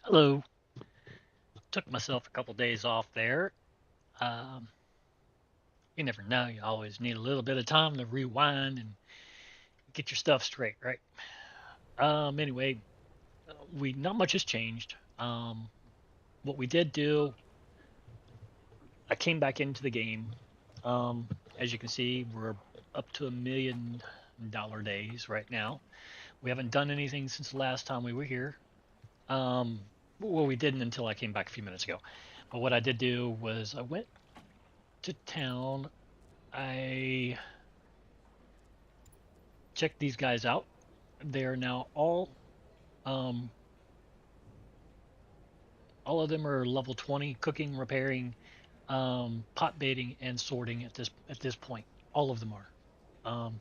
Hello. Took myself a couple days off there. Um, you never know. You always need a little bit of time to rewind and get your stuff straight, right? Anyway, we not much has changed. What we did do, I came back into the game. Um, as you can see, we're up to $1 million days right now. We haven't done anything since the last time we were here. Um, well, we didn't until I came back a few minutes ago. But what I did do was I went to town. I checked these guys out. They are now um all of them are level 20 cooking, repairing, pot baiting and sorting at this point. All of them are. Um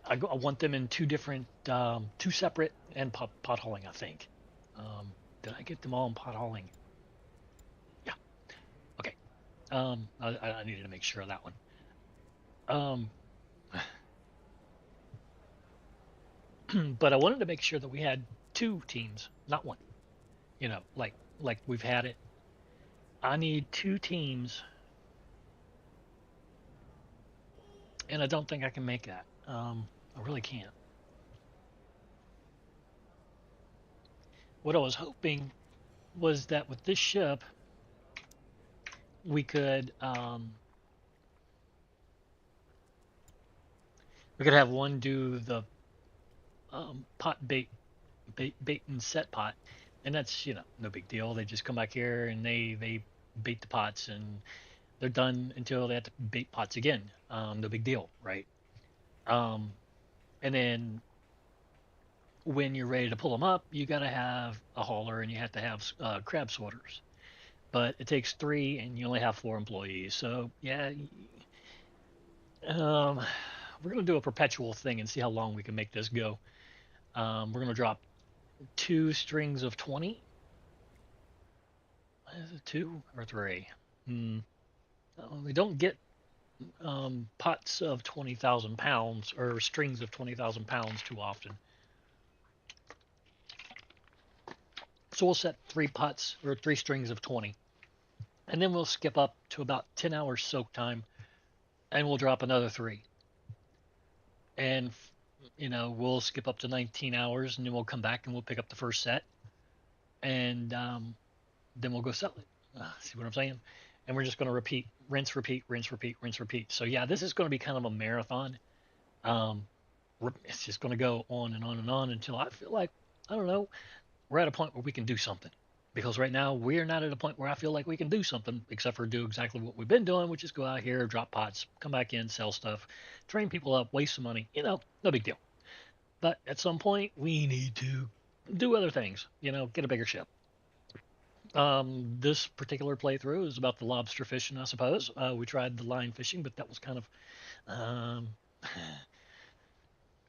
I want them in two separate and pot hauling, I think. Did I get them all in pot hauling? Yeah. Okay. I needed to make sure of that one. Um but I wanted to make sure that we had two teams, not one. Like we've had it. I need two teams, and I don't think I can make that. I really can't. What I was hoping was that with this ship, we could um, we could have one do the pot bait and set pot, and that's no big deal. They just come back here and they bait the pots, and they're done until they have to bait pots again. No big deal, right? Um, and then when you're ready to pull them up, you got to have a hauler and you have to have crab sorters. But it takes three, and you only have four employees. So yeah, um, we're gonna do a perpetual thing and see how long we can make this go. We're gonna drop two strings of 20. Is it two or three? Hmm. We don't get pots of 20,000 pounds or strings of 20,000 pounds too often. So we'll set three pots or three strings of 20, and then we'll skip up to about 10 hours soak time, and we'll drop another three. And we'll skip up to 19 hours, and then we'll come back and we'll pick up the first set, and then we'll go sell it. See what I'm saying? And we're just going to repeat, rinse, repeat, rinse, repeat, rinse, repeat. So yeah, this is going to be kind of a marathon. Um, it's just going to go on and on and on until I feel like, I don't know, we're at a point where we can do something. Because right now we're not at a point where I feel like we can do something except for do exactly what we've been doing, which is go out here, drop pots, come back in, sell stuff, train people up, waste some money. No big deal. But at some point we need to do other things. Get a bigger ship. This particular playthrough is about the lobster fishing, I suppose. We tried the line fishing, but that was kind of, um,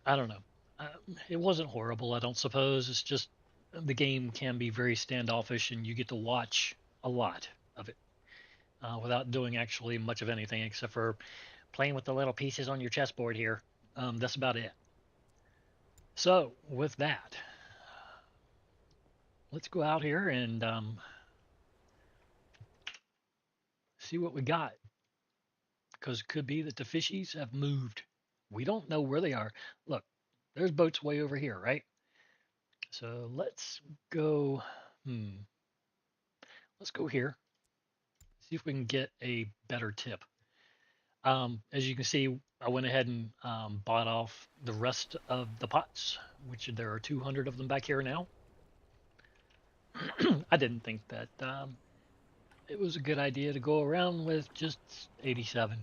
I don't know. It wasn't horrible, I don't suppose. It's just the game can be very standoffish, and you get to watch a lot of it without doing actually much of anything except for playing with the little pieces on your chessboard here. That's about it. So, with that, let's go out here and see what we got. Because it could be that the fishies have moved. We don't know where they are. Look, there's boats way over here, right? So let's go. Hmm. Let's go here. See if we can get a better tip. As you can see, I went ahead and bought off the rest of the pots, which there are 200 of them back here now. I didn't think that it was a good idea to go around with just 87.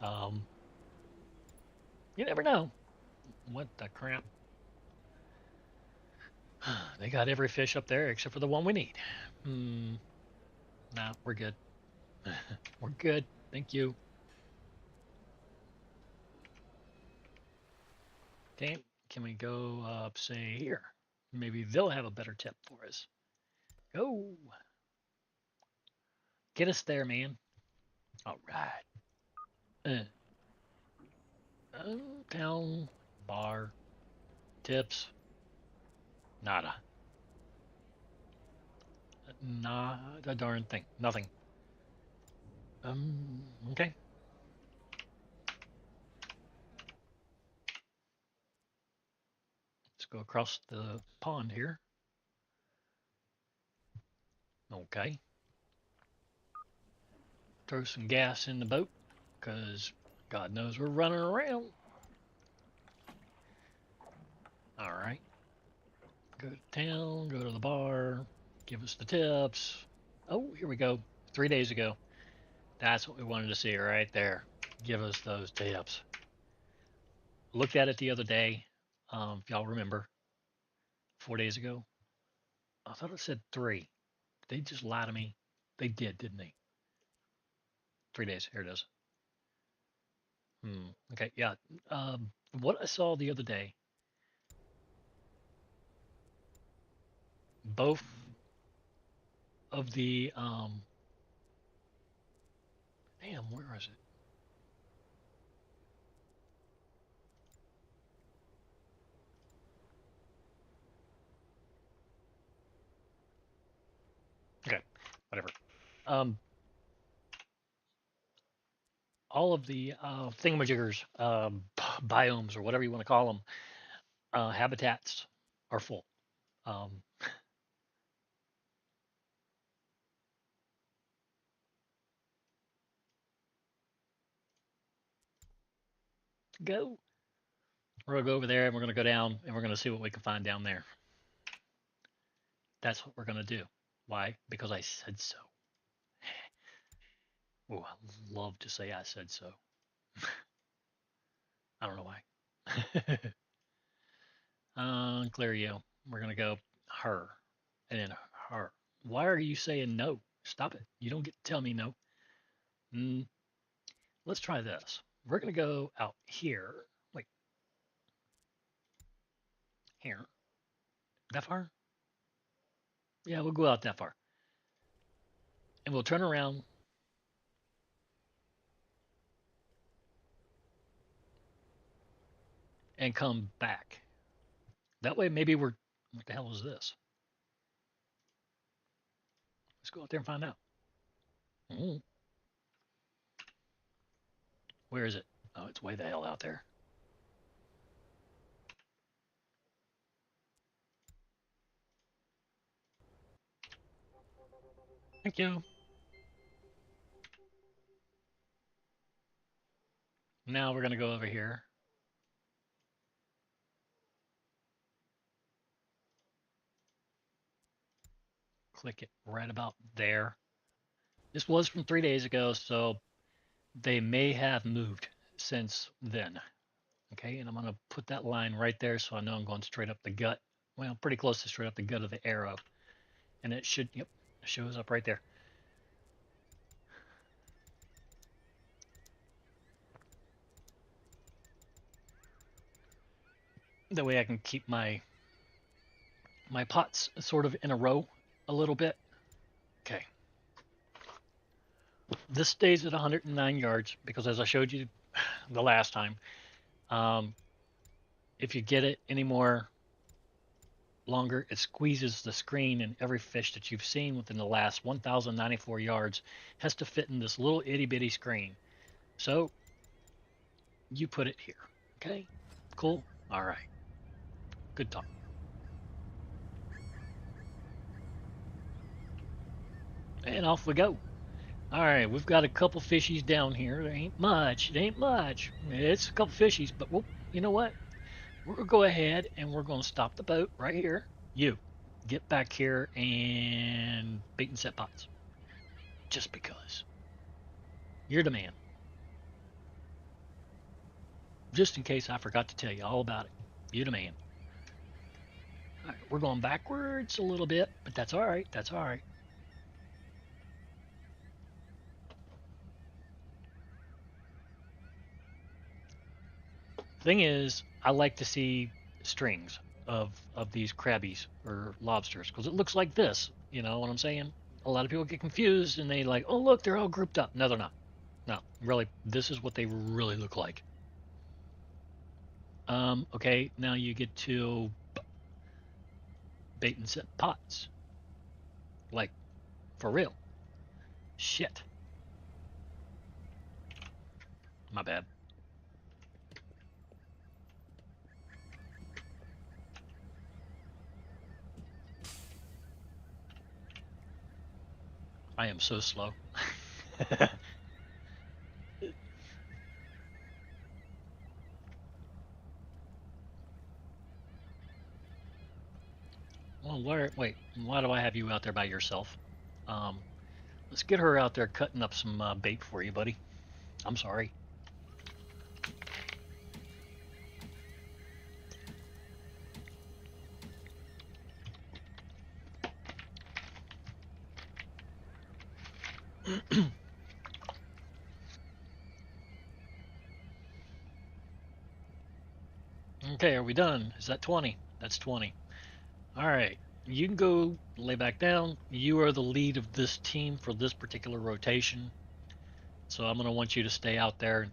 Um, you never know. What the crap? They got every fish up there except for the one we need. Hmm. Nah, we're good. We're good. Thank you. Okay. Can we go up, say, here? Maybe they'll have a better tip for us. Go. Get us there, man. All right. Uh, town, bar, tips, nada. Not a darn thing. Nothing. Okay. Let's go across the pond here. Okay. Throw some gas in the boat, because God knows we're running around. All right. Go to town, go to the bar, give us the tips. Oh, here we go. 3 days ago. That's what we wanted to see right there. Give us those tips. Looked at it the other day. If y'all remember, 4 days ago. I thought it said three. They just lied to me. They did, didn't they? 3 days. Here it is. Okay, yeah. What I saw the other day, both of the damn, where is it? Okay, whatever. Um, all of the thingamajiggers, biomes, or whatever you want to call them, habitats are full. Um, go. We're gonna go over there and we're gonna go down and we're gonna see what we can find down there. That's what we're gonna do. Why? Because I said so. Oh, I love to say I said so. I don't know why. Clario. We're gonna go her and then her. Why are you saying no? Stop it. You don't get to tell me no. Mm, let's try this. We're gonna go out here. Wait, here. That far? Yeah, we'll go out that far. And we'll turn around and come back. That way, maybe we're. What the hell is this? Let's go out there and find out. Mm, where is it? Oh, it's way the hell out there. Thank you. Now we're going to go over here. Click it right about there. This was from 3 days ago, so they may have moved since then. Okay, and I'm going to put that line right there so I know I'm going straight up the gut. Well, pretty close to straight up the gut of the arrow. And it should, yep, it shows up right there. That way I can keep my pots sort of in a row a little bit. Okay. This stays at 109 yards because, as I showed you the last time, um, if you get it any more longer, it squeezes the screen, and every fish that you've seen within the last 1,094 yards has to fit in this little itty bitty screen. So you put it here. Okay? Cool? All right. Good talk. And off we go. All right, we've got a couple fishies down here. There ain't much. It ain't much. It's a couple fishies, but well, you know what? We're gonna go ahead and we're gonna stop the boat right here. You get back here and bait and set pots. Just because. You're the man. Just in case I forgot to tell you all about it. You're the man. All right, we're going backwards a little bit, but that's all right. That's all right. Thing is, I like to see strings of these crabbies or lobsters because it looks like this. You know what I'm saying? A lot of people get confused and they like, oh look, they're all grouped up. No, they're not. No, really, this is what they really look like. Okay, now you get to bait and set pots. Like For real. Shit. My bad. I am so slow. Well, wait. Why do I have you out there by yourself? Um, let's get her out there cutting up some bait for you, buddy. I'm sorry. Okay, are we done? Is that 20? That's 20. All right. You can go lay back down. You are the lead of this team for this particular rotation. So I'm going to want you to stay out there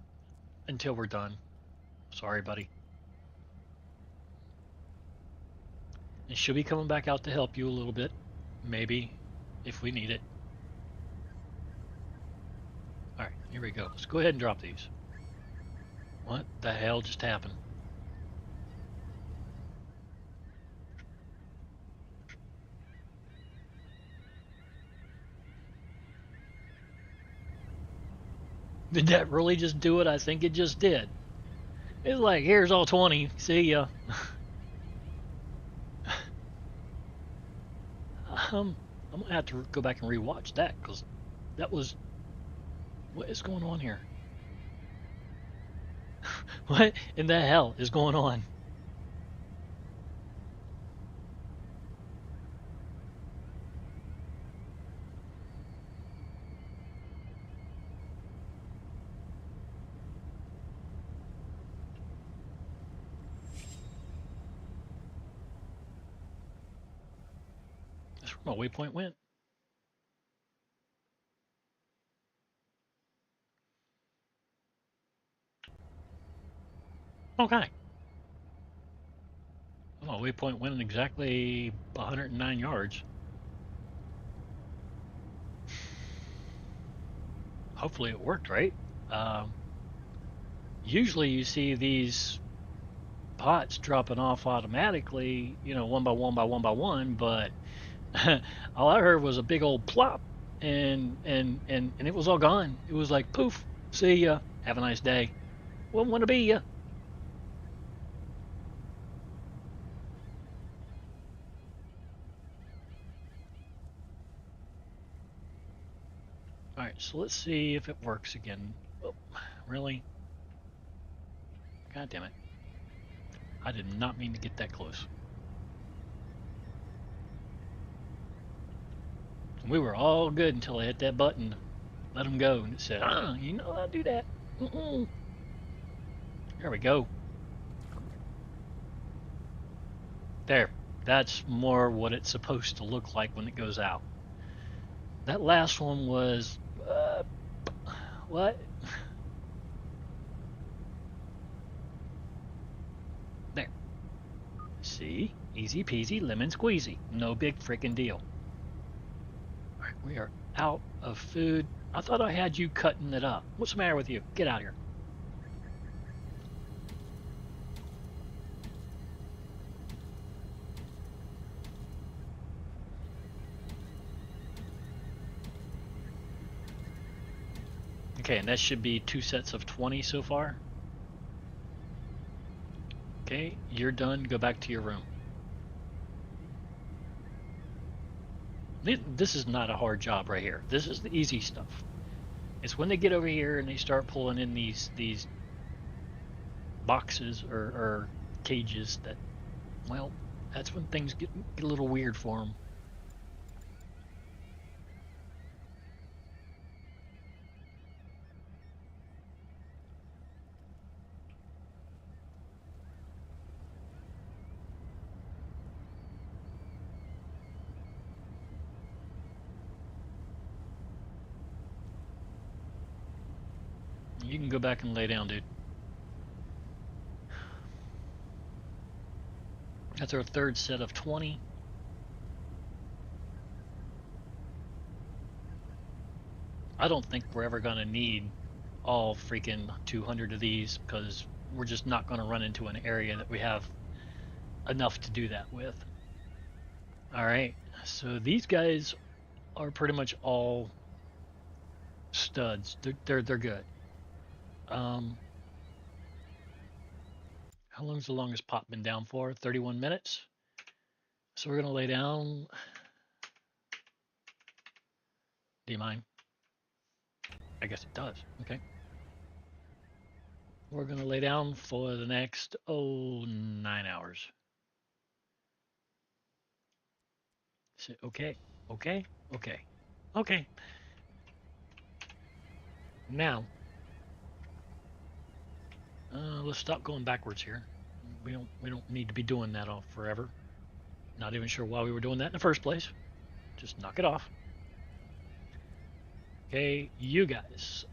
until we're done. Sorry, buddy. And she'll be coming back out to help you a little bit. Maybe, if we need it. All right, here we go. Let's go ahead and drop these. What the hell just happened? Did that really just do it? I think it just did. It's like, here's all 20. See ya. I'm gonna have to go back and rewatch that because that was what is going on here? What in the hell is going on? That's where my waypoint went. Okay. My waypoint went exactly 109 yards. Hopefully it worked, right? Um, Usually you see these pots dropping off automatically, one by one by one by one, but all I heard was a big old plop and it was all gone. It was like poof, see ya, have a nice day. Wouldn't want to be ya. All right, so let's see if it works again. Oh, really? God damn it. I did not mean to get that close. We were all good until I hit that button, let him go, and it said, you know how to do that. Mm-mm. There we go. There. That's more what it's supposed to look like when it goes out. That last one was, what? There. See? Easy peasy, lemon squeezy. No big freaking deal. All right, we are out of food. I thought I had you cutting it up. What's the matter with you? Get out of here. Okay, and that should be 2 sets of 20 so far. Okay, you're done. Go back to your room. This is not a hard job right here. This is the easy stuff. It's when they get over here and they start pulling in these boxes or cages that, well, that's when things get a little weird for them. You can go back and lay down, dude. That's our third set of 20. I don't think we're ever going to need all freaking 200 of these because we're just not going to run into an area that we have enough to do that with. All right. So these guys are pretty much all studs. They're good. Um, how long's the longest pot been down for? 31 minutes. So we're gonna lay down. Do you mind? I guess it does. Okay. We're gonna lay down for the next 9 hours. So, okay. Okay. Okay. Okay. Now, let's stop going backwards here. We don't need to be doing that all forever. Not even sure why we were doing that in the first place. Just knock it off. Okay, you guys.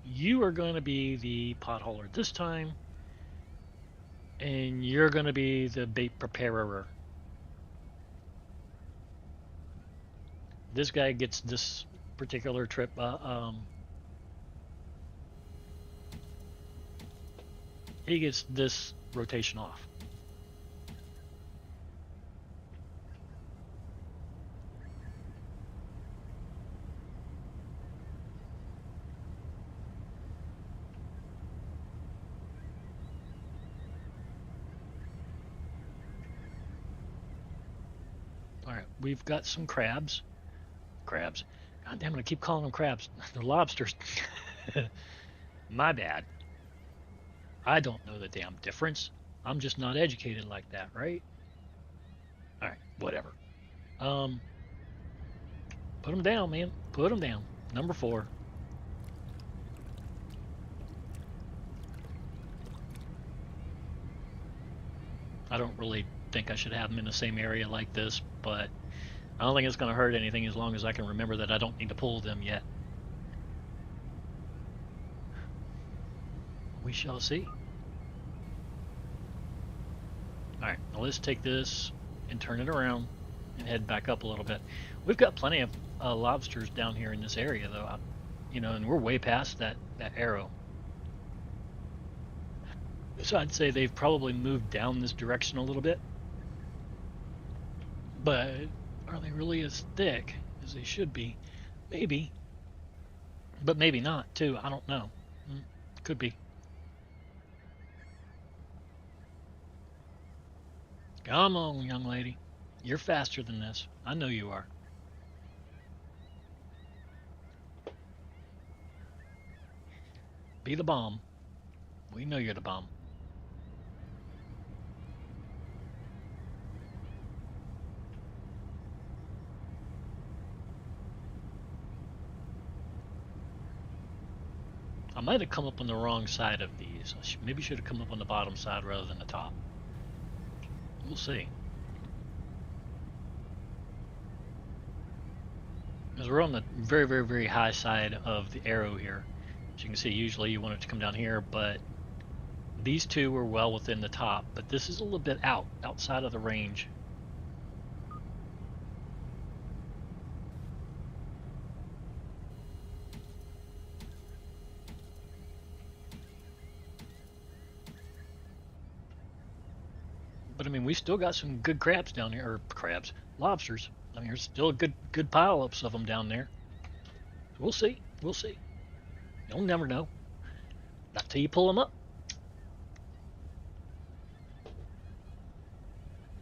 You are going to be the potholer this time, and you're going to be the bait preparer. This guy gets this particular trip. He gets this rotation off. All right, we've got some crabs. Crabs. God damn it, I keep calling them crabs. They're lobsters. My bad. I don't know the damn difference. I'm just not educated like that, right? All right, whatever. Um, put them down, man. Put them down. Number 4. I don't really think I should have them in the same area like this, but I don't think it's going to hurt anything as long as I can remember that I don't need to pull them yet. We shall see. All right, now let's take this and turn it around and head back up a little bit. We've got plenty of lobsters down here in this area, though. And we're way past that arrow. So I'd say they've probably moved down this direction a little bit, but are they really as thick as they should be? Maybe, but maybe not too. I don't know. Could be. Come on, young lady. You're faster than this. I know you are. Be the bomb. We know you're the bomb. I might have come up on the wrong side of these. Maybe should have come up on the bottom side rather than the top. We'll see. Because we're on the very, very, very high side of the arrow here. As you can see, usually you want it to come down here, but these two were well within the top, but this is a little bit outside of the range. But I mean, we still got some good crabs down here, or crabs, lobsters. I mean, there's still a good pile-ups of them down there. We'll see. We'll see. You'll never know. Not till you pull them up.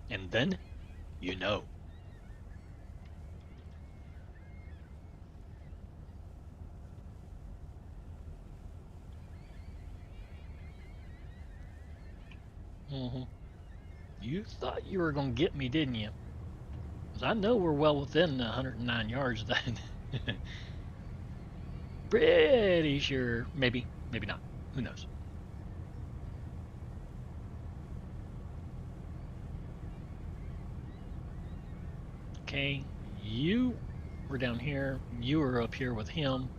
And then, you know. Mm-hmm. You thought you were going to get me, didn't you? Because I know we're well within the 109 yards then. Pretty sure. Maybe. Maybe not. Who knows? Okay. You were down here. You were up here with him.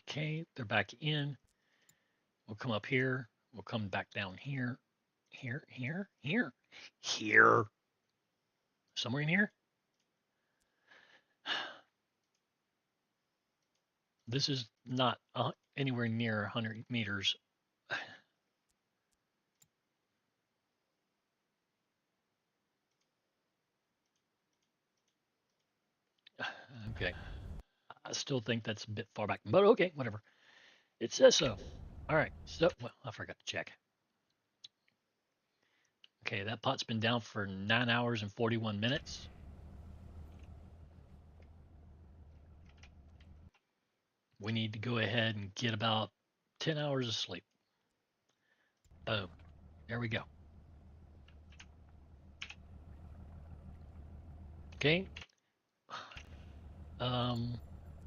Okay, they're back in. We'll come up here. We'll come back down here. Here. Somewhere in here. This is not anywhere near 100 meters. Okay. I still think that's a bit far back, but okay, whatever. It says so. All right. So, well, I forgot to check. Okay, that pot's been down for 9 hours and 41 minutes. We need to go ahead and get about 10 hours of sleep. Boom. There we go. Okay.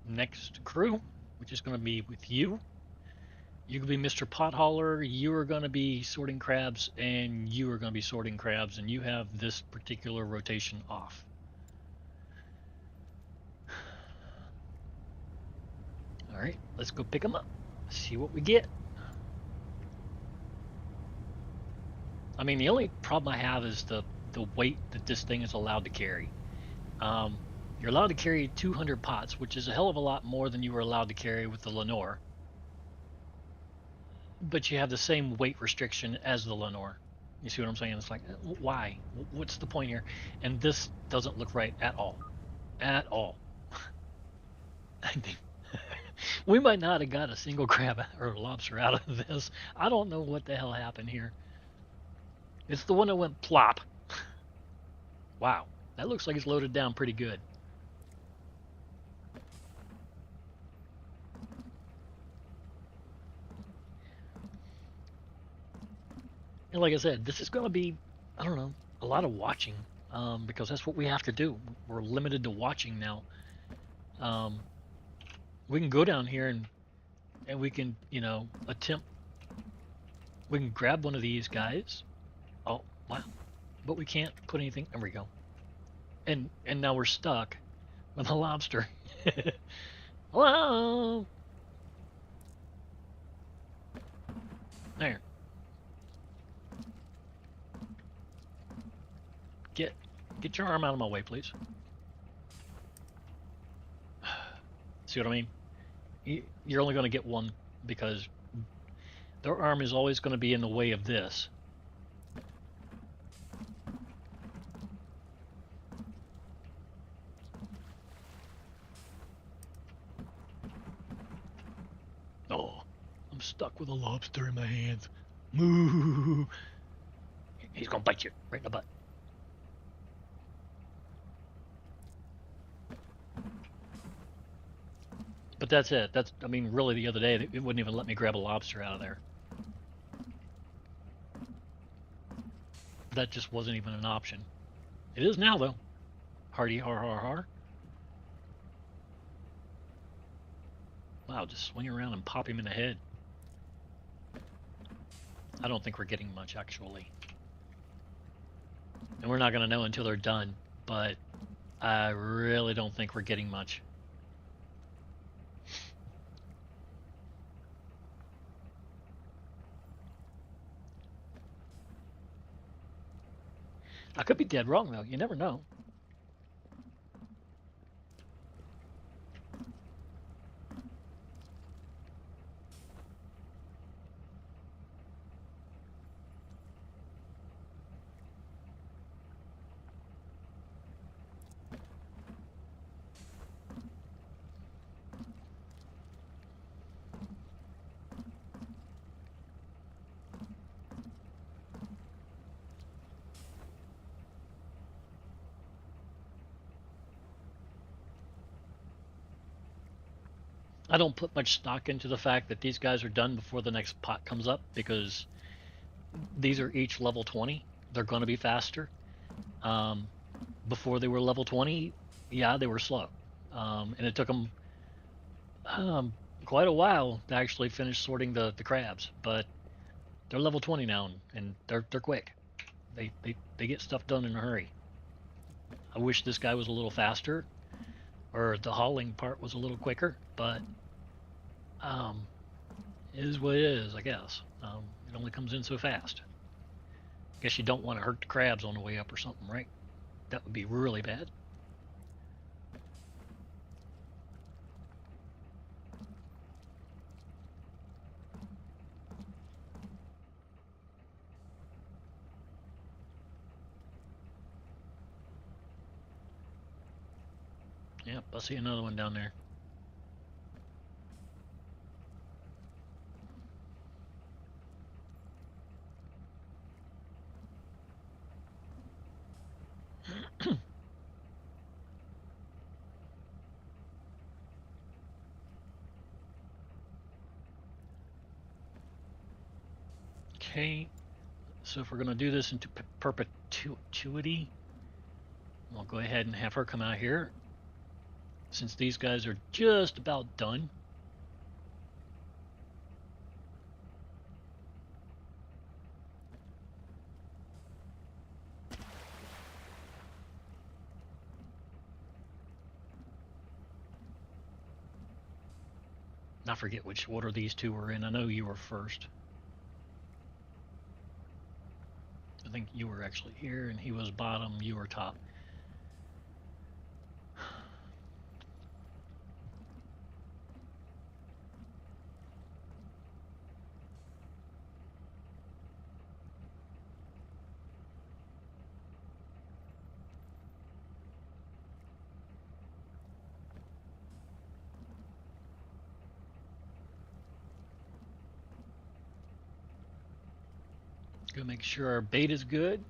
Next crew, which is going to be with you. You can be Mr. Pothauler. You are going to be sorting crabs, and you are going to be sorting crabs, and you have this particular rotation off. All right, let's go pick them up. See what we get. I mean, the only problem I have is the weight that this thing is allowed to carry. You're allowed to carry 200 pots, which is a hell of a lot more than you were allowed to carry with the Lenore. But you have the same weight restriction as the Lenore. You see what I'm saying? It's like, why? What's the point here? And this doesn't look right at all. At all. We might not have got a single crab or lobster out of this. I don't know what the hell happened here. It's the one that went plop. Wow. That looks like it's loaded down pretty good. And like I said, this is going to be, I don't know, a lot of watching, because that's what we have to do. We're limited to watching now. We can go down here and we can, attempt. We can grab one of these guys. Oh, wow. But we can't put anything. There we go. And now we're stuck with a lobster. Hello. There. Get your arm out of my way, please. See what I mean? You're only going to get one because their arm is always going to be in the way of this. Oh, I'm stuck with a lobster in my hands. Moo! He's going to bite you right in the butt. But that's it. I mean, really, the other day, it wouldn't even let me grab a lobster out of there. That just wasn't even an option. It is now, though. Hardy, har, har, har. Wow, just swing around and pop him in the head. I don't think we're getting much, actually. And we're not going to know until they're done, but I really don't think we're getting much. I could be dead wrong, though. You never know. I don't put much stock into the fact that these guys are done before the next pot comes up because these are each level 20. They're going to be faster. Before they were level 20, yeah, they were slow. And it took them quite a while to actually finish sorting the crabs. But they're level 20 now, and they're quick. They get stuff done in a hurry. I wish this guy was a little faster, or the hauling part was a little quicker, but Um, is what it is, I guess. It only comes in so fast. Guess you don't want to hurt the crabs on the way up or something, right? That would be really bad. Yep, I see another one down there. Okay, so if we're going to do this into perpetuity, we'll go ahead and have her come out here. Since these guys are just about done. I forget which order these two were in. I know you were first. I think you were actually here, and he was bottom, you were top. Go make sure our bait is good.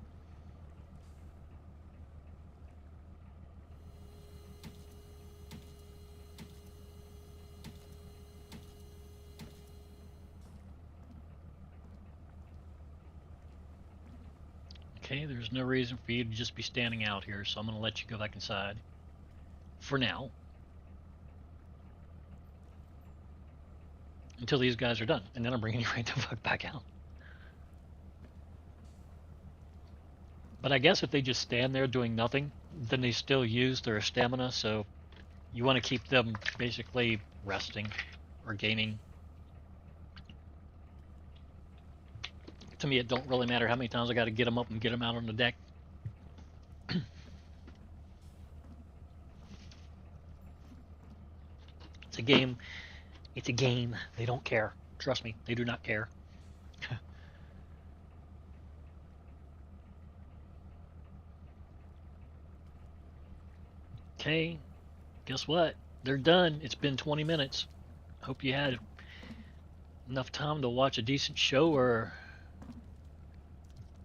Okay, there's no reason for you to just be standing out here, so I'm going to let you go back inside. For now. Until these guys are done, and then I'm bringing you right the fuck back out. But I guess if they just stand there doing nothing, then they still use their stamina, so you want to keep them basically resting or gaming. To me, it don't really matter how many times I got to get them up and get them out on the deck. It's a game. It's a game. They don't care. Trust me, they do not care. Okay, guess what? They're done. It's been 20 minutes. Hope you had enough time to watch a decent show or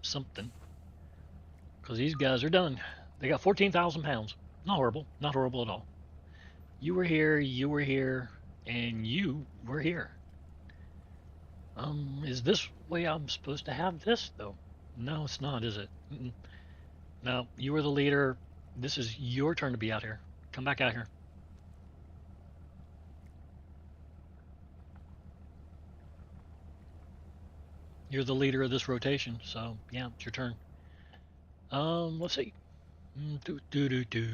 something. Because these guys are done. They got 14,000 pounds. Not horrible. Not horrible at all. You were here, and you were here. Is this way I'm supposed to have this, though? No, it's not, is it? Mm-mm. No, you were the leader. This is your turn to be out here. Come back out here. You're the leader of this rotation, so yeah, it's your turn. Let's see. Do do do do.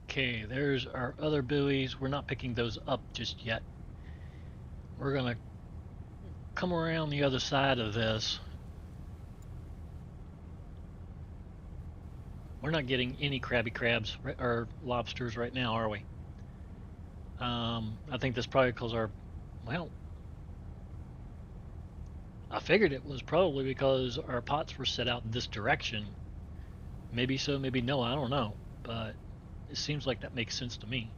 Okay, there's our other buoys. We're not picking those up just yet. We're gonna come around the other side of this. We're not getting any crabby crabs or lobsters right now, are we? I think that's probably because well, I figured it was probably because our pots were set out this direction. Maybe so, maybe no, I don't know. But it seems like that makes sense to me.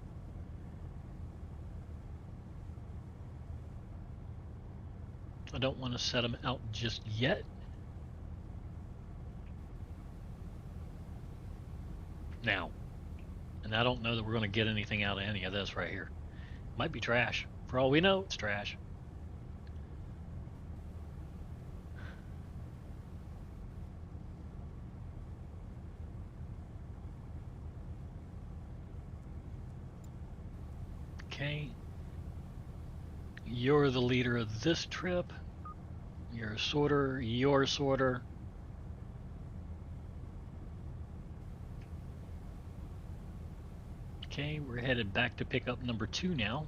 I don't want to set them out just yet. Now, and I don't know that we're going to get anything out of any of this right here. Might be trash. For all we know, it's trash. Okay. You're the leader of this trip. You're a sorter. You're a sorter. Okay, we're headed back to pick up number 2 now.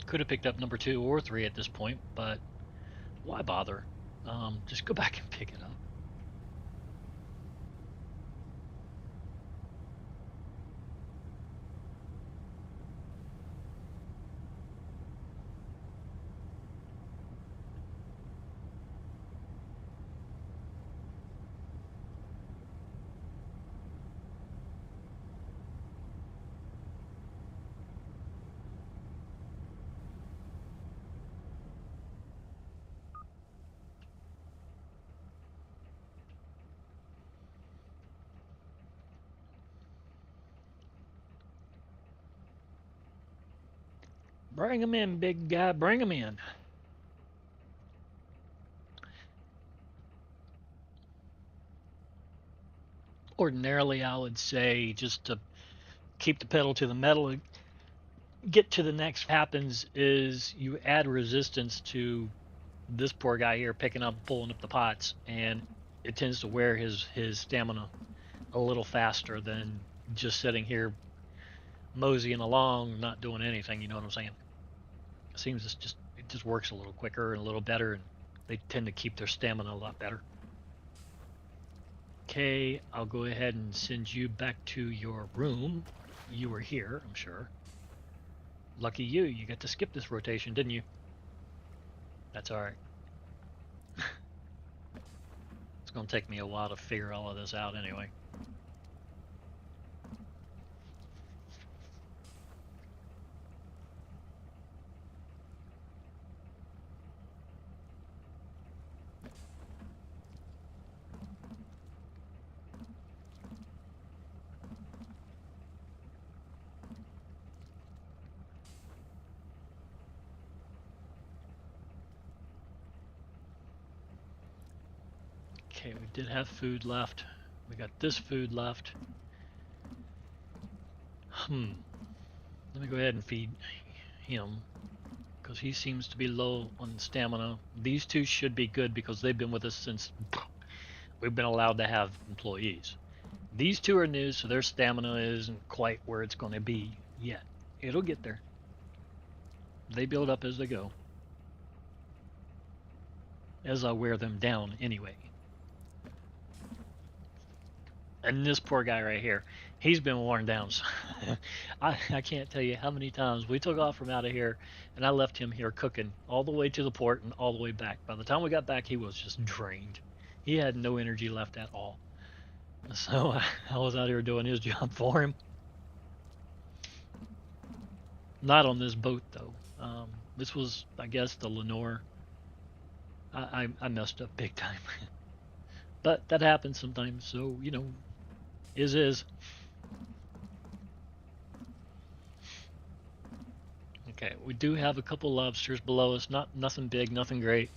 Could have picked up number 2 or 3 at this point, but why bother? Just go back and pick it up. Bring him in, big guy. Bring him in. Ordinarily, I would say just to keep the pedal to the metal and get to the next happens is you add resistance to this poor guy here picking up, pulling up the pots, and it tends to wear his stamina a little faster than just sitting here moseying along, not doing anything. You know what I'm saying? It seems it just works a little quicker and a little better, and they tend to keep their stamina a lot better. Okay, I'll go ahead and send you back to your room. You were here, I'm sure. Lucky you, you got to skip this rotation, didn't you? That's all right. It's going to take me a while to figure all of this out anyway. Okay, we did have food left. We got this food left. Let me go ahead and feed him because he seems to be low on stamina. These two should be good because they've been with us since we've been allowed to have employees. These two are new, so their stamina isn't quite where it's going to be yet. It'll get there. They build up as they go. As I wear them down anyway. And this poor guy right here, he's been worn down. So I can't tell you how many times we took off from out of here and I left him here cooking all the way to the port and all the way back. By the time we got back, he was just drained. He had no energy left at all. So I was out here doing his job for him. Not on this boat, though. This was, I guess, the Lenore. I messed up big time. But that happens sometimes, so, you know, is. Okay, we do have a couple lobsters below us. Nothing big, nothing great.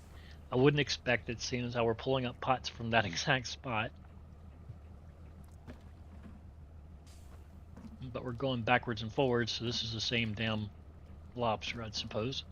I wouldn't expect it, seeing as how we're pulling up pots from that exact spot. But we're going backwards and forwards, so this is the same damn lobster, I'd suppose.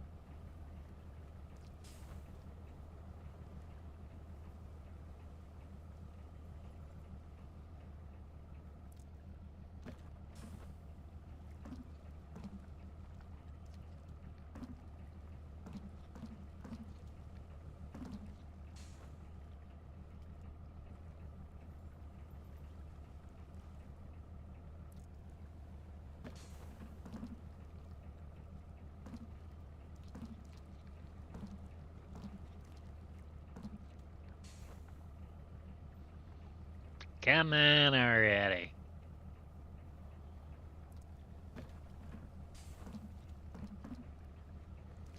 Come on already.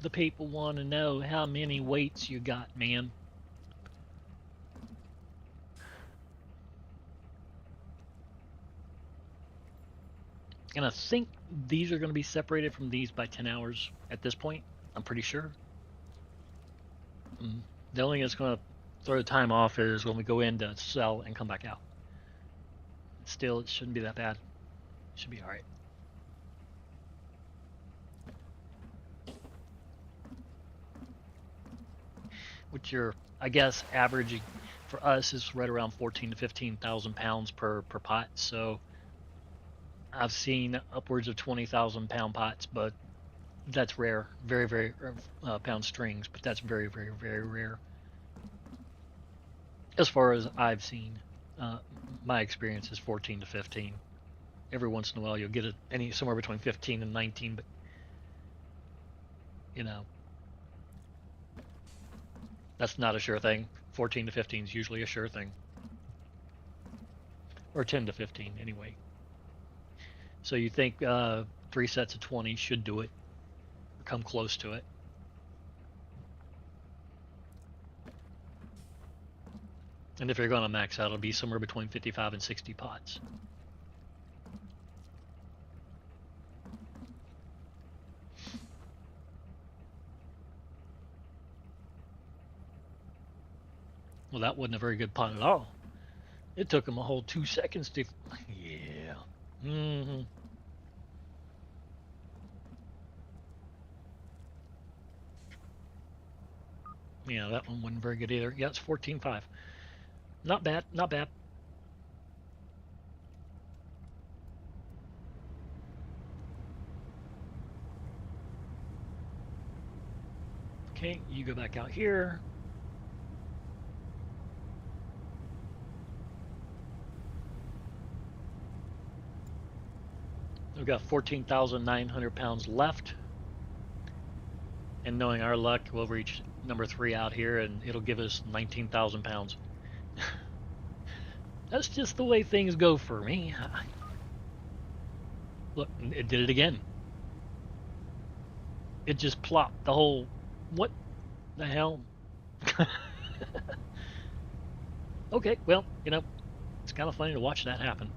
The people want to know how many weights you got, man. And I think these are going to be separated from these by 10 hours at this point. I'm pretty sure. The only thing that's going to So the time off is when we go in to sell and come back out. Still, it shouldn't be that bad. It should be all right. Which you're, I guess, averaging for us is right around 14 to 15,000 pounds per pot. So I've seen upwards of 20,000 pound pots, but that's rare. Very pound strings, but that's very rare as far as I've seen. Uh, my experience is 14 to 15. Every once in a while, you'll get any somewhere between 15 and 19, but you know that's not a sure thing. 14 to 15 is usually a sure thing, or 10 to 15 anyway. So you think 3 sets of 20 should do it, or come close to it. And if you're going to max out, it'll be somewhere between 55 and 60 pots. Well, that wasn't a very good pot at all. It took him a whole 2 seconds to. Yeah. Mm-hmm. Yeah, that one wasn't very good either. Yeah, it's 14.5. Not bad. Not bad. Okay, you go back out here. We've got 14,900 pounds left. And knowing our luck, we'll reach number 3 out here and it'll give us 19,000 pounds. That's just the way things go for me. Look, it did it again. It just plopped the whole. What the hell? Okay, well, it's kind of funny to watch that happen.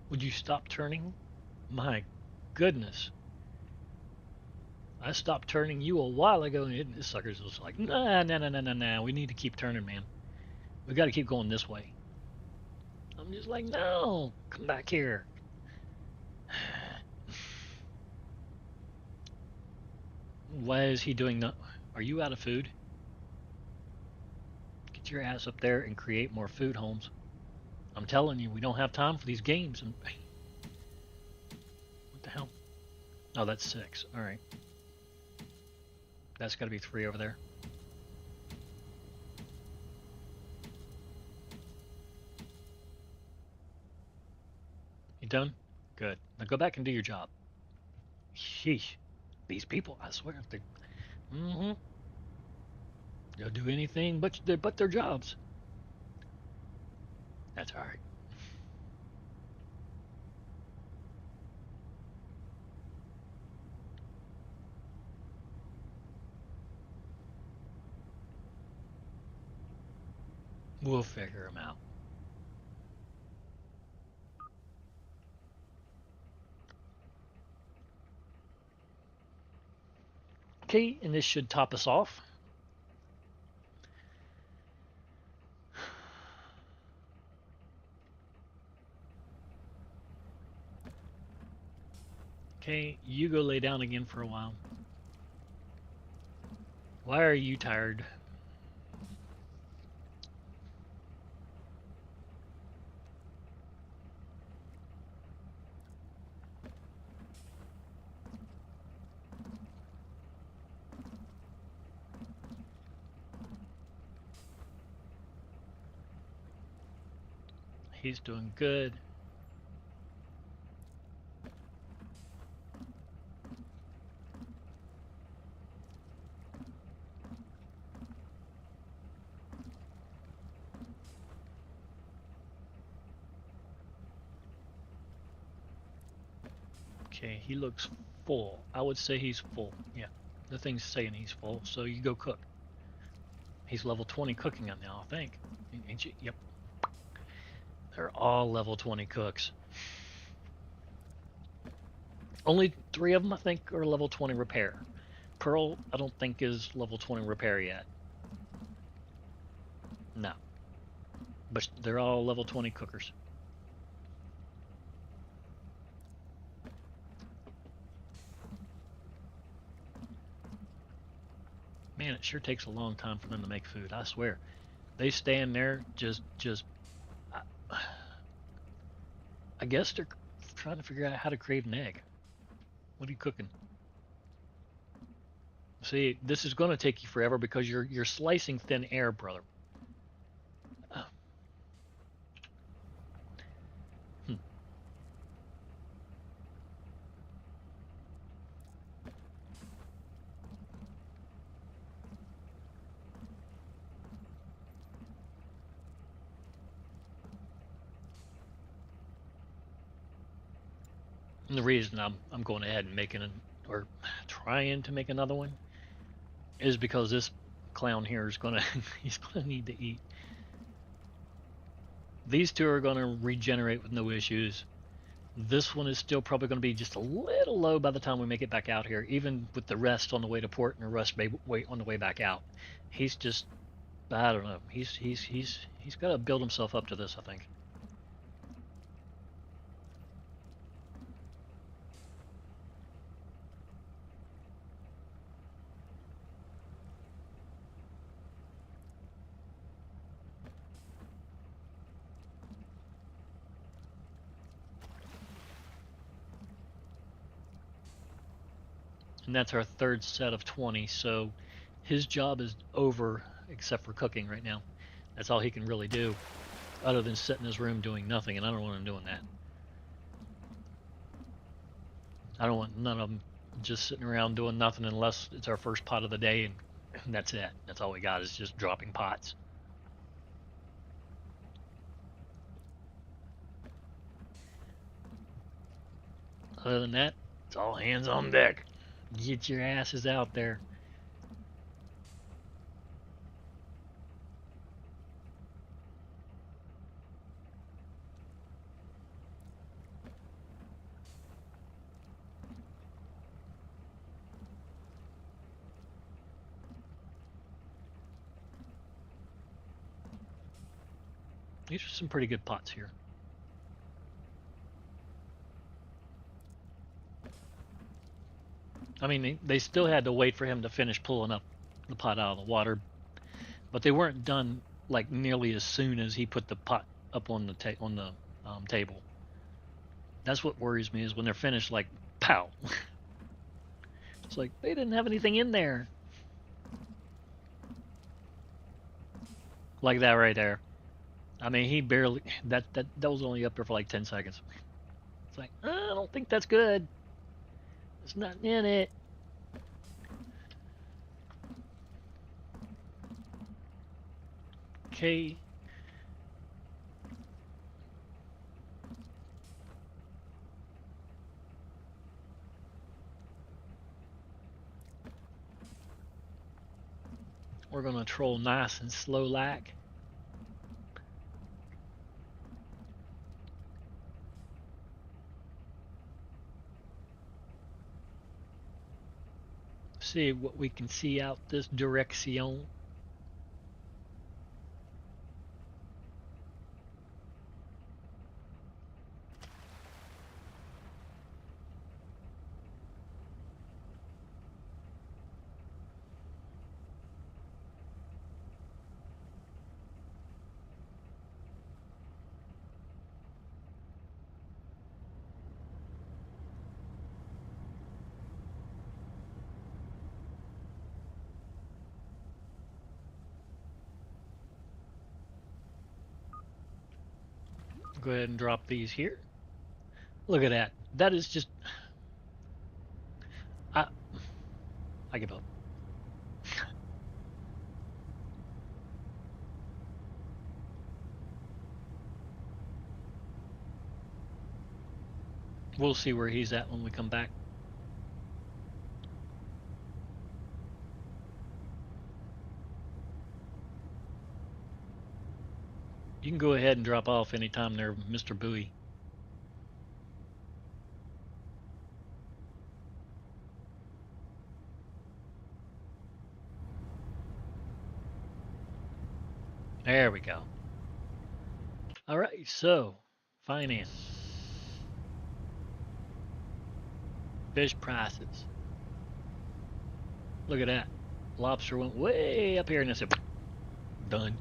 Would you stop turning? My goodness. I stopped turning you a while ago, and this sucker's just like, nah. We need to keep turning, man. We got to keep going this way. I'm just like, no, come back here. Why is he doing that? Are you out of food? Get your ass up there and create more food homes. I'm telling you, we don't have time for these games. And what the hell? Oh, that's 6. All right. That's got to be 3 over there. You done? Good. Now go back and do your job. Sheesh. These people, I swear, mm-hmm. They'll do anything but their jobs. That's all right. We'll figure them out. Okay, and this should top us off. Okay, you go lay down again for a while. Why are you tired? He's doing good. Okay, he looks full. I would say he's full. Yeah, the thing's saying he's full, so you go cook. He's level 20 cooking them now, I think. Ain't you? Yep. They're all level 20 cooks. Only 3 of them, I think, are level 20 repair. Pearl, I don't think is level 20 repair yet. No. But they're all level 20 cookers. Man, it sure takes a long time for them to make food, I swear. They stand there I guess they're trying to figure out how to create an egg. What are you cooking? See, this is going to take you forever because you're slicing thin air, brother. Uh, hmm. And the reason I'm going ahead and making or trying to make another one is because this clown here is gonna he's gonna need to eat. These two are gonna regenerate with no issues. This one is still probably going to be just a little low by the time we make it back out here, even with the rest on the way to port and the rest wait on the way back out. He's just, I don't know. He's got to build himself up to this, I think. And that's our third set of 20. So his job is over, except for cooking right now. That's all he can really do, other than sit in his room doing nothing. And I don't want him doing that. I don't want none of them just sitting around doing nothing unless it's our first pot of the day, and that's it. That's all we got is just dropping pots. Other than that, it's all hands on deck. Get your asses out there. These are some pretty good pots here. I mean, they still had to wait for him to finish pulling up the pot out of the water, but they weren't done like nearly as soon as he put the pot up on the table. That's what worries me is when they're finished, like pow. It's like they didn't have anything in there, like that right there. I mean, he barely that was only up there for like 10 seconds. It's like I don't think that's good. There's nothing in it. Okay. We're gonna troll nice and slow like. See what we can see out this direction. Go ahead and drop these here. Look at that. That is just I I give up. We'll see where he's at when we come back. You can go ahead and drop off anytime there, Mr. Bowie. There we go. All right, so finance, fish prices. Look at that. Lobster went way up here and it's done.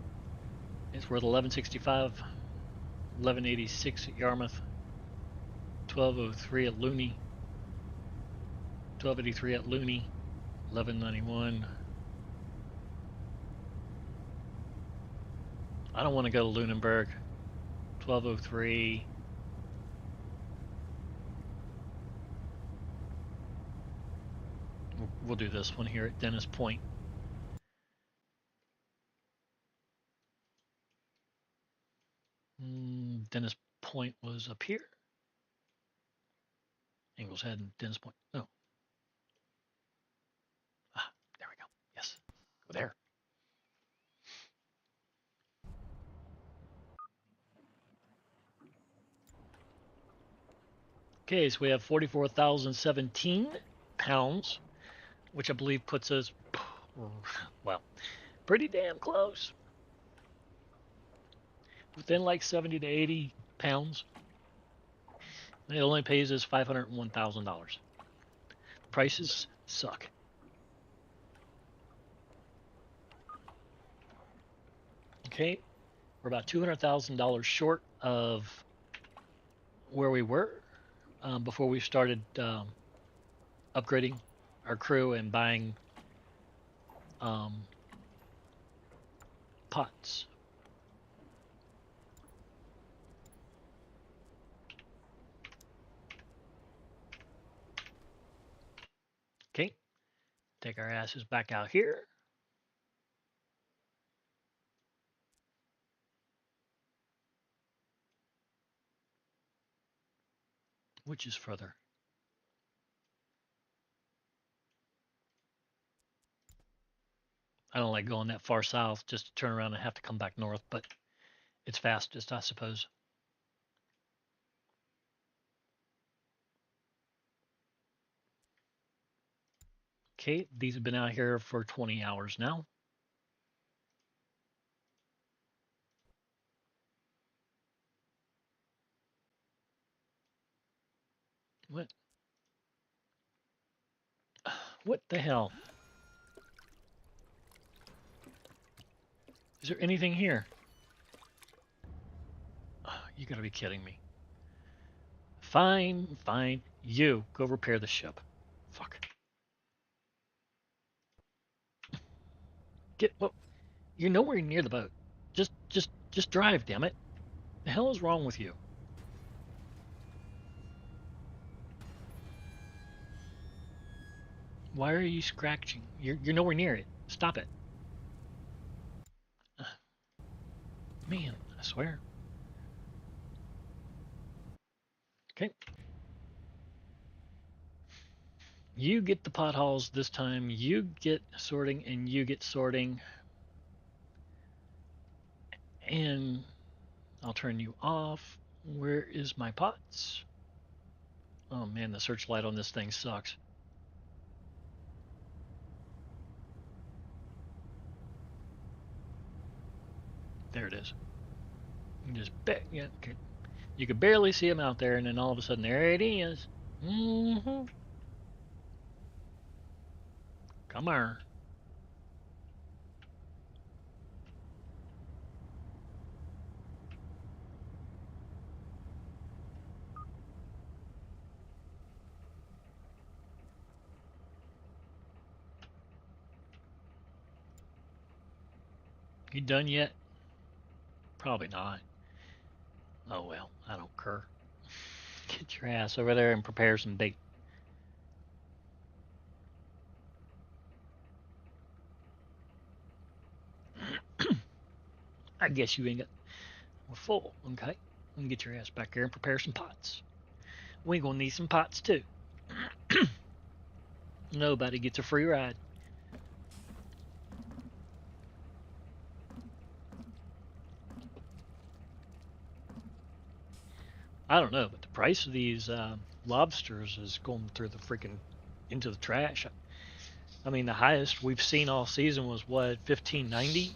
It's worth 1165, 1186 at Yarmouth, 1203 at Looney, 1283 at Looney, 1191. I don't want to go to Lunenburg. 1203. We'll do this one here at Dennis Point. Dennis Point was up here. Ingleshead and Dennis Point. Oh. There we go. Yes. Go there. Okay, so we have 44,017 pounds, which I believe puts us, well, pretty damn close. Within like 70 to 80 pounds. And it only pays us $501,000. Prices suck. Okay, we're about $200,000 short of where we were before we started upgrading our crew and buying pots. Okay, take our asses back out here. Which is further? I don't like going that far south just to turn around and have to come back north, but it's fastest, I suppose. Okay, these have been out here for 20 hours now. What? What the hell? Is there anything here? You gotta be kidding me. Fine, fine. You go repair the ship. Fuck. Get well. You're nowhere near the boat. Just drive, damn it. The hell is wrong with you? Why are you scratching? You're nowhere near it. Stop it. Man, I swear. Okay. You get the potholes this time. You get sorting and you get sorting. And I'll turn you off. Where is my pots? Oh man, the searchlight on this thing sucks. There it is. You just bet. Yeah, okay. You could barely see him out there, and then all of a sudden, there it is. Mm-hmm. Come on. You done yet? Probably not. Oh well, I don't care. Get your ass over there and prepare some bait. I guess you ain't got. We're full. Okay. You can get your ass back here and prepare some pots. We gonna need some pots too. Nobody gets a free ride. I don't know, but the price of these lobsters is going through the freaking into the trash. I mean, the highest we've seen all season was what, 15.90.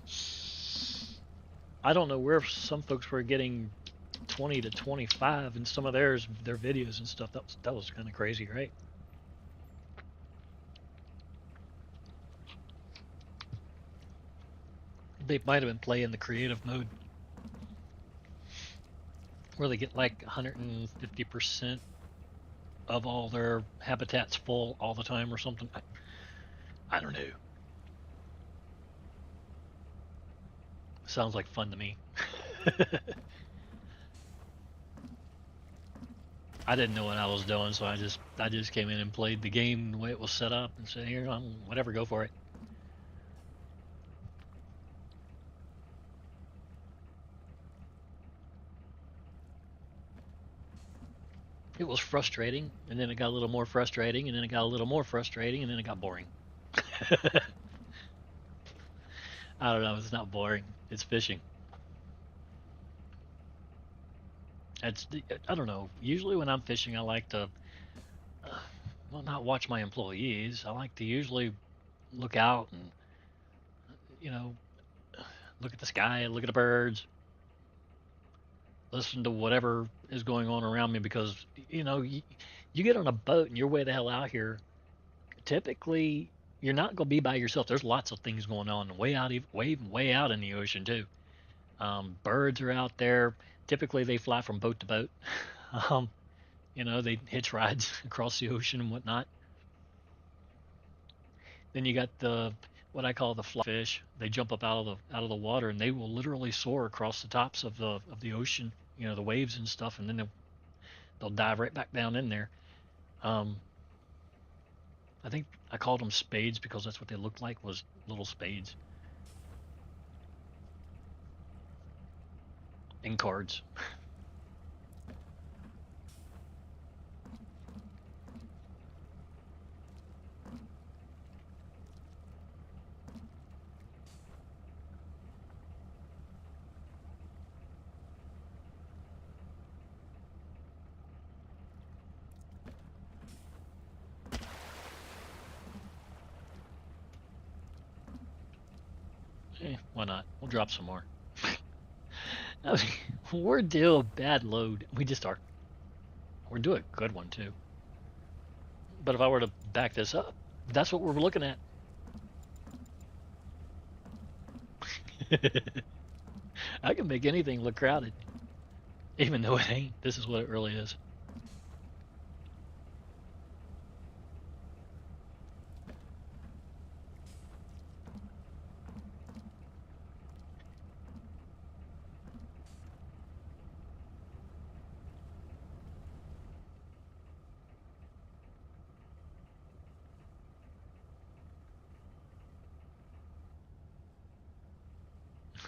I don't know where some folks were getting 20 to 25 in some of their videos and stuff. That was kind of crazy, right? They might have been playing the creative mode where they get like 150% of all their habitats full all the time or something. I don't know. Sounds like fun to me. I didn't know what I was doing, so I just came in and played the game the way it was set up and said, here, whatever, go for it. It was frustrating, and then it got a little more frustrating, and then it got a little more frustrating, and then it got boring. I don't know. It's not boring. It's fishing. It's I don't know. Usually when I'm fishing, I like to well, not watch my employees. I like to usually look out and you know look at the sky, look at the birds, listen to whatever is going on around me because you get on a boat and you're way the hell out here. Typically, you're not going to be by yourself. There's lots of things going on way out in the ocean too. Birds are out there. Typically, they fly from boat to boat. um, they hitch rides across the ocean and whatnot. Then you got the what I call the fly fish. They jump up out of the water and they will literally soar across the tops of the ocean. The waves and stuff, and then they'll dive right back down in there. Um, I think I called them spades because that's what they looked like was little spades in cards. Why not? We'll drop some more. I mean, we're due a bad load. We just are. We're due a good one too. But if I were to back this up, that's what we're looking at. I can make anything look crowded, even though it ain't. This is what it really is.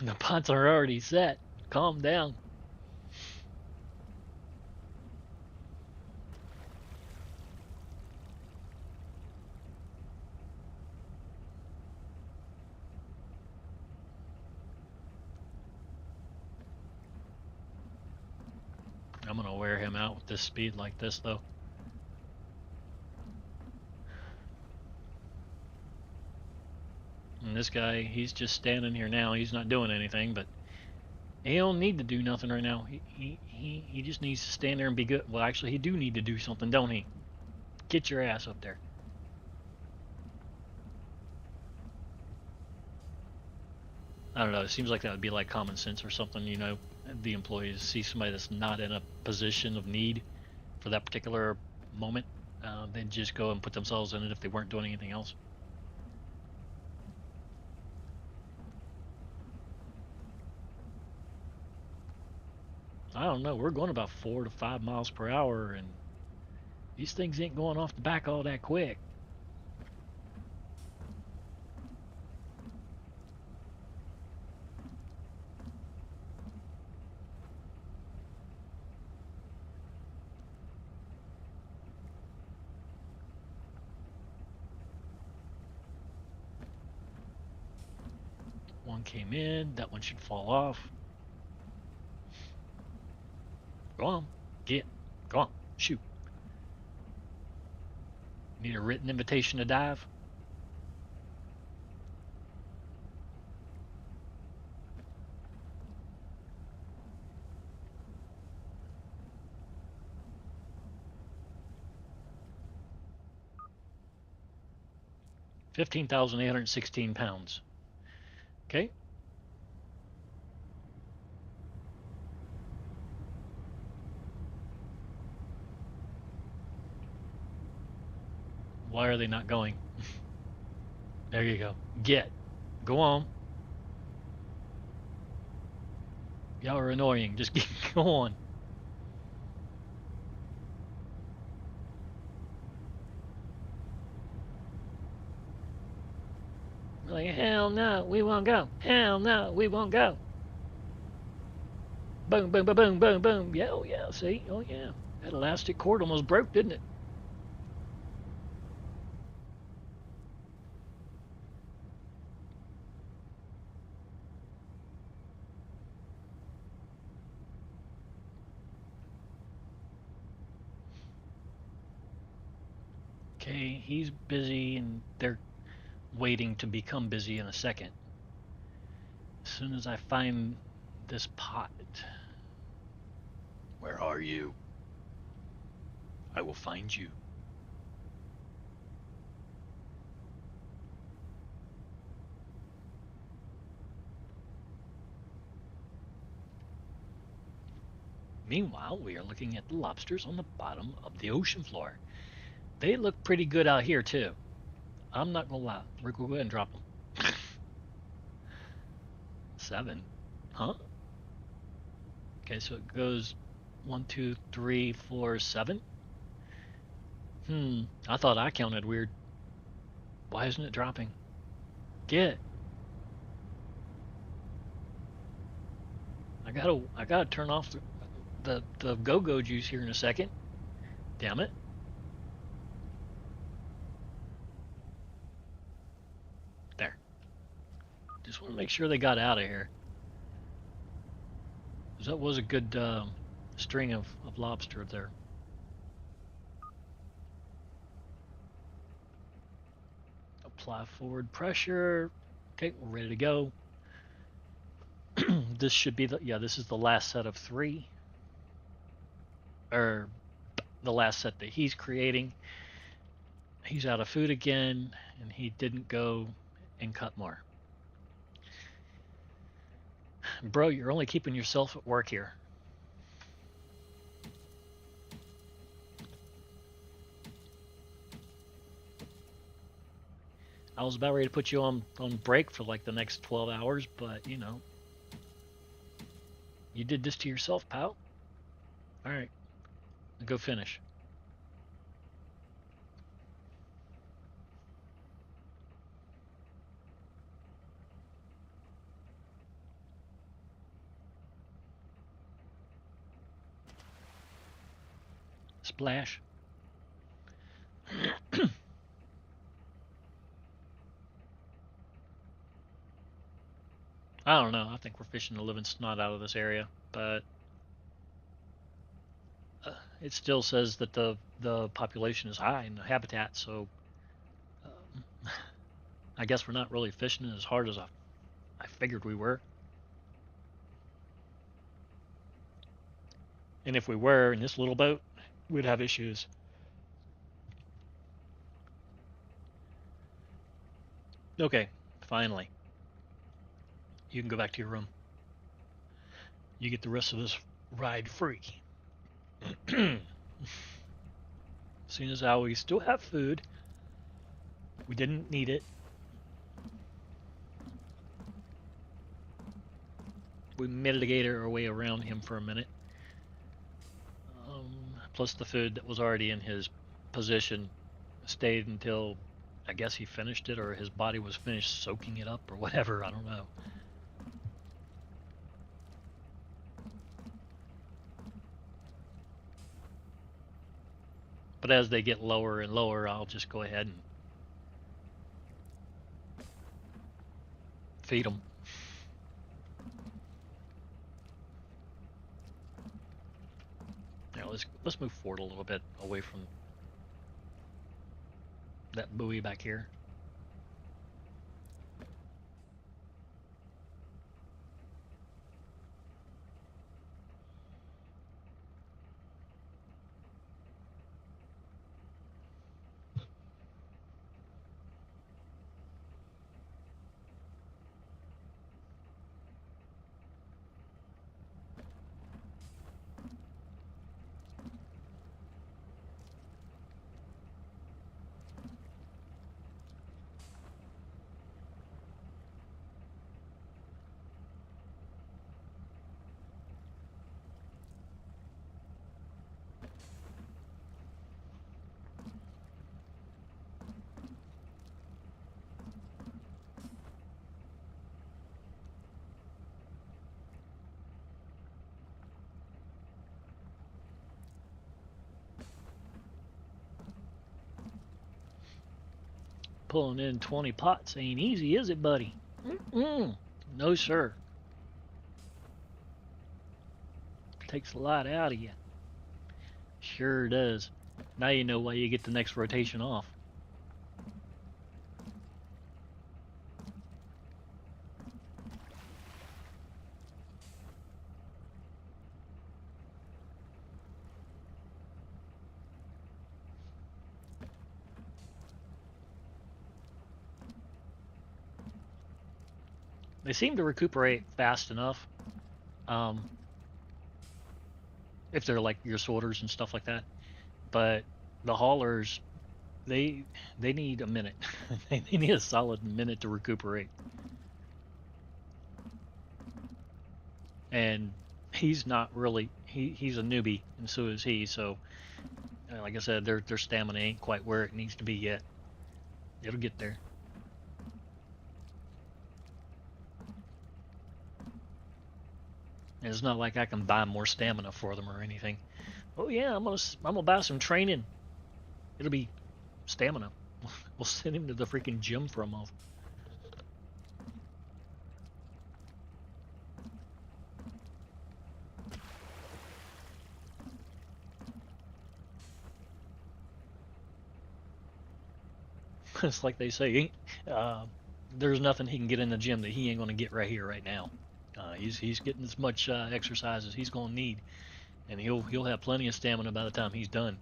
The pots are already set. Calm down. I'm gonna wear him out with this speed like this, though. And this guy, he's just standing here now. He's not doing anything, but he don't need to do nothing right now. He just needs to stand there and be good. Well, actually, he do need to do something, don't he? Get your ass up there. I don't know. It seems like that would be like common sense or something. The employees see somebody that's not in a position of need for that particular moment, they'd just go and put themselves in it if they weren't doing anything else. I don't know. We're going about 4 to 5 miles per hour, and these things ain't going off the back all that quick. One came in. That one should fall off. Go on. Get. Go on. Shoot. Need a written invitation to dive? £15,816. Okay. Why are they not going? There you go. Get. Go on. Y'all are annoying. Just go on. Like, hell no, we won't go. Hell no, we won't go. Boom, boom, boom, boom, boom, boom. Yeah, oh yeah, see? Oh yeah. That elastic cord almost broke, didn't it? Okay, he's busy and they're waiting to become busy in a second. As soon as I find this pot. Where are you? I will find you. Meanwhile, we are looking at the lobsters on the bottom of the ocean floor. They look pretty good out here, too. I'm not gonna lie. We're gonna go ahead and drop them. 7. Huh? Okay, so it goes 1, 2, 3, 4, 7. I thought I counted weird. Why isn't it dropping? Get. I gotta turn off the go-go juice here in a second. Damn it. There. Just want to make sure they got out of here. That was a good string of lobster there. Apply forward pressure. Okay, we're ready to go. This should be this is the last set of 3. Or the last set that he's creating. He's out of food again, and he didn't go and cut more. Bro, you're only keeping yourself at work here. I was about ready to put you on break for like the next 12 hours, but you know, you did this to yourself, pal. All right, go finish. Splash. I don't know. I think we're fishing the living snot out of this area, but it still says that the population is high in the habitat. So um, I guess we're not really fishing as hard as I figured we were. And if we were in this little boat, we'd have issues. Okay, finally, you can go back to your room. You get the rest of this ride free. Seeing as how we still have food, we didn't need it. We mitigated our way around him for a minute. Plus the food that was already in his position stayed until I guess he finished it or his body was finished soaking it up or whatever. I don't know. But as they get lower and lower, I'll just go ahead and feed them. let's move forward a little bit away from that buoy back here. Pulling in 20 pots ain't easy, is it, buddy? Mm-mm. No, sir. Takes a lot out of you. Sure does. Now you know why you get the next rotation off. They seem to recuperate fast enough. Um, if they're like your sorters and stuff like that. But the haulers, they they need a minute. They need a solid minute to recuperate. And he's not really he's a newbie, and so is he. So like I said, their stamina ain't quite where it needs to be yet. It'll get there. And it's not like I can buy more stamina for them or anything. Oh yeah, I'm gonna buy some training. It'll be stamina. We'll send him to the freaking gym for a month. It's like they say, there's nothing he can get in the gym that he ain't gonna get right here, right now. He's getting as much exercise as he's gonna need, and he'll have plenty of stamina by the time he's done.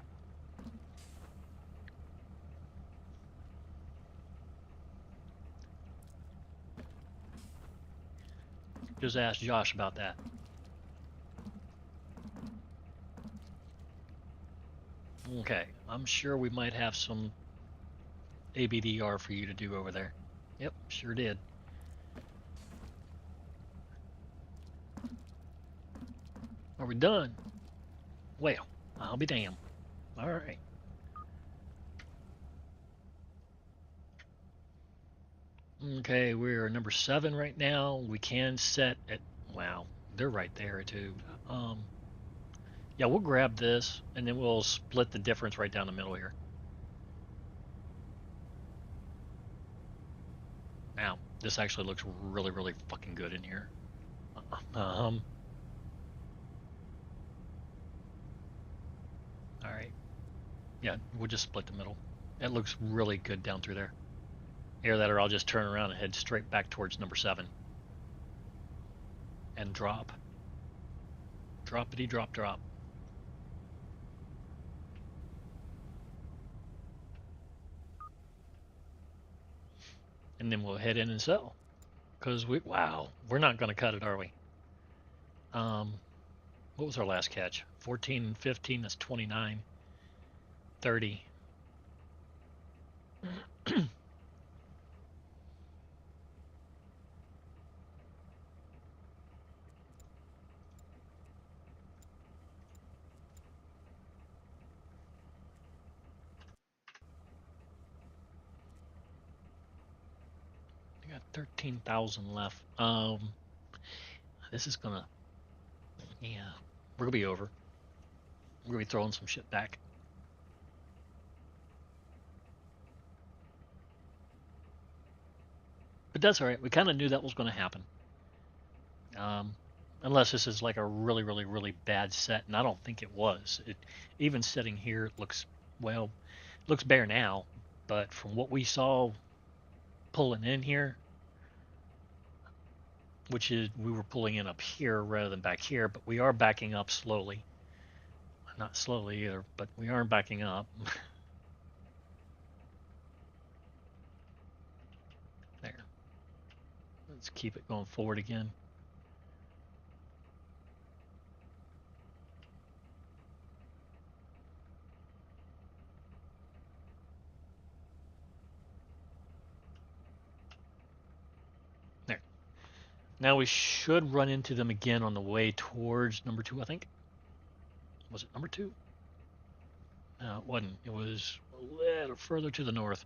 Just ask Josh about that. Okay, I'm sure we might have some ABDR for you to do over there. Yep, sure did. Are we done? Well, I'll be damned. All right. Okay, we're number 7 right now. We can set at, wow, they're right there too. Um, yeah, we'll grab this and then we'll split the difference right down the middle here. Now, this actually looks really, really fucking good in here. Um, all right. Yeah, we'll just split the middle. It looks really good down through there. Either that or I'll just turn around and head straight back towards number 7 and drop. Droppity drop drop. And then we'll head in and sell. Because wow, we're not going to cut it, are we? Um, what was our last catch? 14 and 15, that's 29, 30. I got 13,000 left. This is gonna, yeah, we're gonna be over. We're gonna be throwing some shit back. But that's all right. We kind of knew that was gonna happen. Um, Unless this is like a really, really, really bad set, and I don't think it was. Even sitting here, it looks, well, it looks bare now, but from what we saw pulling in here, which is we were pulling in up here rather than back here, but we are backing up slowly. Not slowly either, but we are backing up. There. Let's keep it going forward again. There. Now we should run into them again on the way towards number 2, I think. Was it number 2? No, it wasn't. It was a little further to the north.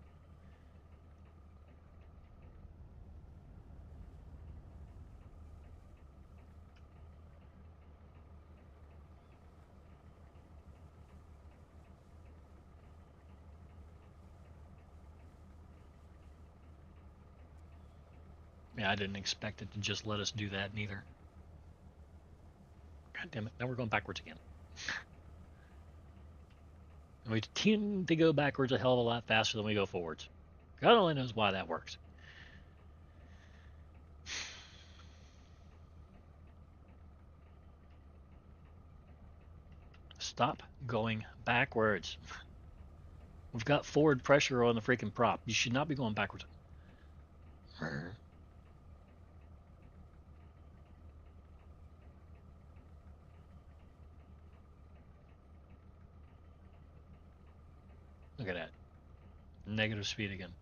Yeah, I didn't expect it to just let us do that neither. God damn it. Now we're going backwards again. And we tend to go backwards a hell of a lot faster than we go forwards. God only knows why that works. Stop going backwards. We've got forward pressure on the freaking prop. You should not be going backwards. Look at that. Negative speed again.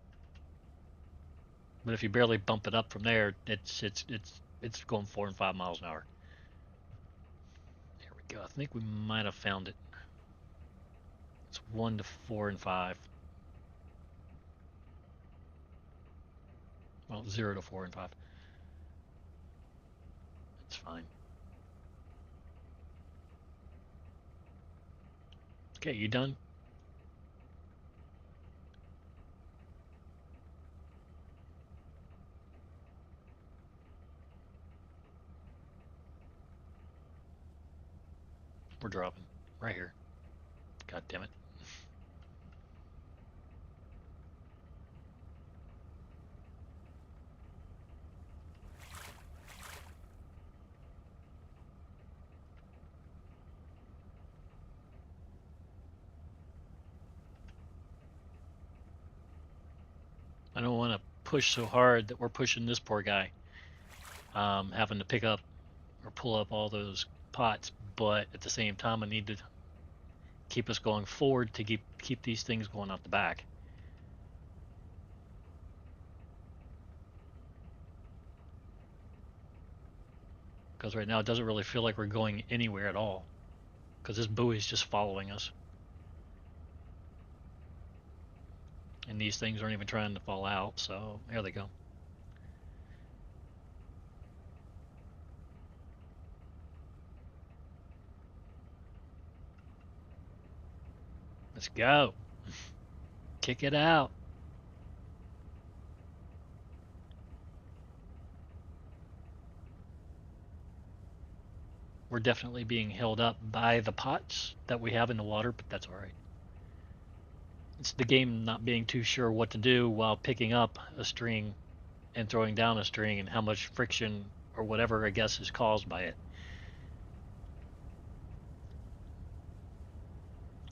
But if you barely bump it up from there, it's going 4 and 5 miles an hour. There we go. I think we might have found it. It's 1 to 4 and 5. Well, 0 to 4 and 5. That's fine. Okay, you done? We're dropping. Right here. God damn it. I don't want to push so hard that we're pushing this poor guy. Having to pick up or pull up all those pots, but at the same time, I need to keep us going forward to keep these things going out the back. Because right now it doesn't really feel like we're going anywhere at all. Because this buoy is just following us. And these things aren't even trying to fall out, so there they go. Let's go. Kick it out. We're definitely being held up by the pots that we have in the water, but that's all right. It's the game not being too sure what to do while picking up a string and throwing down a string and how much friction or whatever I guess is caused by it.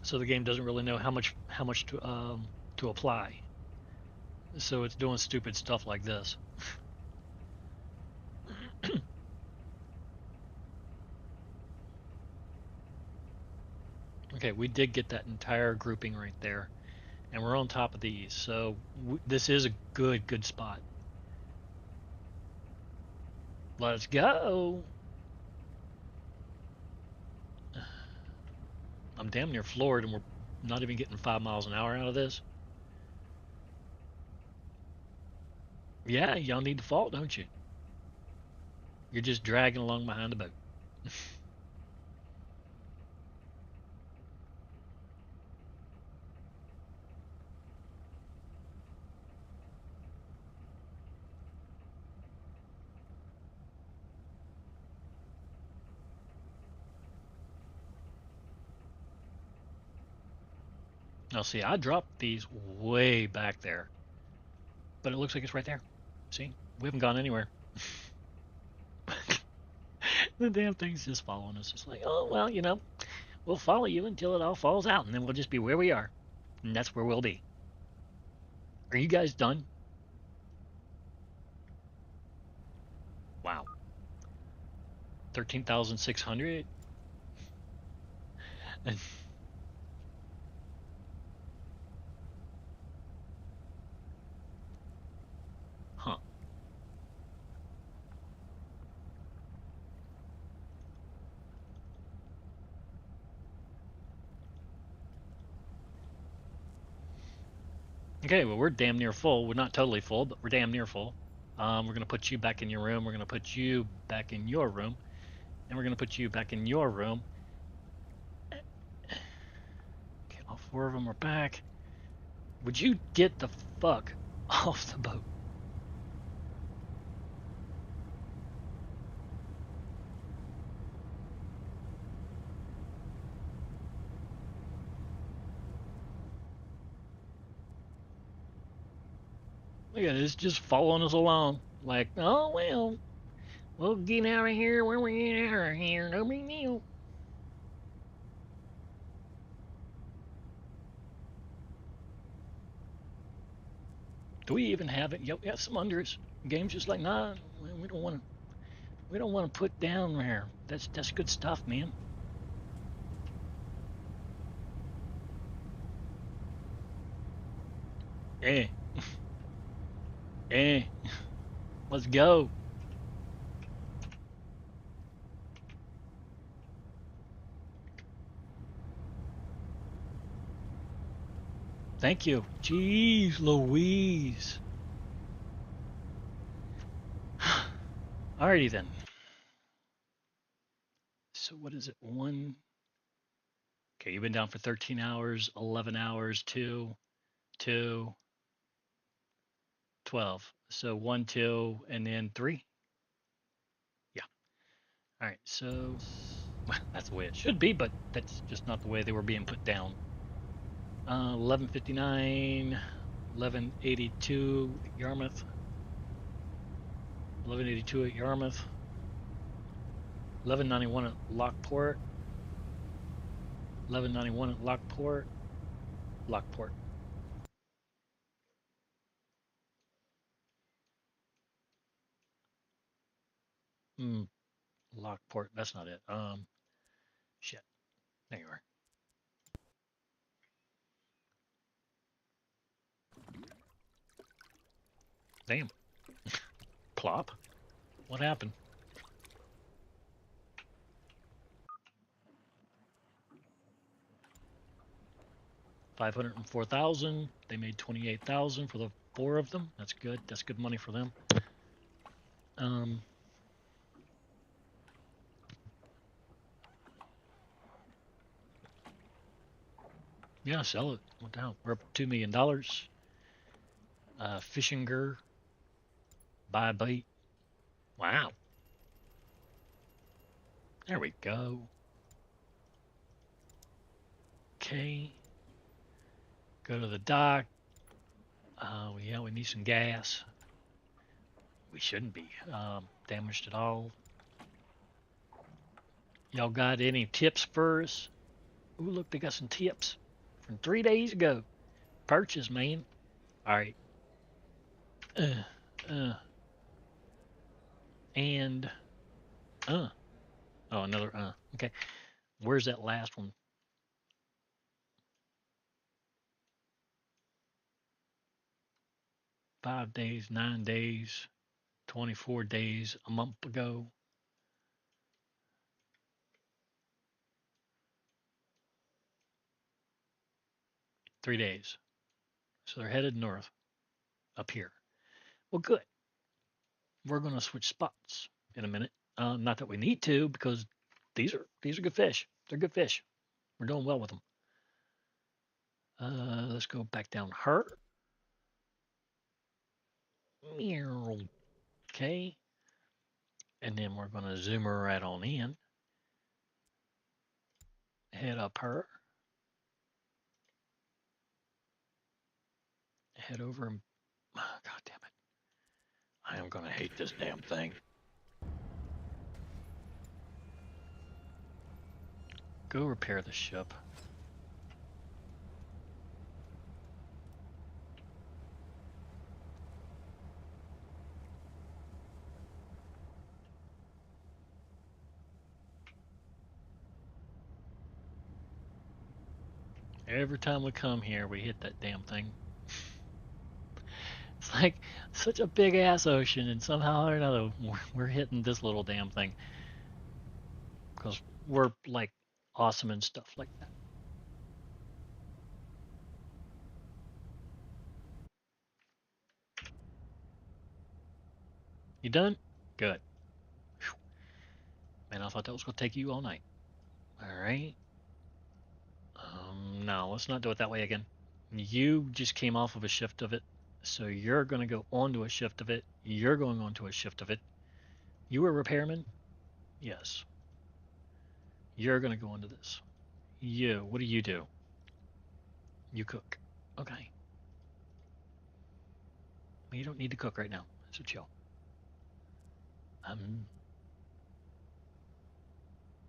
So the game doesn't really know how much to apply. So it's doing stupid stuff like this. Okay, we did get that entire grouping right there, and we're on top of these. So this is a good spot. Let's go. I'm damn near floored, and we're not even getting 5 miles an hour out of this. Yeah, y'all need the fault, don't you? You're just dragging along behind the boat. Now, see, I dropped these way back there, but it looks like it's right there. See, we haven't gone anywhere. The damn thing's just following us. It's like, oh, well, we'll follow you until it all falls out, and then we'll just be where we are. And that's where we'll be. Are you guys done? Wow. 13,600? Huh. Okay, well, we're damn near full. We're not totally full, but we're damn near full. We're going to put you back in your room. We're going to put you back in your room. And we're going to put you back in your room. Okay, all four of them are back. Would you get the fuck off the boat? Look at this, just following us along. Like, oh, well, we'll get out of here when we get out of here. No big deal. Do we even have it? Yep, we got some unders. Game's just like, nah, we don't want to. We don't want to put down there. That's good stuff, man. Eh, eh. Let's go. Thank you. Jeez Louise. Alrighty then. So what is it? One. Okay, you've been down for 13 hours, 11 hours, two, two, 12. So one, two, and then three. Yeah. All right. So well, that's the way it should be, but that's just not the way they were being put down. 11:59, 11:82 at Yarmouth, 11:82 at Yarmouth, 11:91 at Lockport, 11:91 at Lockport, Lockport. Hmm. Lockport. That's not it. Shit. There you are. Damn. Plop. What happened? 504,000. They made 28,000 for the four of them. That's good. That's good money for them. Um. Yeah, sell it. What the hell? We're up $2 million. Fishing gear. Buy bait. Wow. There we go. Okay. Go to the dock. Yeah, we need some gas. We shouldn't be damaged at all. Y'all got any tips for us? Ooh, look, they got some tips from 3 days ago. Purchase, man. All right. Uh, uh, and, uh. Oh, another, Okay. Where's that last one? 5 days, 9 days, 24 days, a month ago. 3 days. So they're headed north up here. Well, good. We're going to switch spots in a minute. Not that we need to, because these are good fish. They're good fish. We're doing well with them. Let's go back down her. Okay. And then we're going to zoom her right on in. Head up her. Head over and God damn it! I am gonna hate this damn thing. Go repair the ship. Every time we come here, we hit that damn thing. It's like such a big ass ocean, and somehow or another, we're hitting this little damn thing because we're like awesome and stuff like that. You done? Good. Whew. Man, I thought that was gonna take you all night. All right. No, let's not do it that way again. You just came off of a shift of it, so you're gonna go onto a shift of it. You're going onto a shift of it. You were a repairman? Yes. You're gonna go into this. You, what do you do? You cook. Okay. Well, you don't need to cook right now, so chill. Um,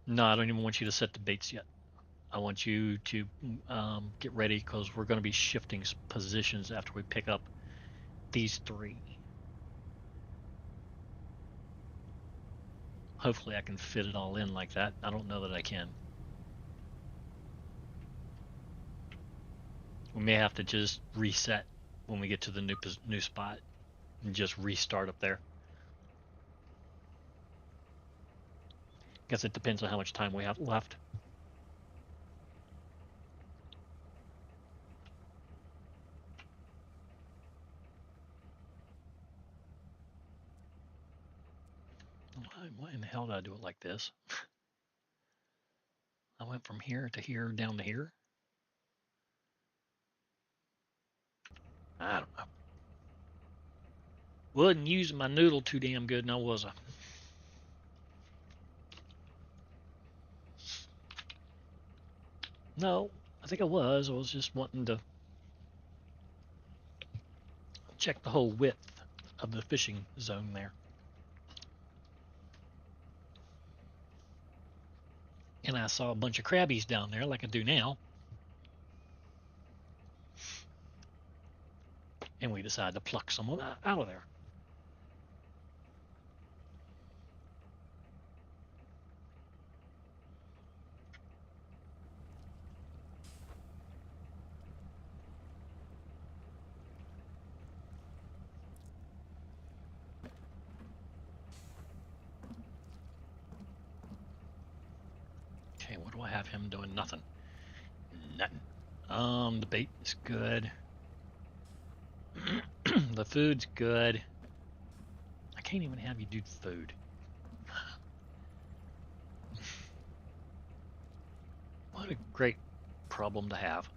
no, I don't even want you to set the baits yet. I want you to get ready because we're going to be shifting positions after we pick up these three. Hopefully, I can fit it all in like that. I don't know that I can. We may have to just reset when we get to the new spot and just restart up there. Guess it depends on how much time we have left. Why in the hell did I do it like this? I went from here to here down to here. I don't know. Wasn't using my noodle too damn good, now was I? No, I think I was. I was just wanting to check the whole width of the fishing zone there. And I saw a bunch of crabbies down there like I do now. And we decided to pluck some of them out of there. Okay, what do I have him doing? Nothing. Nothing. The bait is good. The food's good. I can't even have you do food. What a great problem to have.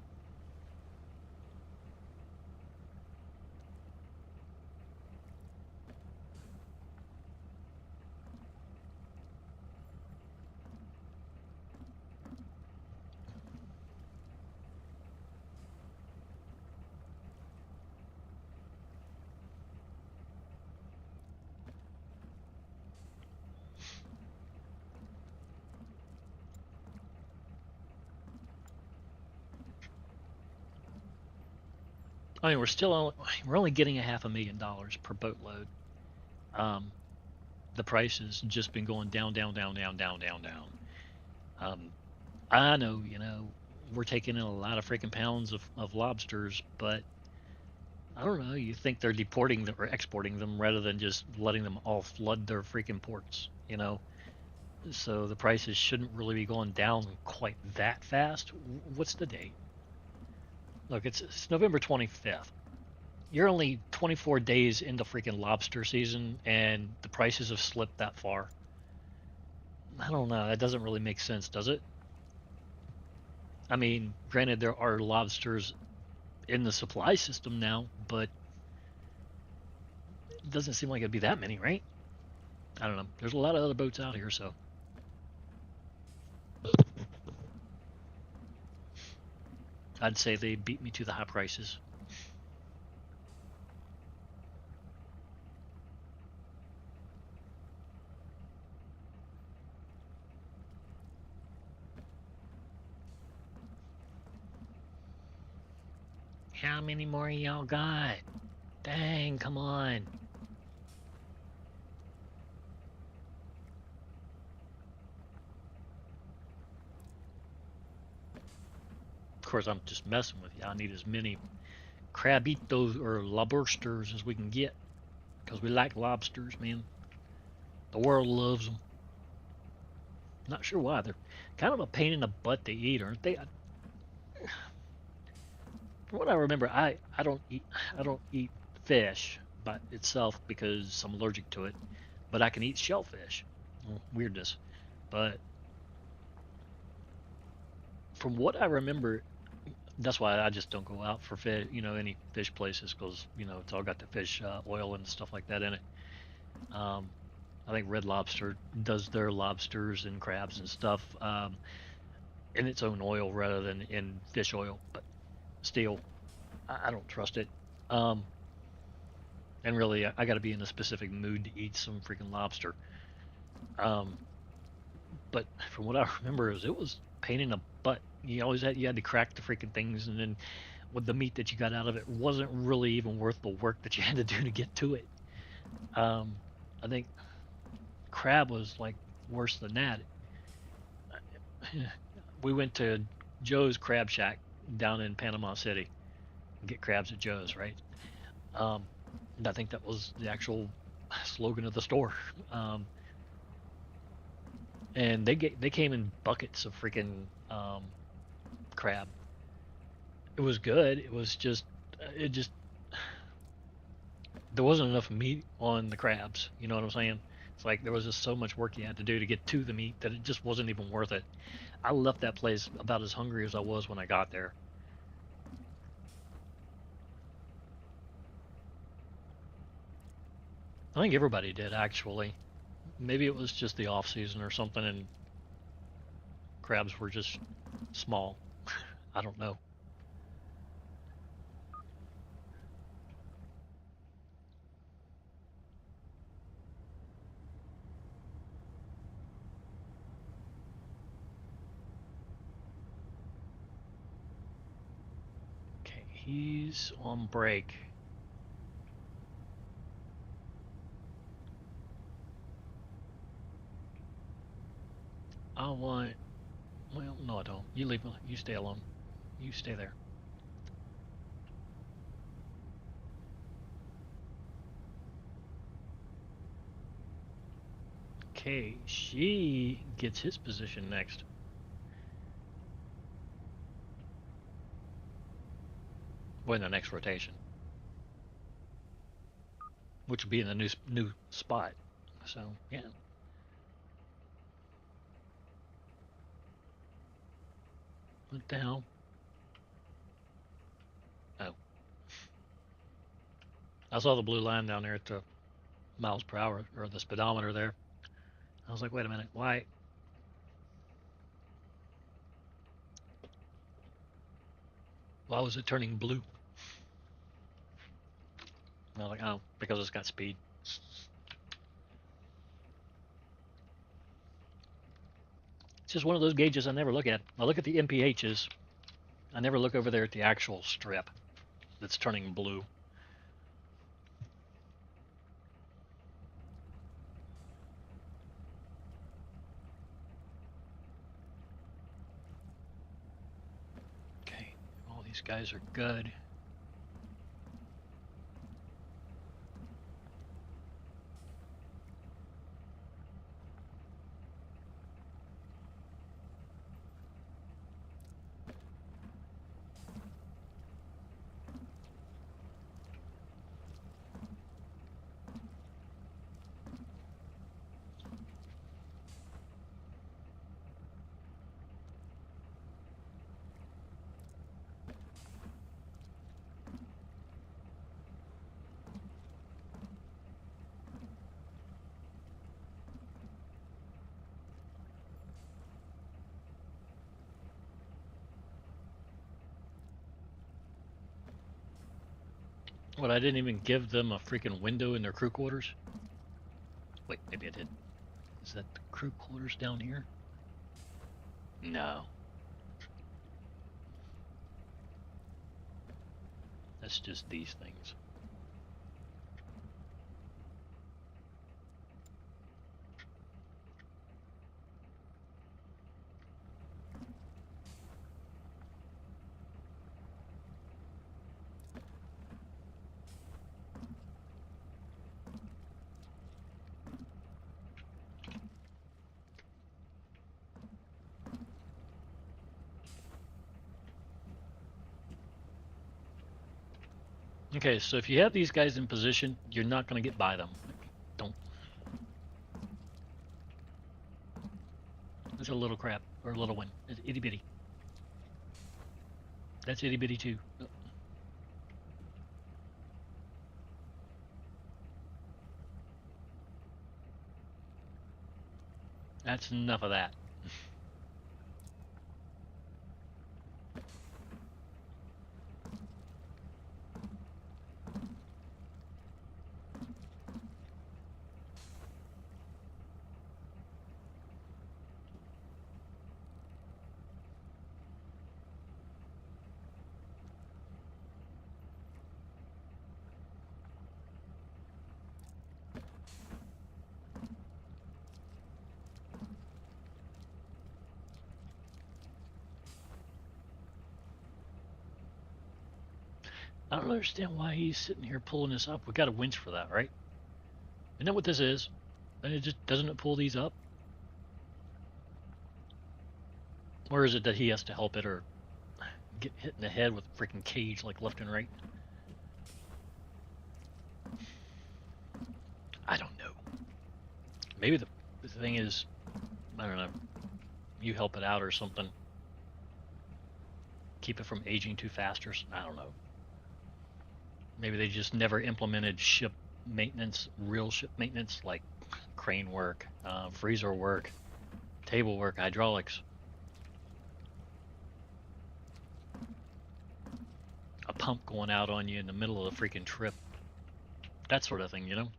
I mean, we're only getting $500,000 per boatload. Um, the price has just been going down, down, down, down, down, down, down. I know, we're taking in a lot of freaking pounds of lobsters, but I don't know. You think they're deporting them or exporting them rather than just letting them all flood their freaking ports? So the prices shouldn't really be going down quite that fast. What's the date? Look, it's November 25th. You're only 24 days into freaking lobster season, and the prices have slipped that far. I don't know. That doesn't really make sense, does it? I mean, granted, there are lobsters in the supply system now, but it doesn't seem like it'd be that many, right? I don't know. There's a lot of other boats out here, so I'd say they beat me to the high prices. How many more y'all got? Dang, come on. Of course, I'm just messing with you. I need as many crabitos or lobsters as we can get because we like lobsters, man. The world loves them. Not sure why. They're kind of a pain in the butt to eat, aren't they? From what I remember, I don't eat fish by itself because I'm allergic to it, but I can eat shellfish. Weirdness. But from what I remember, that's why I just don't go out for fish, any fish places because, it's all got the fish oil and stuff like that in it. Um, I think Red Lobster does their lobsters and crabs and stuff in its own oil rather than in fish oil, but still, I don't trust it. Um, and really, I got to be in a specific mood to eat some freaking lobster. Um, but from what I remember, is it was pain in the butt. You had to crack the freaking things, and then with the meat that you got out of it wasn't really even worth the work that you had to do to get to it. Um, I think crab was like worse than that. We went to Joe's Crab Shack down in Panama City and get crabs at Joe's, right? Um, and I think that was the actual slogan of the store. Um, and they came in buckets of freaking crab. It was good. It just there wasn't enough meat on the crabs. You know what I'm saying? It's like there was just so much work you had to do to get to the meat that it just wasn't even worth it. I left that place about as hungry as I was when I got there. I think everybody did actually. Maybe it was just the off season or something, and crabs were just small. I don't know. Okay, he's on break. I want. Well, no, I don't. You leave. You stay alone. You stay there. Okay, she gets his position next. Well, in the next rotation, which will be in the new spot. So yeah. What the hell? Oh, I saw the blue line down there at the miles per hour or the speedometer there. I was like, wait a minute, why was it turning blue? And I was like, oh, because it's got speed. It's just one of those gauges I never look at. I look at the MPHs. I never look over there at the actual strip that's turning blue. Okay, all these guys are good. What, I didn't even give them a freaking window in their crew quarters? Wait, maybe I did. Is that the crew quarters down here? No. That's just these things. Okay, so if you have these guys in position, you're not going to get by them. Don't. That's a little crap, or a little one. It's itty bitty. That's itty bitty too. That's enough of that. I don't understand why he's sitting here pulling this up. We got a winch for that, right? Isn't that what this is? And it just doesn't it pull these up? Or is it that he has to help it or get hit in the head with a freaking cage like left and right? I don't know. Maybe the thing is, I don't know, you help it out or something. Keep it from aging too fast or I don't know. Maybe they just never implemented ship maintenance, real ship maintenance, like crane work, freezer work, table work, hydraulics. A pump going out on you in the middle of the freaking trip. That sort of thing, you know?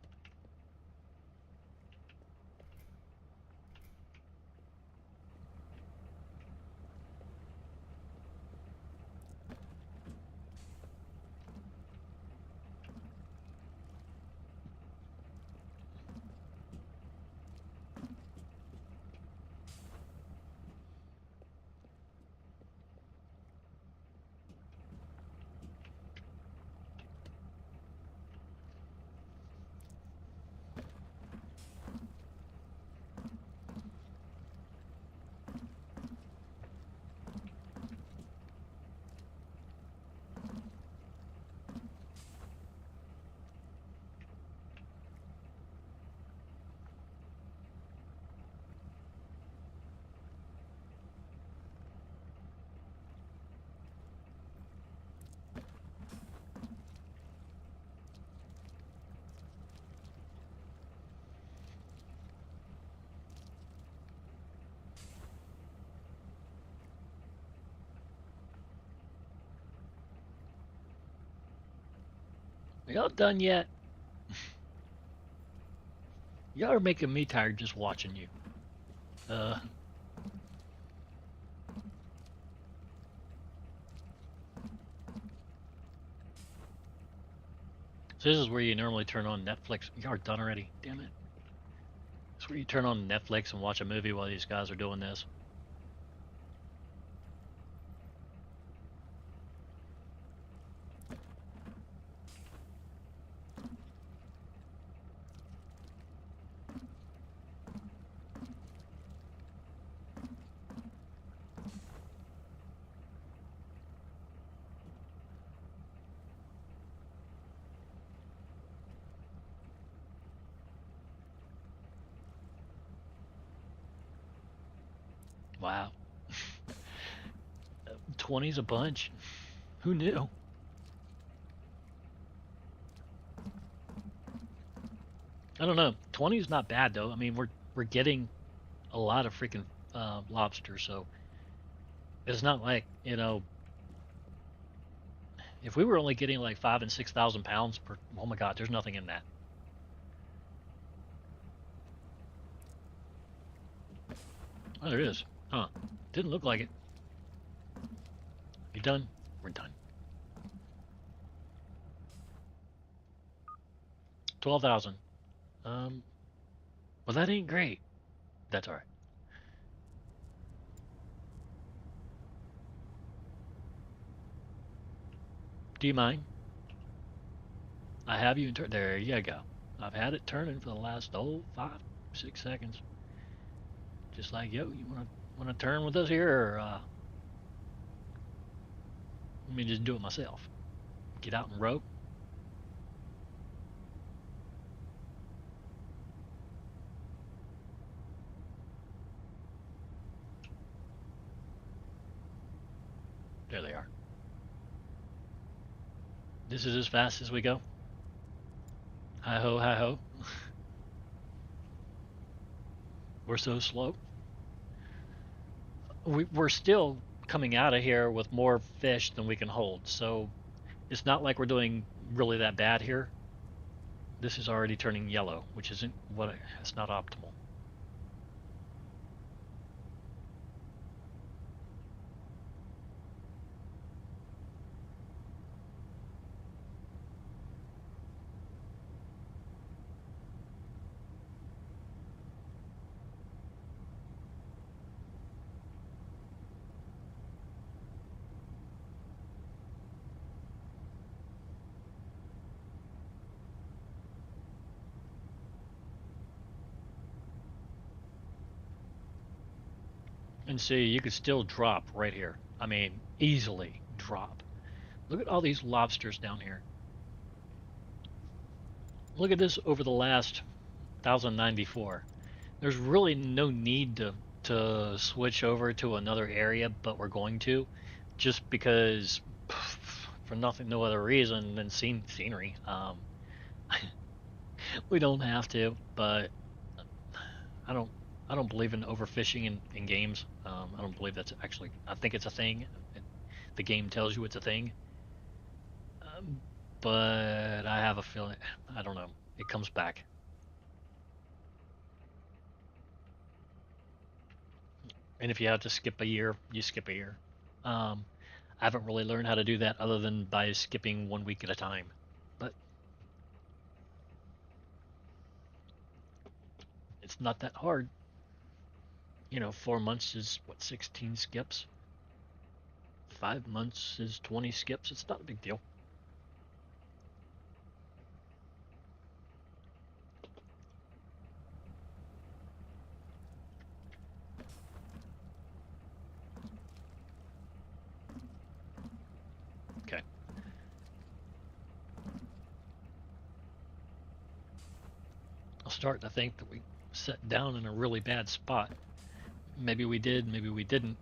Y'all done yet? Y'all are making me tired just watching you. Uh, so this is where you normally turn on Netflix. Y'all are done already. Damn it. It's where you turn on Netflix and watch a movie while these guys are doing this. Wow. 20's a bunch. Who knew? I don't know. 20 is not bad though. I mean, we're getting a lot of freaking lobster, so it's not like, you know, if we were only getting like 5 and 6,000 pounds per, oh my God, there's nothing in that. Oh, there is. Huh. Didn't look like it. You done? We're done. 12,000. Well, that ain't great. That's all right. Do you mind? I have you in turn. There you go. I've had it turning for the last 5, 6 seconds. Just like, yo, you wanna turn with us here, or let me just do it myself. Get out and rope. There they are. This is as fast as we go. Hi ho, hi ho. We're so slow. We're still coming out of here with more fish than we can hold. So it's not like we're doing really that bad here. This is already turning yellow, which isn't what it's not optimal. And see, you could still drop right here. I mean, easily drop. Look at all these lobsters down here. Look at this over the last 1094. There's really no need to switch over to another area, but we're going to, just because for nothing, no other reason than scenery. We don't have to, but I don't I don't believe in overfishing in games. I don't believe that's actually. I think it's a thing. The game tells you it's a thing, um, but I have a feeling. I don't know. It comes back. And if you have to skip a year, you skip a year. Um, I haven't really learned how to do that other than by skipping 1 week at a time. But it's not that hard. 4 months is what, 16 skips? 5 months is 20 skips. It's not a big deal. Okay. I'm starting to think that we set down in a really bad spot. Maybe we did, maybe we didn't.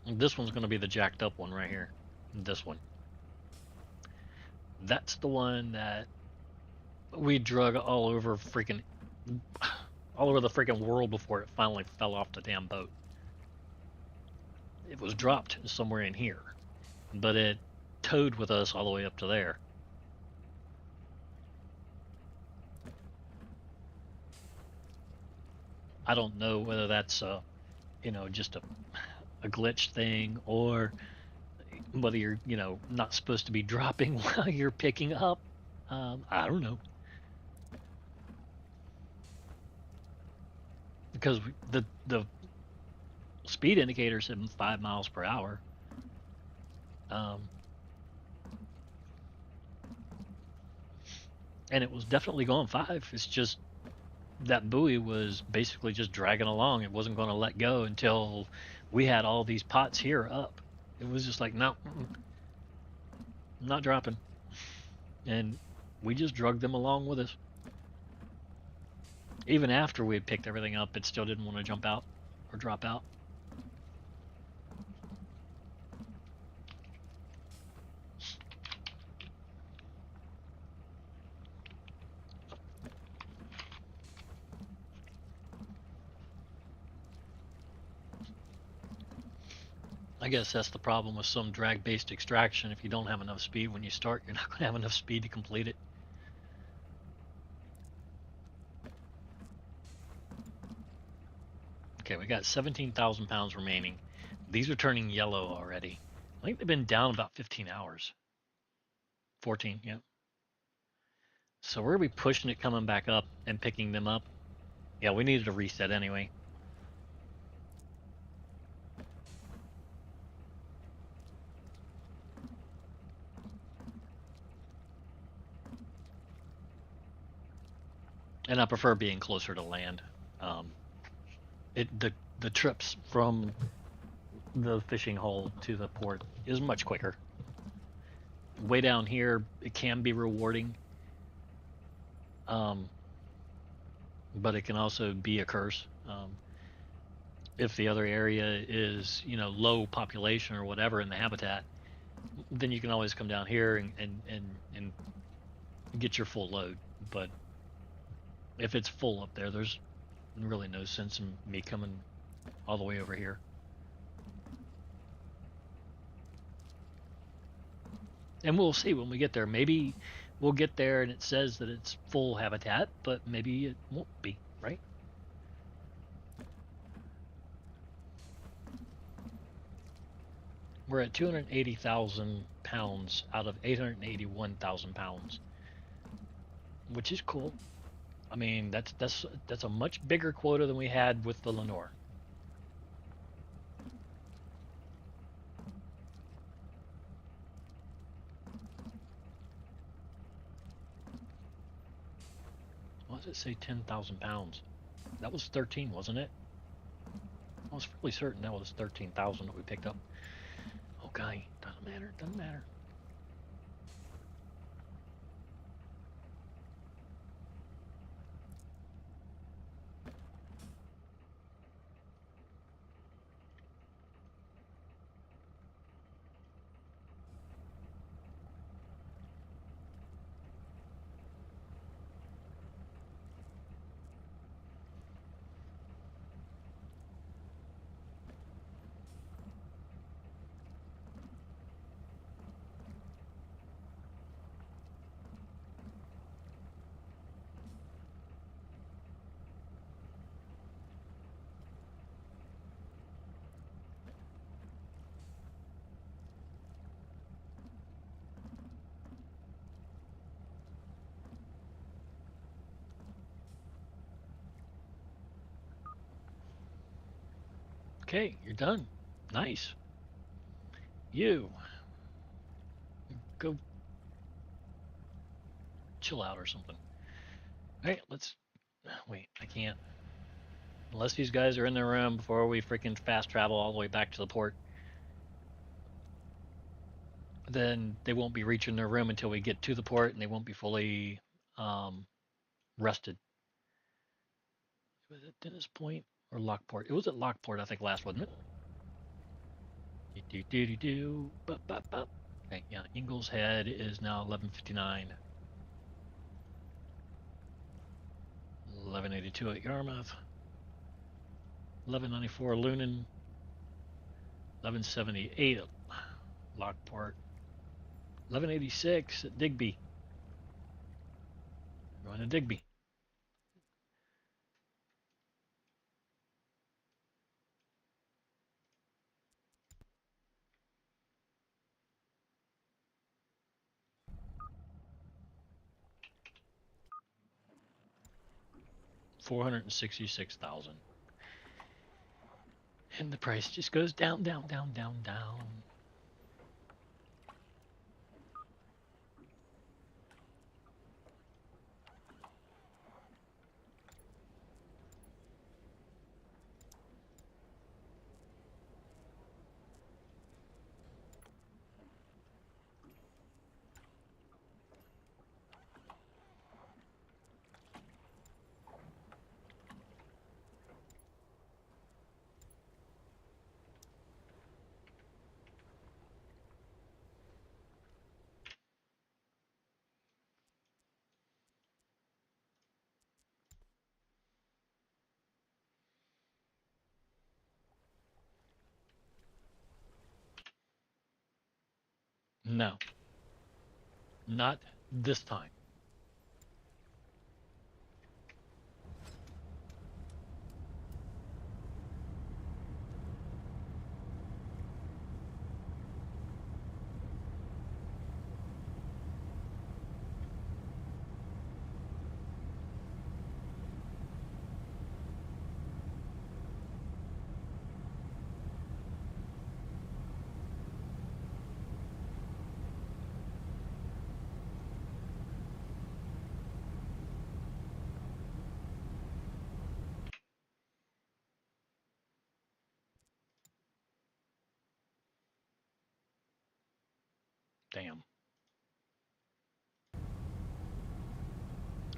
This one's going to be the jacked up one right here. This one. That's the one that we drug all over the freaking world before it finally fell off the damn boat. It was dropped somewhere in here, but it towed with us all the way up to there. I don't know whether that's just a glitch thing, or whether you're not supposed to be dropping while you're picking up. I don't know, because the speed indicator said 5 miles per hour. Um, and it was definitely going 5. It's just that buoy was basically just dragging along. It wasn't going to let go until we had all these pots here up. It was just like, no, I'm not dropping. And we just drug them along with us. Even after we had picked everything up, it still didn't want to jump out or drop out. I guess that's the problem with some drag-based extraction. If you don't have enough speed when you start, you're not going to have enough speed to complete it. Okay, we got 17,000 pounds remaining. These are turning yellow already. I think they've been down about 15 hours. 14, yeah. So we're going to be pushing it coming back up and picking them up. Yeah, we needed a reset anyway. And I prefer being closer to land. Um, the trips from the fishing hole to the port is much quicker. Way down here, it can be rewarding, um, but it can also be a curse. If the other area is, low population or whatever in the habitat, then you can always come down here and get your full load. But if it's full up there, there's really no sense in me coming all the way over here. And we'll see when we get there. Maybe we'll get there and it says that it's full habitat, but maybe it won't be, right? We're at 280,000 pounds out of 881,000 pounds, which is cool. I mean, that's a much bigger quota than we had with the Lenore. Why does it say 10,000 pounds? That was 13, wasn't it? I was fairly certain that was 13,000 that we picked up. Okay, doesn't matter, doesn't matter. Okay, you're done. Nice. You go chill out or something. All right, let's wait. I can't unless these guys are in their room before we freaking fast travel all the way back to the port. Then they won't be reaching their room until we get to the port, and they won't be fully um, rested. Was it Dennis Point or Lockport? It was at Lockport, I think, last, wasn't it? Do do do do. Okay, yeah. Ingalls Head is now 11:59. 11:82 at Yarmouth. 11:94 Lunan. 11:78 at Lockport. 11:86 at Digby. Going to Digby. 466,000. And the price just goes down, down, down, down, down. No, not this time. Damn.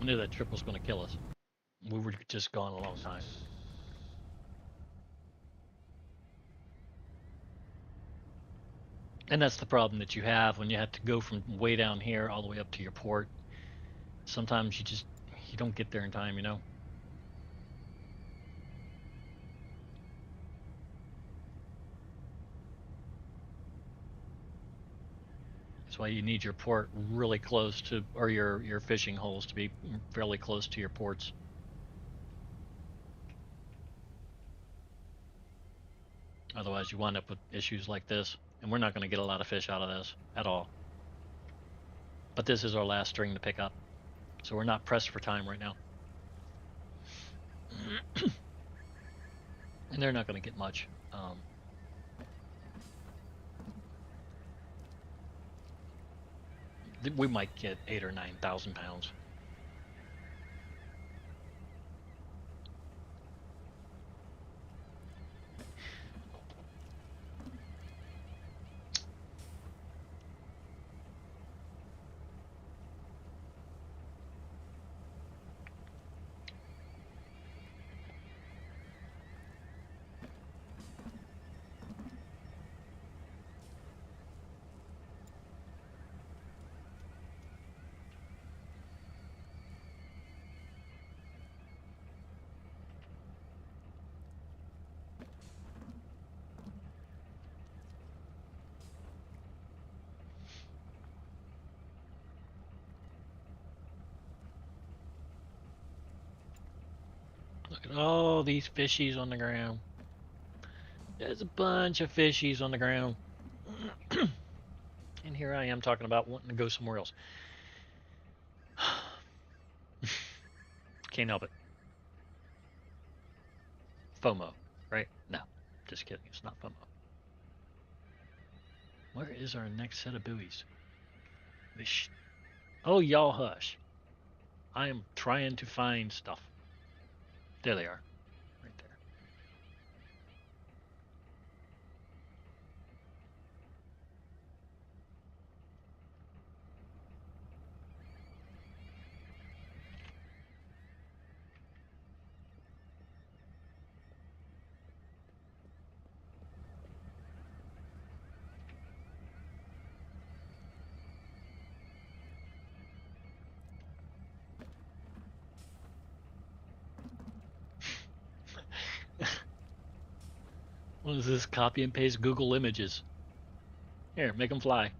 I knew that trip was going to kill us. We were just gone a long time. And that's the problem that you have when you have to go from way down here all the way up to your port. Sometimes you don't get there in time, you know. That's why you need your port really close to, or your fishing holes to be fairly close to your ports. Otherwise, you wind up with issues like this, and we're not going to get a lot of fish out of this at all. But this is our last string to pick up, so we're not pressed for time right now. And they're not going to get much. We might get 8,000 or 9,000 pounds. Look at all these fishies on the ground. There's a bunch of fishies on the ground. And here I am talking about wanting to go somewhere else. Can't help it. FOMO, right? No, just kidding. It's not FOMO. Where is our next set of buoys? Oh, y'all hush. I am trying to find stuff. There they are. Right there. What is this? Copy and paste Google images. Here, make them fly.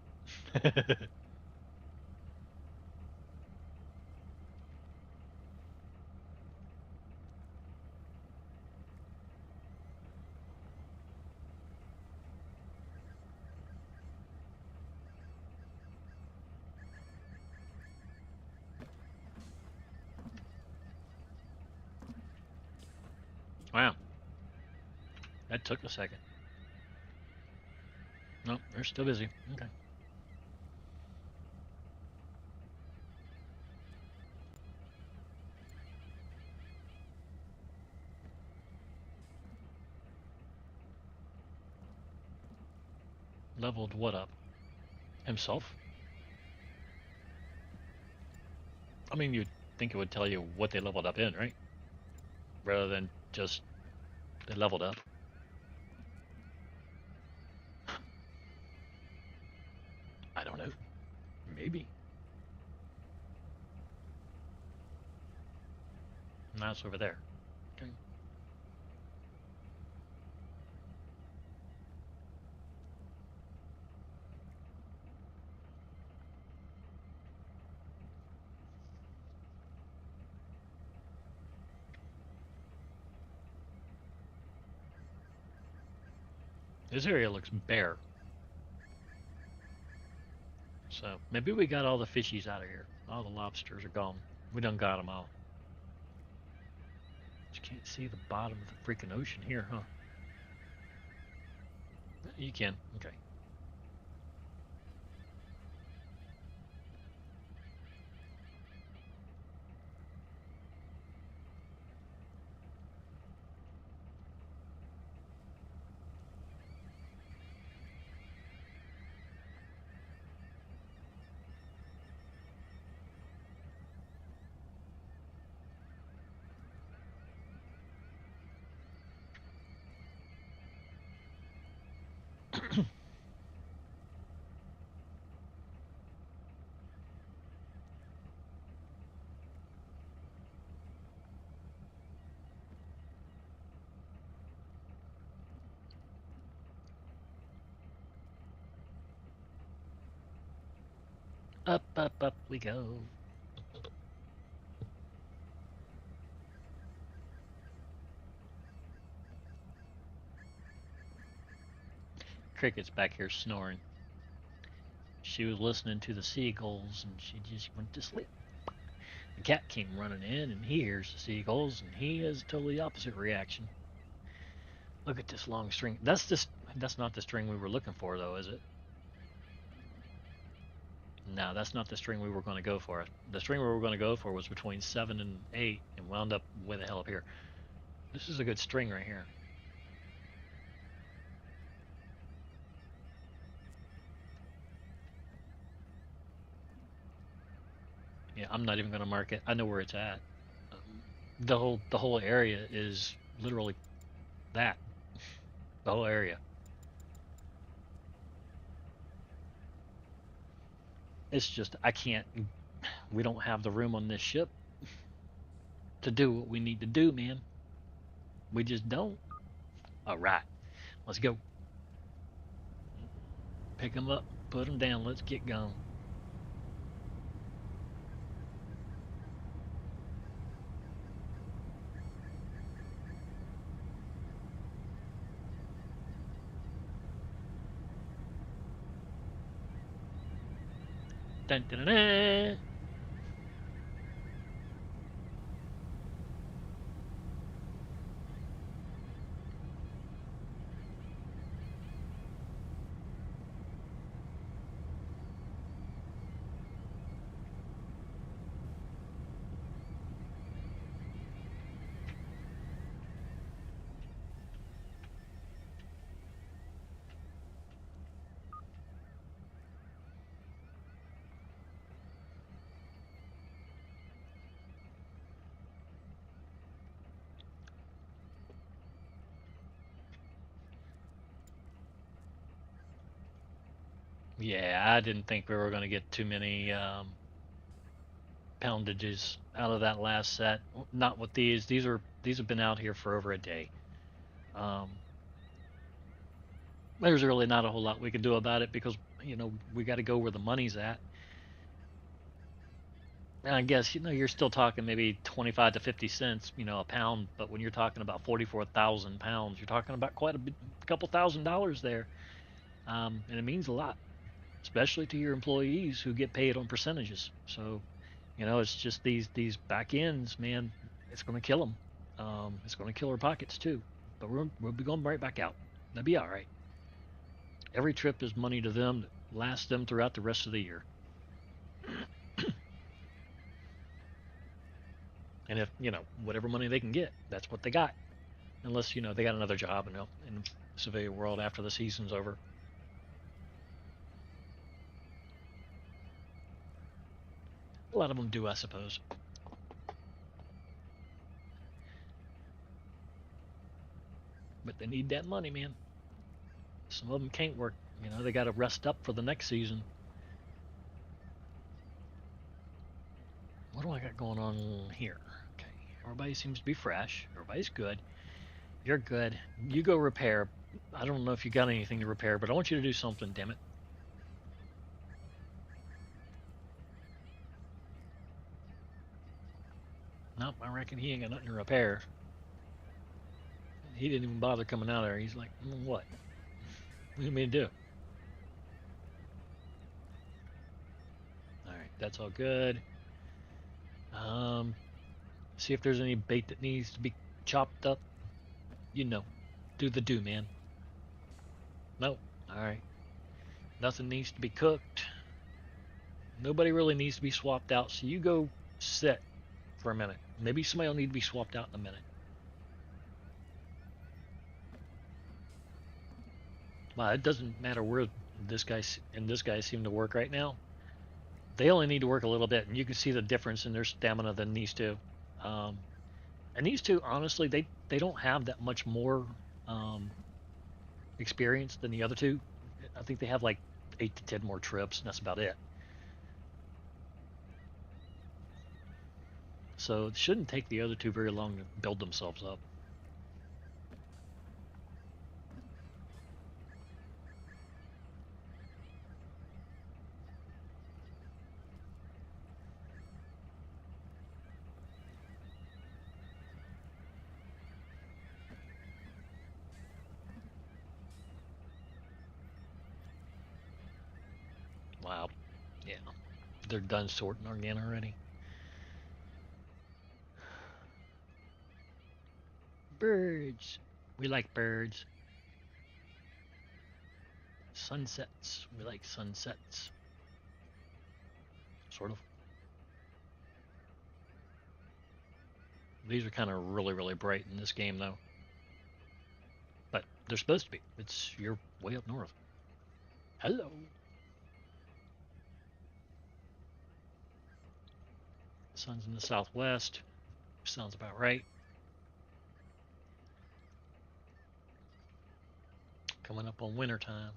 Wow. That took a second. Nope, they're still busy. Okay. Leveled what up? Himself? I mean, you'd think it would tell you what they leveled up in, right? Rather than just they leveled up. I don't know. Maybe. Now it's over there. Okay. This area looks bare. So maybe we got all the fishies out of here. All the lobsters are gone. We done got them all. You can't see the bottom of the freaking ocean here, huh? You can. Okay. Up, up, up we go. Cricket's back here snoring. She was listening to the seagulls and she just went to sleep. The cat came running in and he hears the seagulls and he has a totally opposite reaction. Look at this long string. That's not the string we were looking for though, is it? No, that's not the string we were going to go for. The string we were going to go for was between 7 and 8 and wound up way the hell up here. This is a good string right here. Yeah, I'm not even going to mark it. I know where it's at. The whole area is literally that. The whole area. It's just I can't. We don't have the room on this ship to do what we need to do, man. We just don't. All right, let's go. Pick them up, put them down. Let's get going. Dun, dun, dun, dun. Yeah, I didn't think we were going to get too many poundages out of that last set. Not with these. These have been out here for over a day. Um, there's really not a whole lot we can do about it because we got to go where the money's at. And I guess you're still talking maybe 25 to 50 cents, a pound. But when you're talking about 44,000 pounds, you're talking about quite a couple $1,000s there, and it means a lot, especially to your employees who get paid on percentages. So it's just these back ends, man. It's going to kill them. It's going to kill our pockets too. But we'll be going right back out. That'll be all right. Every trip is money to them that lasts them throughout the rest of the year. And if whatever money they can get, that's what they got. Unless they got another job in the civilian world after the season's over. A lot of them do, I suppose. But they need that money, man. Some of them can't work. They got to rest up for the next season. What do I got going on here? Okay, everybody seems to be fresh. Everybody's good. You're good. You go repair. I don't know if you got anything to repair, but I want you to do something, damn it. Nope, I reckon he ain't got nothing to repair. He didn't even bother coming out there. He's like, what? What do you mean to do? All right, that's all good. Um, See if there's any bait that needs to be chopped up. You know, do the do, man. No. All right. Nothing needs to be cooked. Nobody really needs to be swapped out. So you go sit for a minute. Maybe somebody will need to be swapped out in a minute. Well, it doesn't matter where this guy seem to work right now. They only need to work a little bit, and you can see the difference in their stamina than these two. Um, and these two, honestly, they don't have that much more um, experience than the other two. I think they have like 8 to 10 more trips, and that's about it. So it shouldn't take the other two very long to build themselves up. Yeah, they're done sorting again already. Birds. We like birds. Sunsets. We like sunsets. Sort of. These are kind of really, really bright in this game, though. But they're supposed to be. It's you're way up north. Hello. Sun's in the southwest. Sounds about right. Coming up on winter time.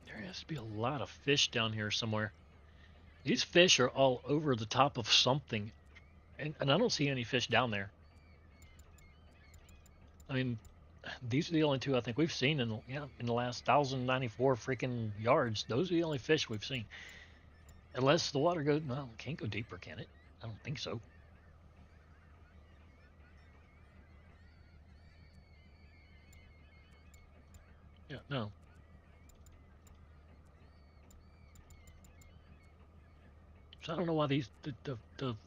There has to be a lot of fish down here somewhere. These fish are all over the top of something, and I don't see any fish down there. I mean, these are the only two I think we've seen in the last 1,094 freaking yards. Those are the only fish we've seen. Unless the water goes, well, it can't go deeper, can it? I don't think so. Yeah, no. So I don't know why the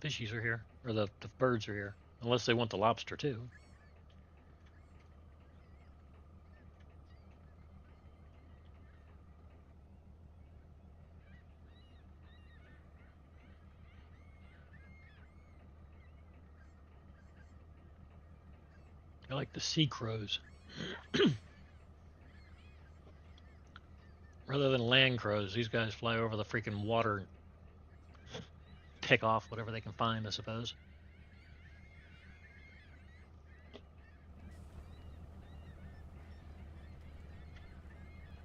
fishies are here or the birds are here, unless they want the lobster too. I like the sea crows rather than land crows. These guys fly over the freaking water and pick off whatever they can find, I suppose.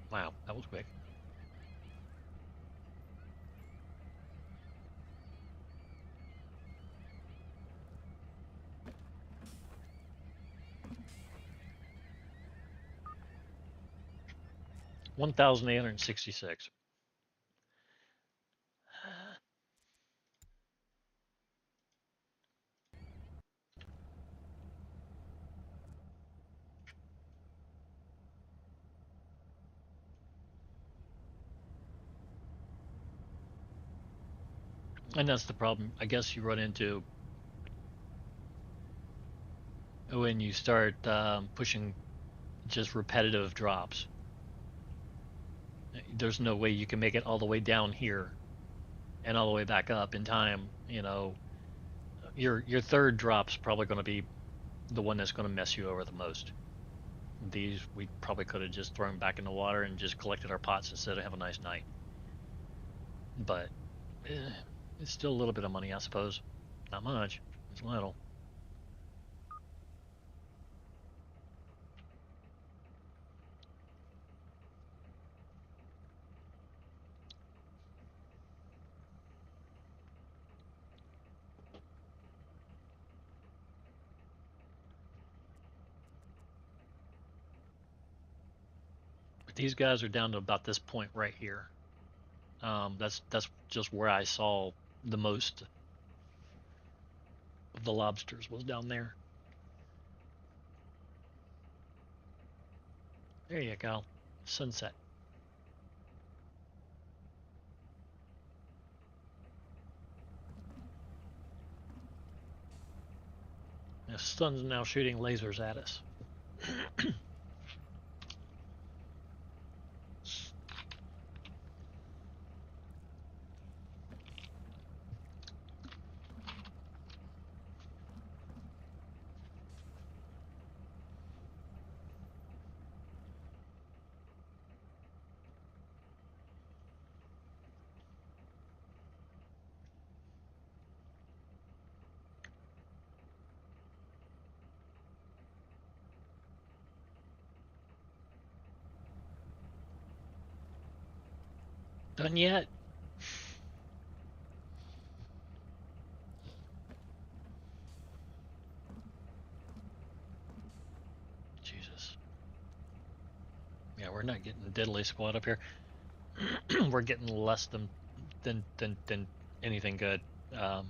Wow, that was quick. $1,866. And that's the problem I guess you run into when you start pushing just repetitive drops. There's no way you can make it all the way down here and all the way back up in time. Your third drop's probably going to be the one that's going to mess you over the most. These we probably could have just thrown back in the water and just collected our pots instead of have a nice night. But it's still a little bit of money, I suppose. Not much. It's little. But these guys are down to about this point right here. That's just where I saw the most of the lobsters was down there. There you go. Sunset. The sun's now shooting lasers at us. Done yet? we're not getting diddly squat up here. We're getting less than anything good. Um,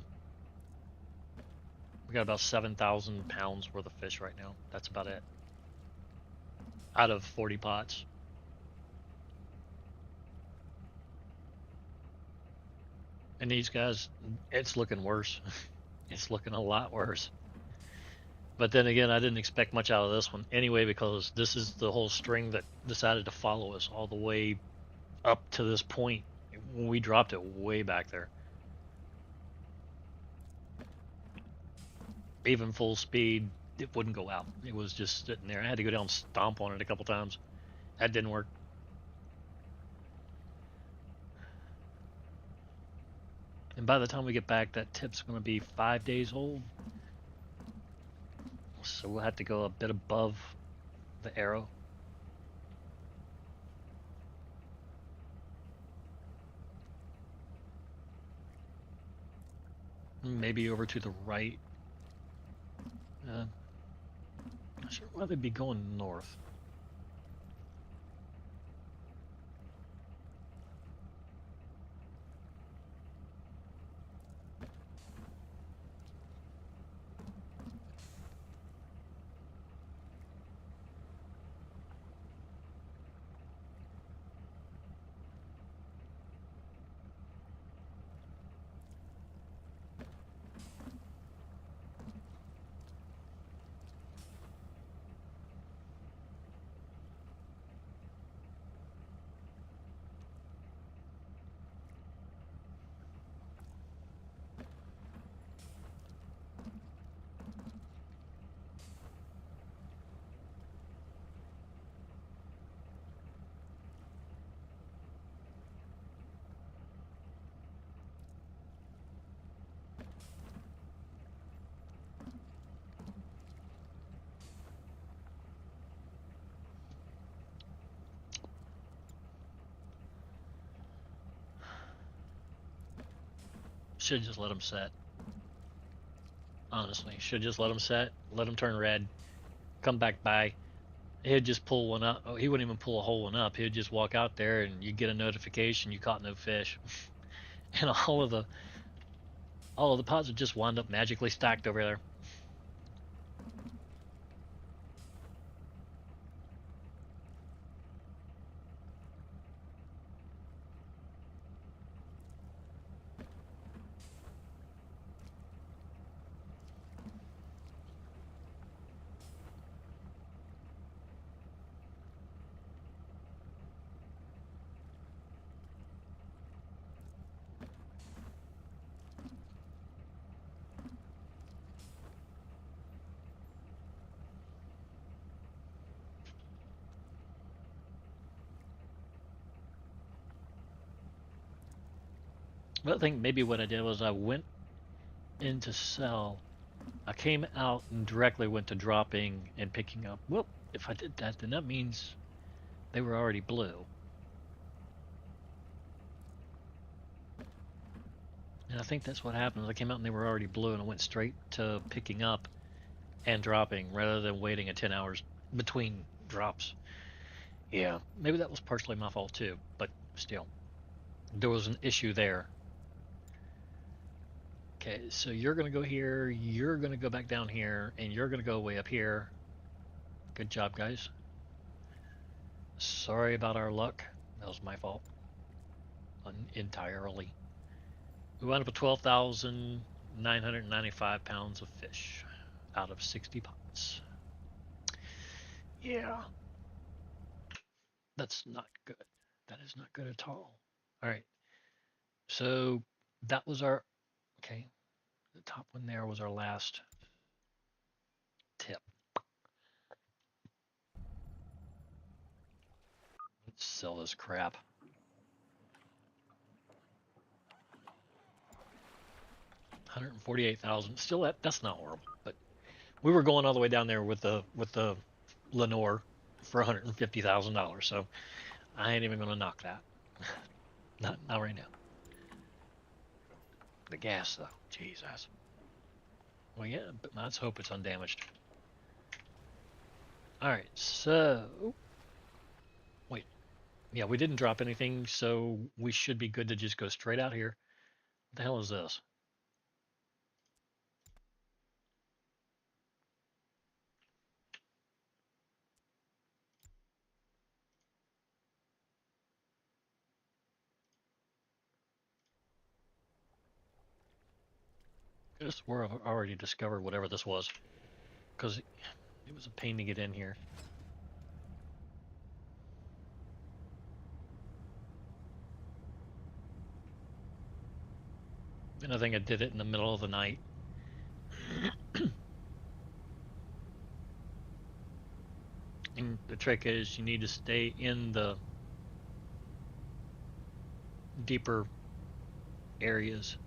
we got about 7,000 pounds worth of fish right now. That's about it. Out of 40 pots. And these guys, it's looking worse. It's looking a lot worse. But then again, I didn't expect much out of this one anyway, because this is the whole string that decided to follow us all the way up to this point when we dropped it way back there. Even full speed, it wouldn't go out. It was just sitting there. I had to go down and stomp on it a couple times. That didn't work. And by the time we get back, that tip's going to be 5 days old. So we'll have to go a bit above the arrow. Maybe over to the right. Not sure why they'd be going north. Should just let them set. Honestly, should just let them set, let them turn red, come back by. He'd just pull one up. Oh, he wouldn't even pull a whole one up. He'd just walk out there and you get a notification you caught no fish. And all of the pots would just wind up magically stacked over there. But I think maybe what I did was I went into sell. I came out and directly went to dropping and picking up. Well, if I did that, then that means they were already blue. And I think that's what happened. I came out and they were already blue, and I went straight to picking up and dropping rather than waiting a 10 hours between drops. Yeah, maybe that was partially my fault too, but still, there was an issue there. Okay, so you're going to go here, you're going to go back down here, and you're going to go way up here. Good job, guys. Sorry about our luck. That was my fault. Entirely. We wound up with 12,995 pounds of fish out of 60 pots. Yeah, that's not good. That is not good at all. All right, so that was our, okay, the top one there was our last tip. Let's sell this crap. 148,000. Still, that's not horrible. But we were going all the way down there with the Lenore for $150,000. So I ain't even gonna knock that. Not right now. The gas though, Jesus. Well, yeah, but let's hope it's undamaged. All right, so wait, Yeah, we didn't drop anything, so we should be good to just go straight out here. What the hell is this? I just swear I've already discovered whatever this was, because it was a pain to get in here. And I think I did it in the middle of the night. And the trick is you need to stay in the deeper areas.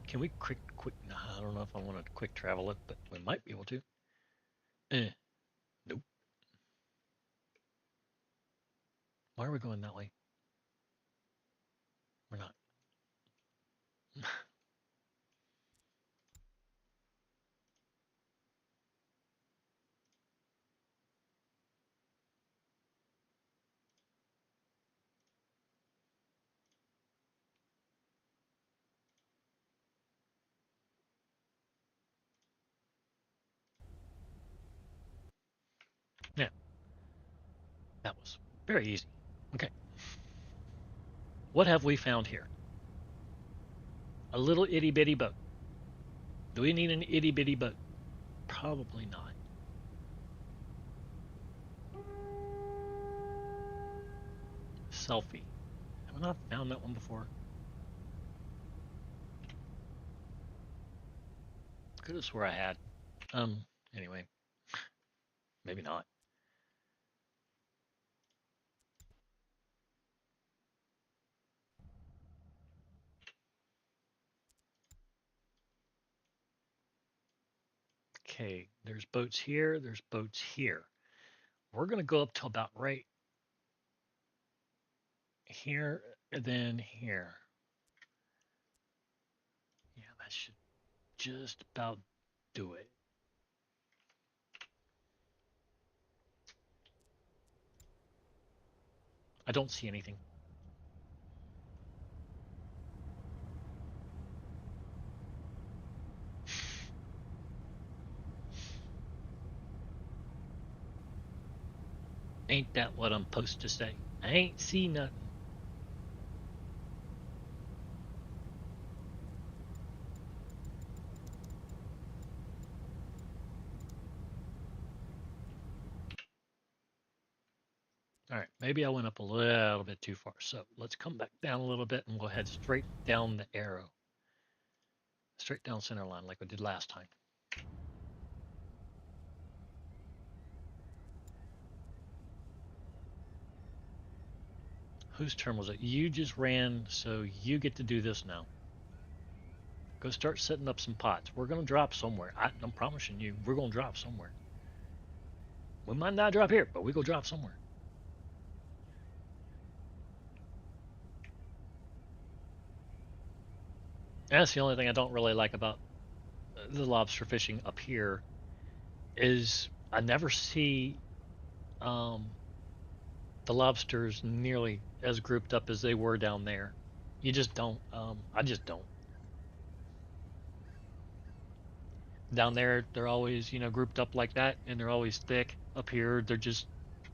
Can we quick? No, I don't know if I want to quick travel it, but we might be able to. Eh, nope. Why are we going that way? We're not. Yeah, that was very easy. Okay, what have we found here? A little itty bitty boat. Do we need an itty bitty boat? Probably not. Selfie. Have I not found that one before? Could have swore I had. Anyway, maybe not. Okay, there's boats here, there's boats here. We're gonna go up to about right here and then here. Yeah, that should just about do it. I don't see anything. Ain't that what I'm supposed to say? I ain't see nothing. All right, maybe I went up a little bit too far. So let's come back down a little bit and we'll head straight down the arrow. Straight down center line like we did last time. Whose turn was it? You just ran, so you get to do this now. Go start setting up some pots. We're going to drop somewhere. I'm promising you, we're going to drop somewhere. We might not drop here, but we go drop somewhere. And that's the only thing I don't really like about the lobster fishing up here is I never see um, the lobsters nearly as grouped up as they were down there. You just don't. I just don't. Down there, they're always grouped up like that, and they're always thick. Up here, they're just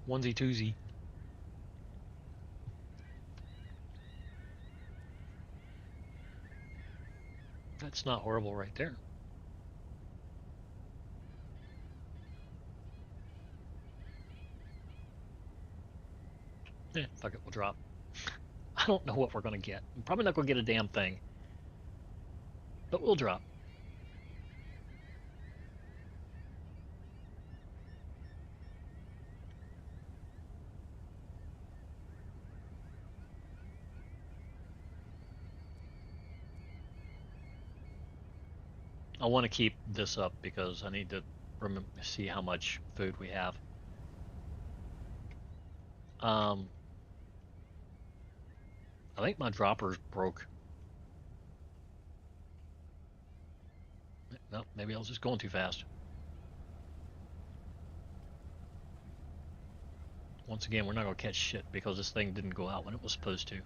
onesie twosie. That's not horrible right there. Fuck it, we'll drop. I don't know what we're gonna get. I'm probably not gonna get a damn thing, but we'll drop. I want to keep this up because I need to see how much food we have. Um, I think my dropper's broke. No, maybe I was just going too fast. Once again, we're not going to catch shit because this thing didn't go out when it was supposed to.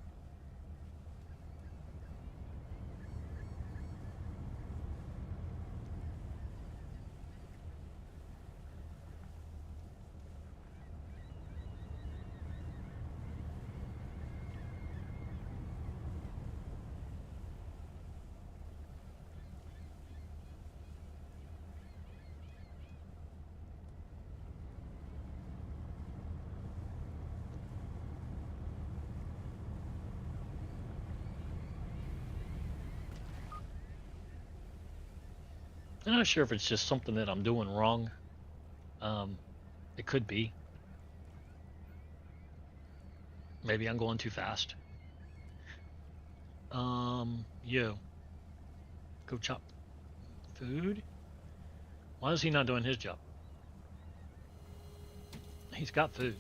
I'm not sure if it's just something that I'm doing wrong. Um, it could be. Maybe I'm going too fast. Yo, go chop food. Why is he not doing his job? He's got food.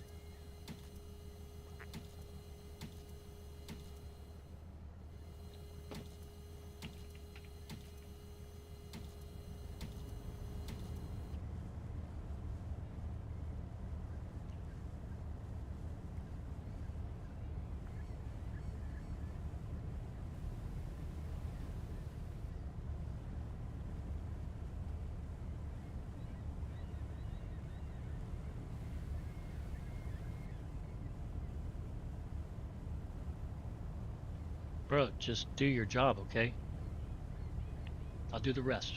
Bro, just do your job, okay? I'll do the rest.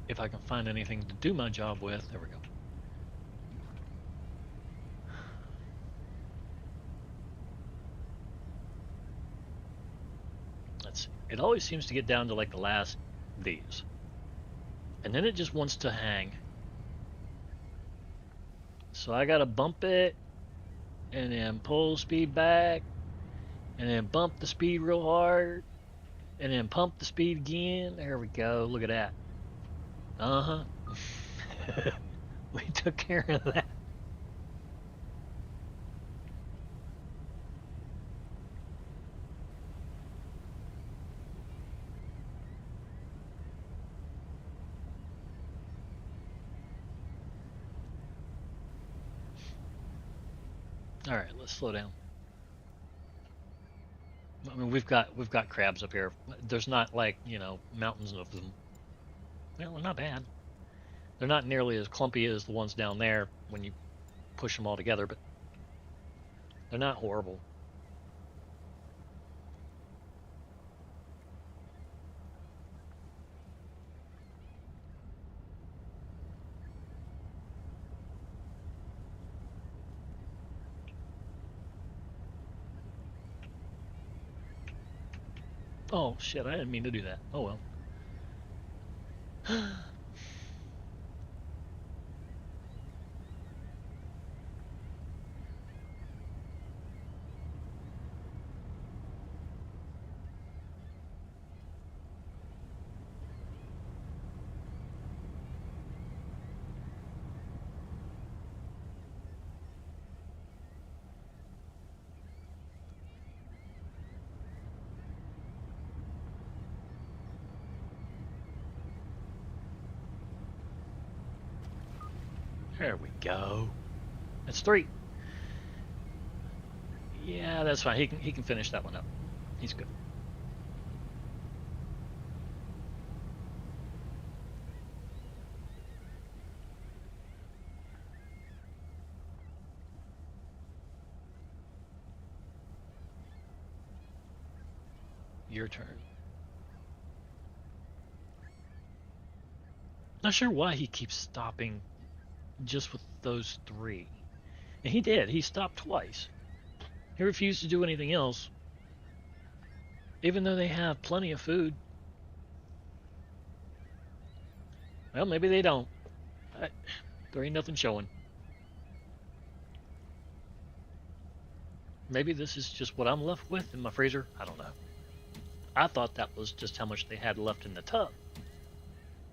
If I can find anything to do my job with, there we go. Let's see. It always seems to get down to like the last these. And then it just wants to hang. So I gotta bump it, and then pull speed back, and then bump the speed real hard, and then pump the speed again. There we go. Look at that. Uh-huh. We took care of that. All right, let's slow down. I mean, we've got crabs up here. There's not like, mountains of them. Well, they're not bad. They're not nearly as clumpy as the ones down there when you push them all together, but they're not horrible. Oh shit, I didn't mean to do that. Oh well. There we go. That's 3. Yeah, that's fine. He can finish that one up. He's good. Your turn. Not sure why he keeps stopping just with those 3. And he did. He stopped twice. He refused to do anything else, even though they have plenty of food. Well, maybe they don't. I, there ain't nothing showing. Maybe this is just what I'm left with in my freezer. I don't know. I thought that was just how much they had left in the tub.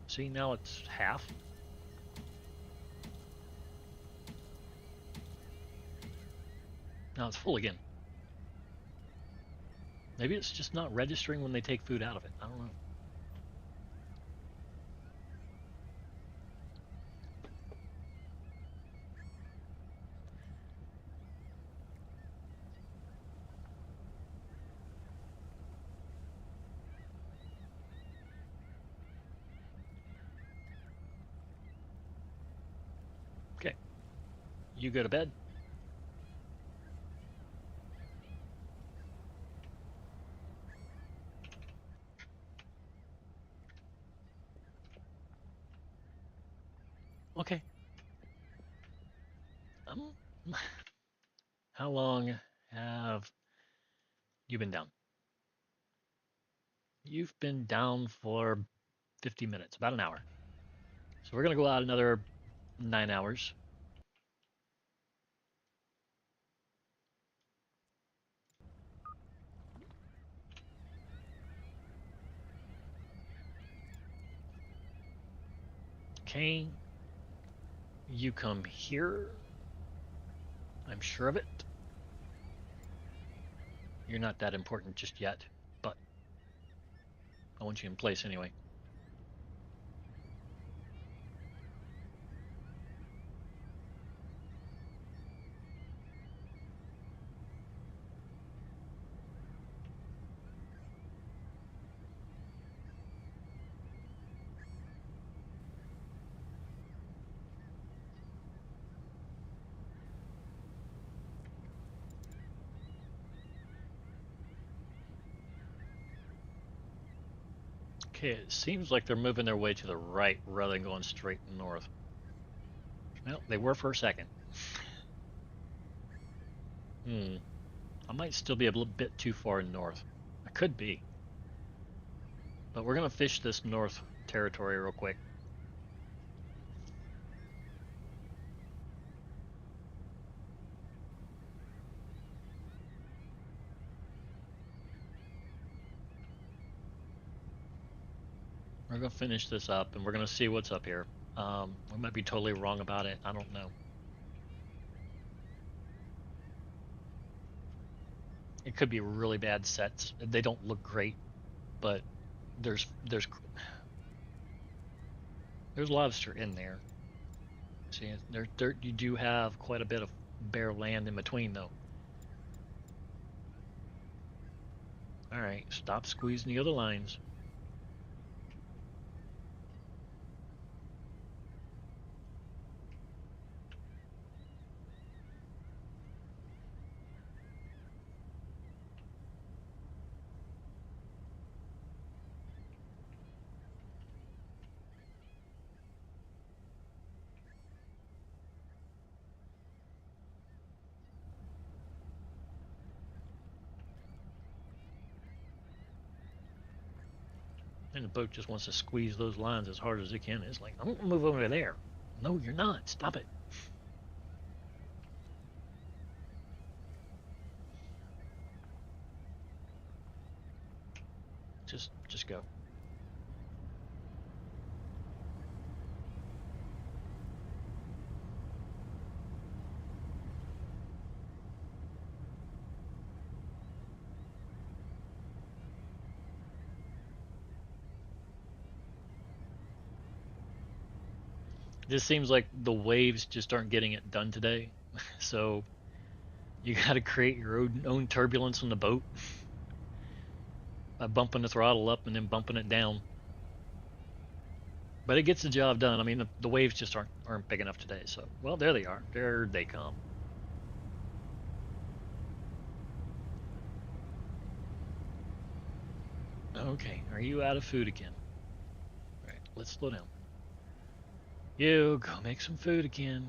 See, now it's half. Now it's full again. Maybe it's just not registering when they take food out of it. I don't know. you go to bed. Okay. Um, how long have you been down? You've been down for 50 minutes, about an hour. So we're gonna go out another 9 hours. Okay, you come here. I'm sure of it. You're not that important just yet, but I want you in place anyway. Okay, it seems like they're moving their way to the right rather than going straight north. Well, they were for a second. Hmm. I might still be a little bit too far north. I could be. But we're going to fish this north territory real quick. We're going to finish this up and we're going to see what's up here. We might be totally wrong about it. I don't know. It could be really bad sets. They don't look great, but there's lobster in there. See, you do have quite a bit of bare land in between, though. All right, stop squeezing the other lines. And the boat just wants to squeeze those lines as hard as it can. It's like, I'm gonna move over there. No, you're not. Stop it. Just go. It just seems like the waves just aren't getting it done today. So you got to create your own turbulence in the boat by bumping the throttle up and then bumping it down. But it gets the job done. I mean, the waves just aren't big enough today. So, well, there they are. There they come. Okay, are you out of food again? All right, let's slow down. You go make some food again.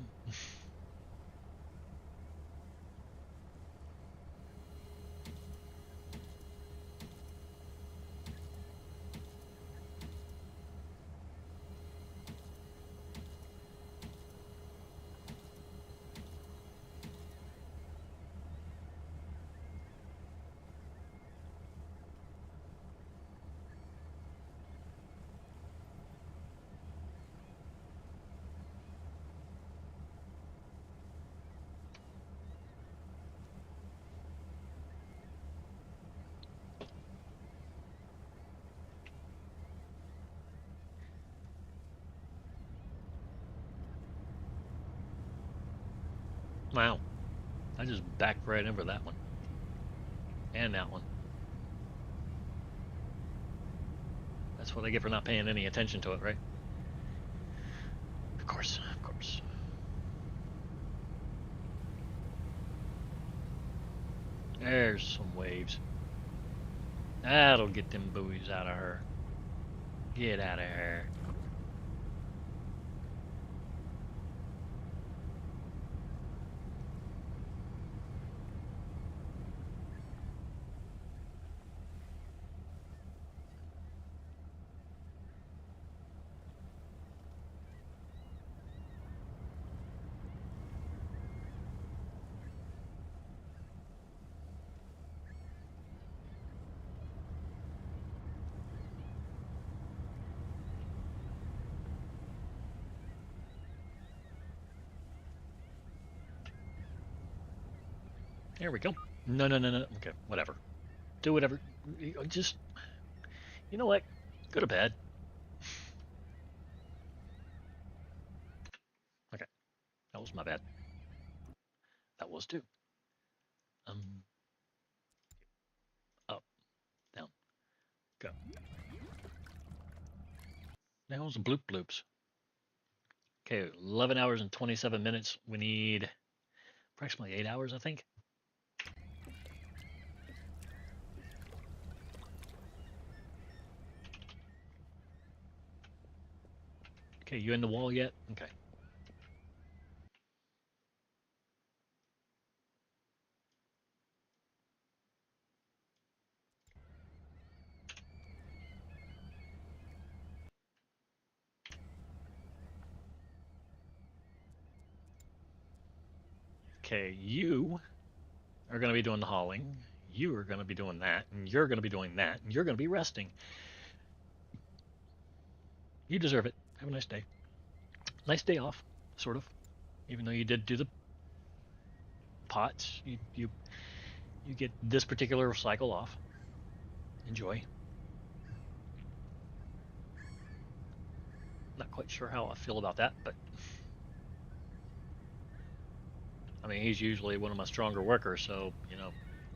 Wow, I just backed right over that one and that one. That's what I get for not paying any attention to it, right? Of course, of course. There's some waves. That'll get them buoys out of her. Get out of her. There we go. No, no, no, no. Okay, whatever. Do whatever. Just, you know what? Go to bed. Okay, that was my bad. That was too. Um, Up, down, go. That was the bloop bloops. Okay, 11 hours and 27 minutes. We need approximately 8 hours, I think. Okay, you in the wall yet? Okay. Okay, you are going to be doing the hauling. You are going to be doing that, and you're going to be doing that, and you're going to be resting. You deserve it. Have a nice day. Nice day off, sort of. Even though you did do the pots, you get this particular cycle off. Enjoy. Not quite sure how I feel about that, but I mean, he's usually one of my stronger workers, so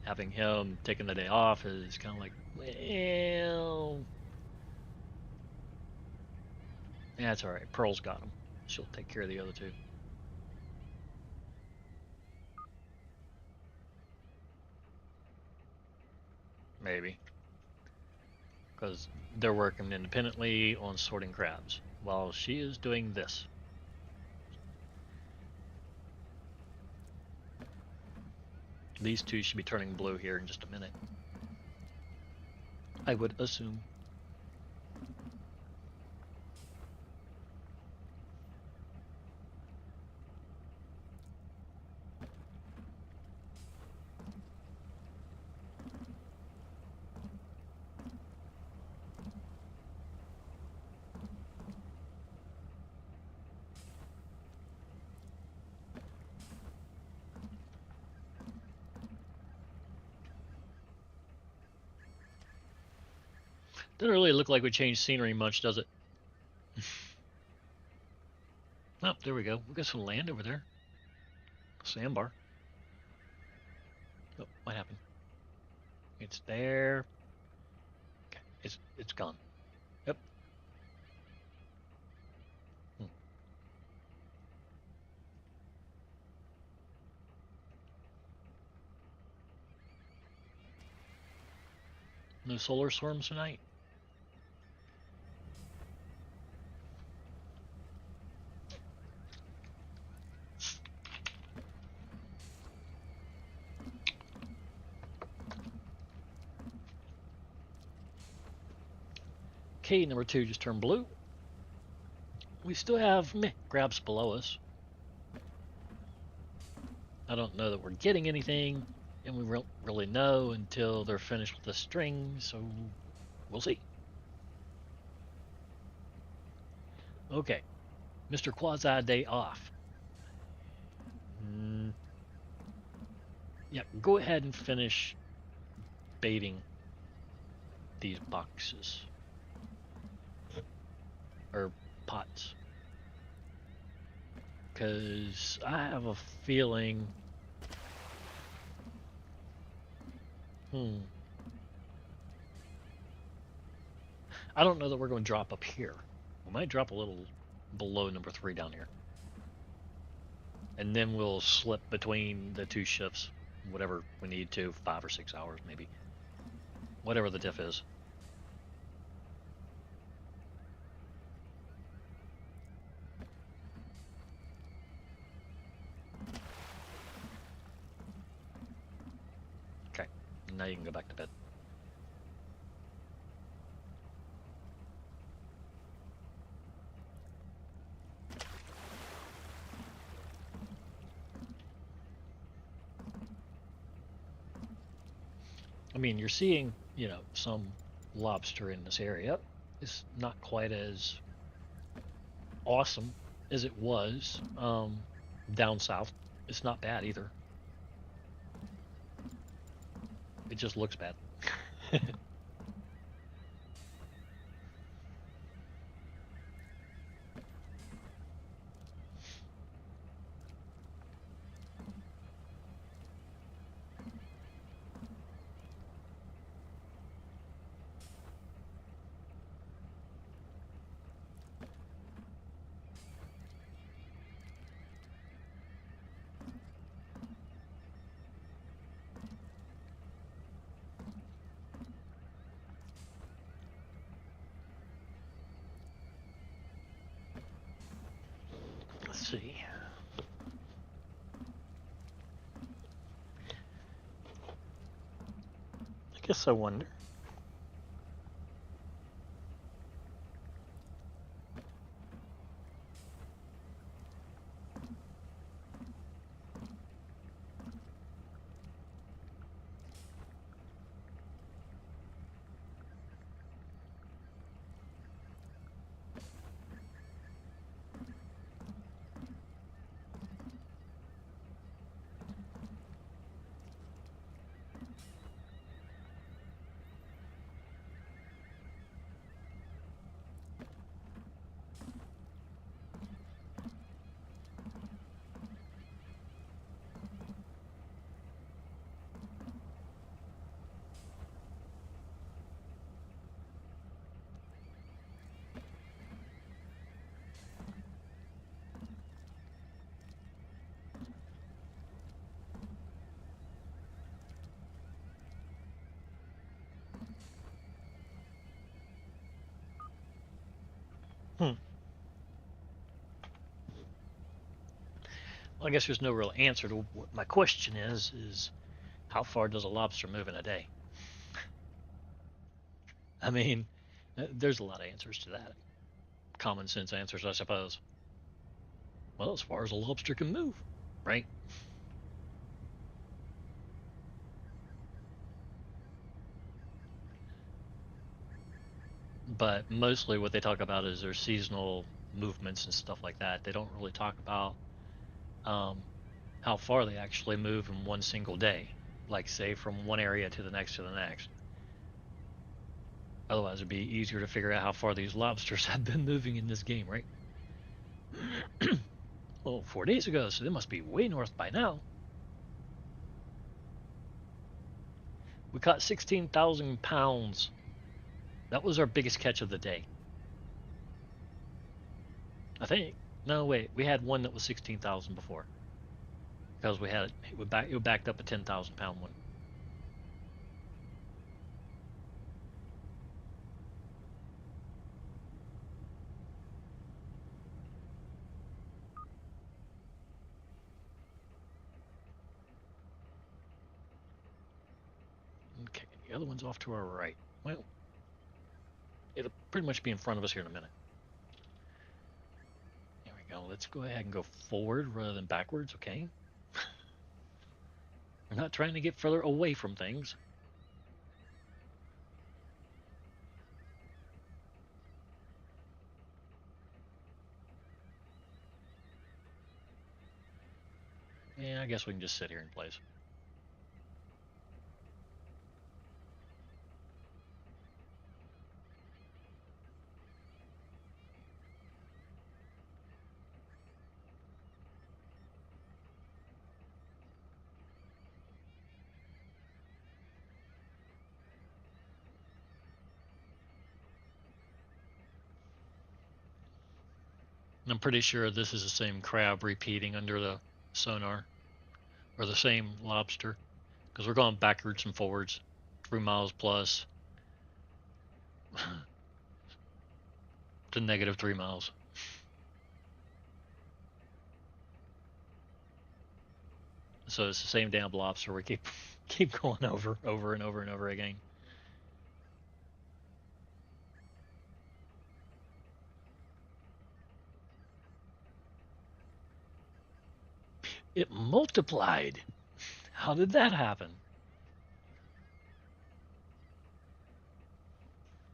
having him taking the day off is kind of like, well, yeah, it's all right. Pearl's got him. She'll take care of the other two. Maybe. Because they're working independently on sorting crabs while she is doing this. These two should be turning blue here in just a minute. I would assume. Doesn't really look like we changed scenery much, does it? Oh, there we go. We got some land over there. Sandbar. Oh, what happened? It's there. Okay, it's gone. Yep. Hmm. No solar storms tonight. Okay, number two just turned blue. We still have meh grabs below us. I don't know that we're getting anything, and we won't really know until they're finished with the string, so we'll see. Okay, Mr. Quasi Day off. Mm, yeah, go ahead and finish baiting these boxes or pots, because I have a feeling. Hmm. I don't know that we're going to drop up here. We might drop a little below number three down here, and then we'll slip between the two shifts. whatever we need to, 5 or 6 hours maybe, whatever the diff is. Okay, now you can go back to bed. I mean, you're seeing, some lobster in this area. It's not quite as awesome as it was down south. It's not bad either. It just looks bad. Let's see. I guess I wonder. Hmm. Well, I guess there's no real answer to what my question is how far does a lobster move in a day? I mean, there's a lot of answers to that. Common sense answers, I suppose. Well, as far as a lobster can move, right? But mostly what they talk about is their seasonal movements and stuff like that. They don't really talk about um, how far they actually move in one single day, like say from one area to the next to the next. Otherwise, it'd be easier to figure out how far these lobsters have been moving in this game, right? Well, 4 days ago, so they must be way north by now. We caught 16,000 pounds. That was our biggest catch of the day, I think. No, wait, we had one that was 16,000 before because we had it backed up a 10,000 pound one. Okay, the other one's off to our right. Well, it'll pretty much be in front of us here in a minute. Here we go. Let's go ahead and go forward rather than backwards, okay? We're not trying to get further away from things. Yeah, I guess we can just sit here in place. And I'm pretty sure this is the same crab repeating under the sonar, or the same lobster. because we're going backwards and forwards, 3 miles plus to negative 3 miles. So it's the same damn lobster. We keep going over and over and over again. It multiplied. How did that happen?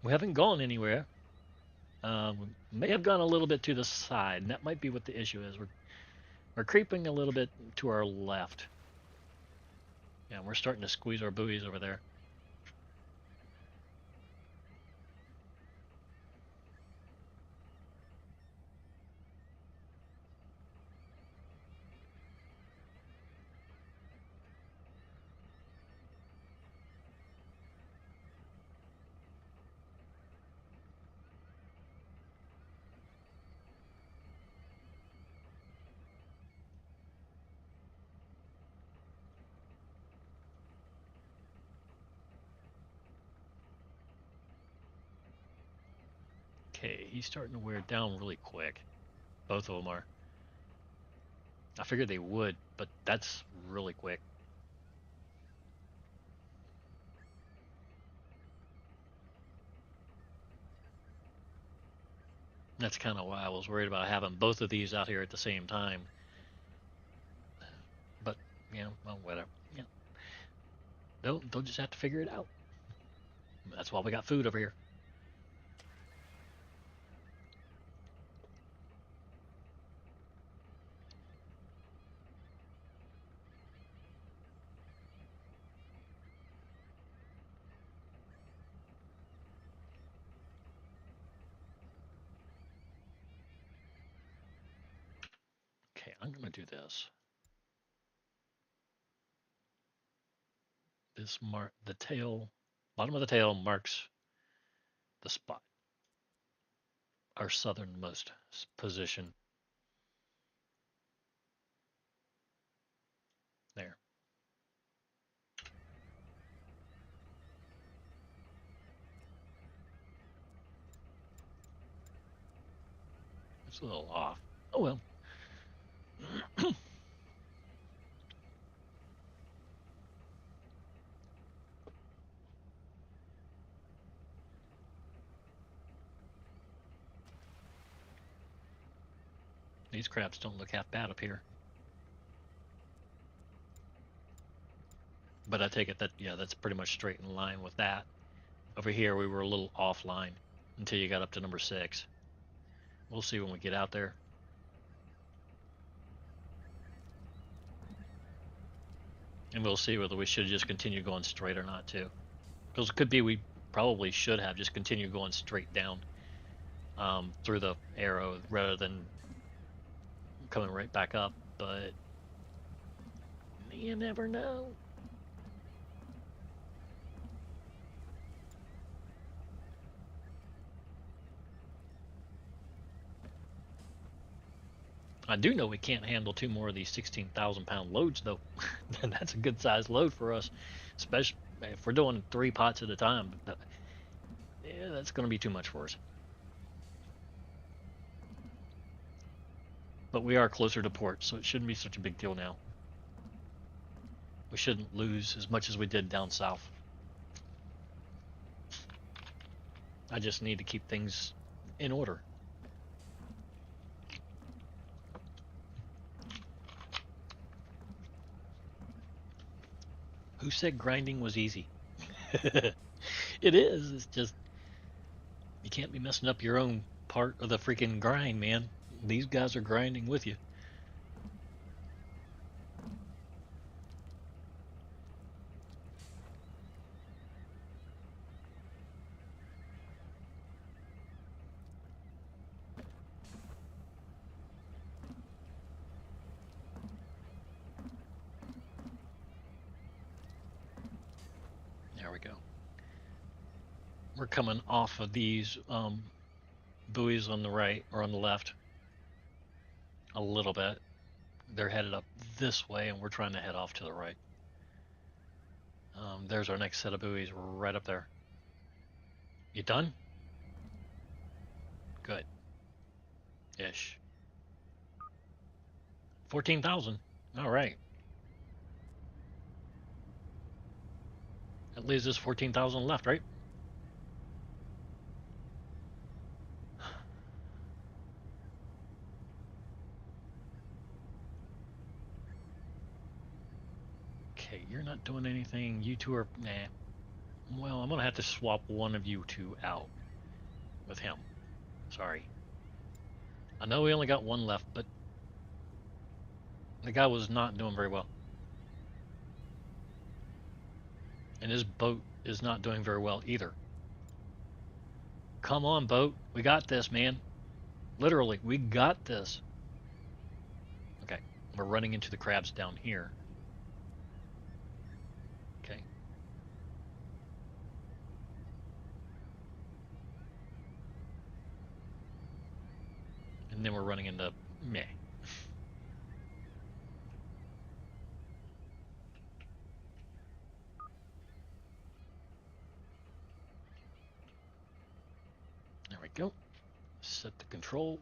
We haven't gone anywhere. We may have gone a little bit to the side, and that might be what the issue is. We're creeping a little bit to our left. Yeah, we're starting to squeeze our buoys over there. Okay, he's starting to wear down really quick. Both of them are. I figured they would, but that's really quick. That's kind of why I was worried about having both of these out here at the same time. But, well, whatever. Yeah, they'll just have to figure it out. That's why we got food over here. Okay, I'm gonna do this. This mark the tail, bottom of the tail marks the spot, our southernmost position. There. It's a little off. Oh well. These crabs don't look half bad up here. But I take it that, yeah, that's pretty much straight in line with that. Over here, we were a little offline until you got up to number 6. We'll see when we get out there. And we'll see whether we should just continue going straight or not, too. Because it could be we probably should have just continued going straight down through the arrow rather than coming right back up. But you never know. I do know we can't handle 2 more of these 16,000-pound loads, though. That's a good sized load for us, especially if we're doing 3 pots at a time. Yeah, that's going to be too much for us. But we are closer to port, so it shouldn't be such a big deal now. We shouldn't lose as much as we did down south. I just need to keep things in order. Who said grinding was easy? It is. It's just you can't be messing up your own part of the freaking grind, man. These guys are grinding with you. There we go. We're coming off of these buoys on the right or on the left a little bit. They're headed up this way, and we're trying to head off to the right. There's our next set of buoys right up there. You done? Good. Ish. 14,000. All right. That leaves us 14,000 left, right? Okay, you're not doing anything. You two are, nah. Well, I'm gonna have to swap one of you two out with him. Sorry. I know we only got one left, but the guy was not doing very well. And his boat is not doing very well either. Come on, boat. We got this, man. Literally, we got this. Okay, we're running into the crabs down here. Okay. And then we're running into meh. There we go. Set the control.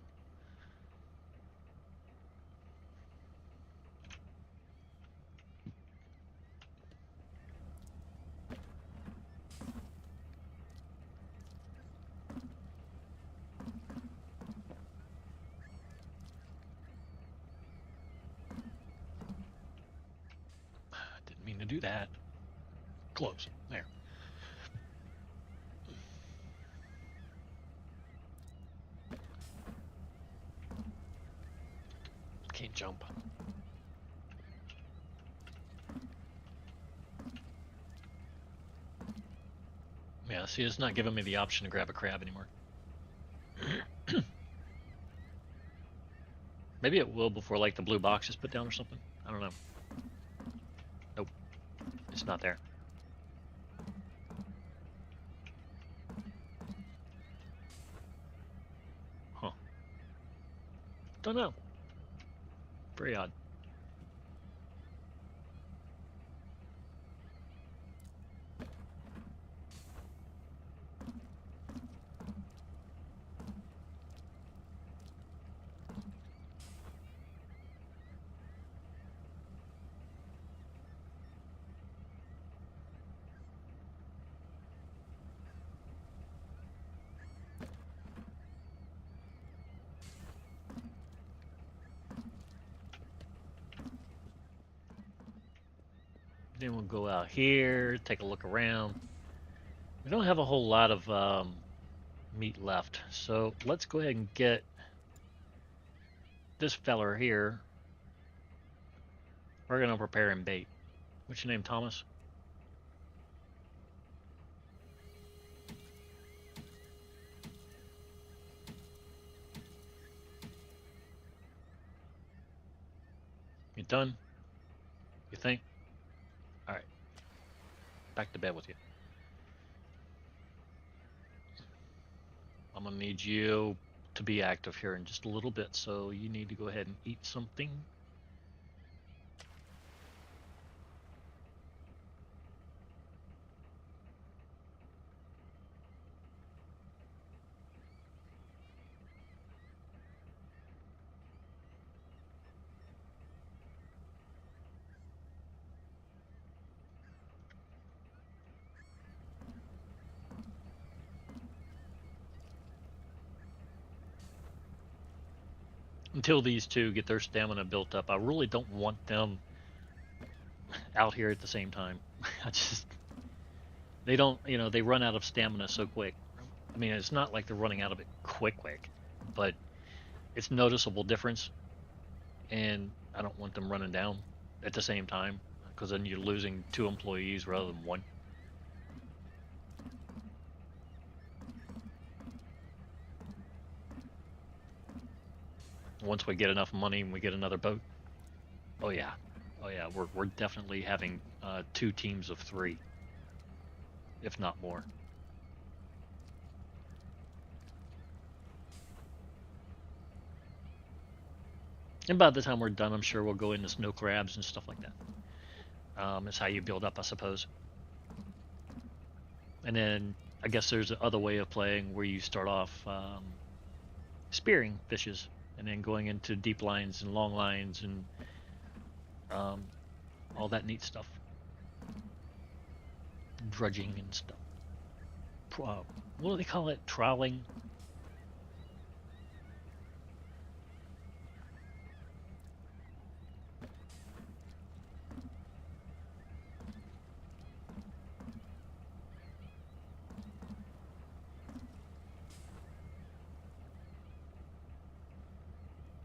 Didn't mean to do that. Close. There. Can't jump. Yeah, see, it's not giving me the option to grab a crab anymore. Maybe it will before, like, the blue box is put down or something. I don't know. Nope. It's not there. Huh. Don't know. Very odd. Then we'll go out here, take a look around. We don't have a whole lot of meat left, so let's go ahead and get this feller here. We're gonna prepare him bait. What's your name, Thomas? You done? You think? All right. Back to bed with you. I'm gonna need you to be active here in just a little bit, so you need to go ahead and eat something. Until these two get their stamina built up, I really don't want them out here at the same time. I just, they don't, they run out of stamina so quick. I mean, it's not like they're running out of it quick, but it's noticeable difference, and I don't want them running down at the same time, because then you're losing 2 employees rather than 1. Once we get enough money and we get another boat, oh yeah, we're definitely having 2 teams of 3, if not more. And by the time we're done, I'm sure we'll go into snow crabs and stuff like that. It's how you build up, I suppose. And then I guess there's another way of playing where you start off spearing fishes and then going into deep lines and long lines and um, all that neat stuff, drudging and stuff. What do they call it? Troweling.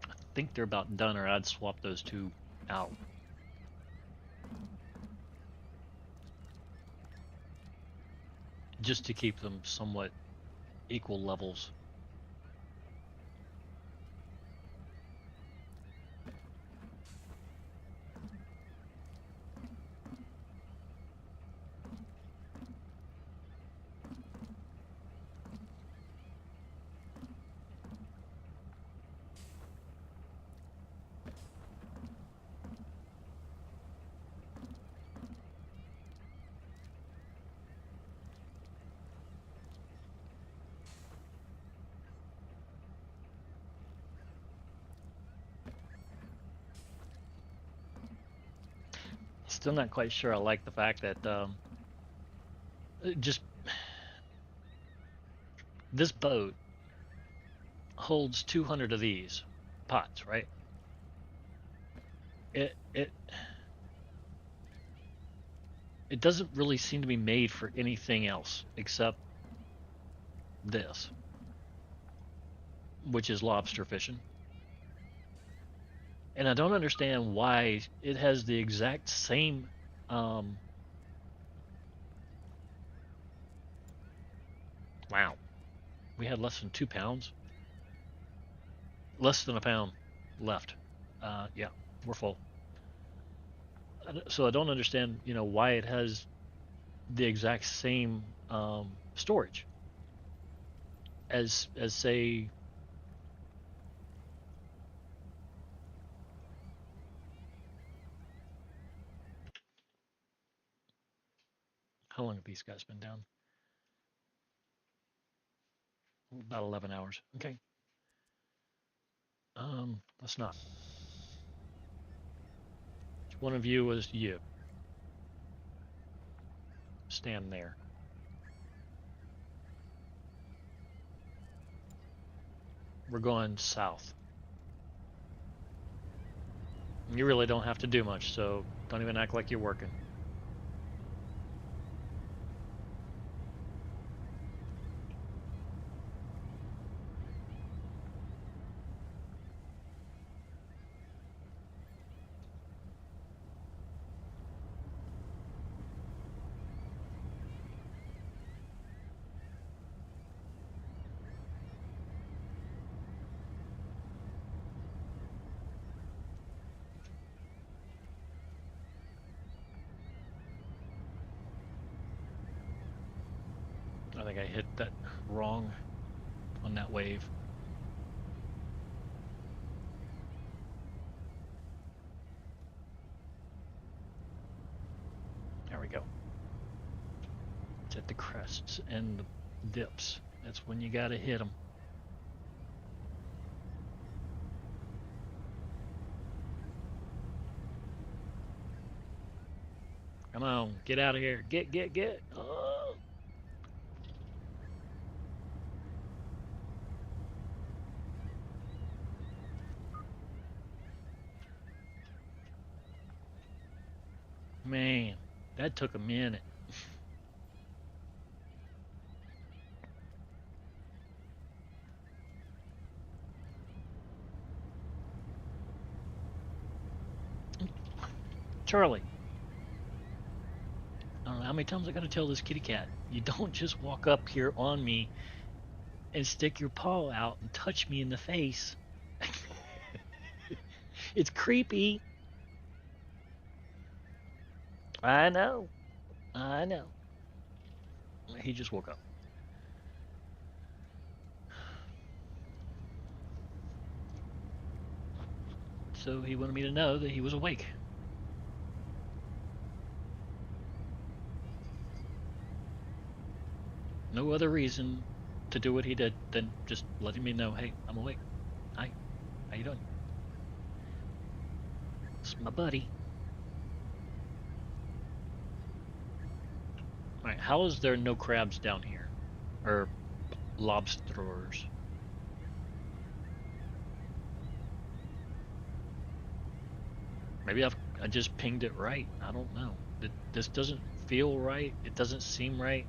I think they're about done, or I'd swap those two out just to keep them somewhat equal levels. Still not quite sure I like the fact that just this boat holds 200 of these pots, right? It it doesn't really seem to be made for anything else except this, which is lobster fishing. And I don't understand why it has the exact same. Um, wow, we had less than 2 pounds, less than a pound left. Yeah, we're full. So I don't understand, why it has the exact same storage as say, how long have these guys been down? About 11 hours. Okay. Let's not. One of you was you. Stand there. We're going south. You really don't have to do much, so don't even act like you're working. I think I hit that wrong on that wave. There we go. It's at the crests and the dips. That's when you gotta hit them. Come on, get out of here. Get. Oh. Man, that took a minute. Charlie, I don't know how many times I gotta tell this kitty cat. You don't just walk up here on me and stick your paw out and touch me in the face. It's creepy. I know. I know. He just woke up. So he wanted me to know that he was awake. no other reason to do what he did than just letting me know, hey, I'm awake. Hi, how you doing? It's my buddy. All right, how is there no crabs down here? Or lobsters? Maybe I just pinged it right. I don't know. This doesn't feel right. It doesn't seem right.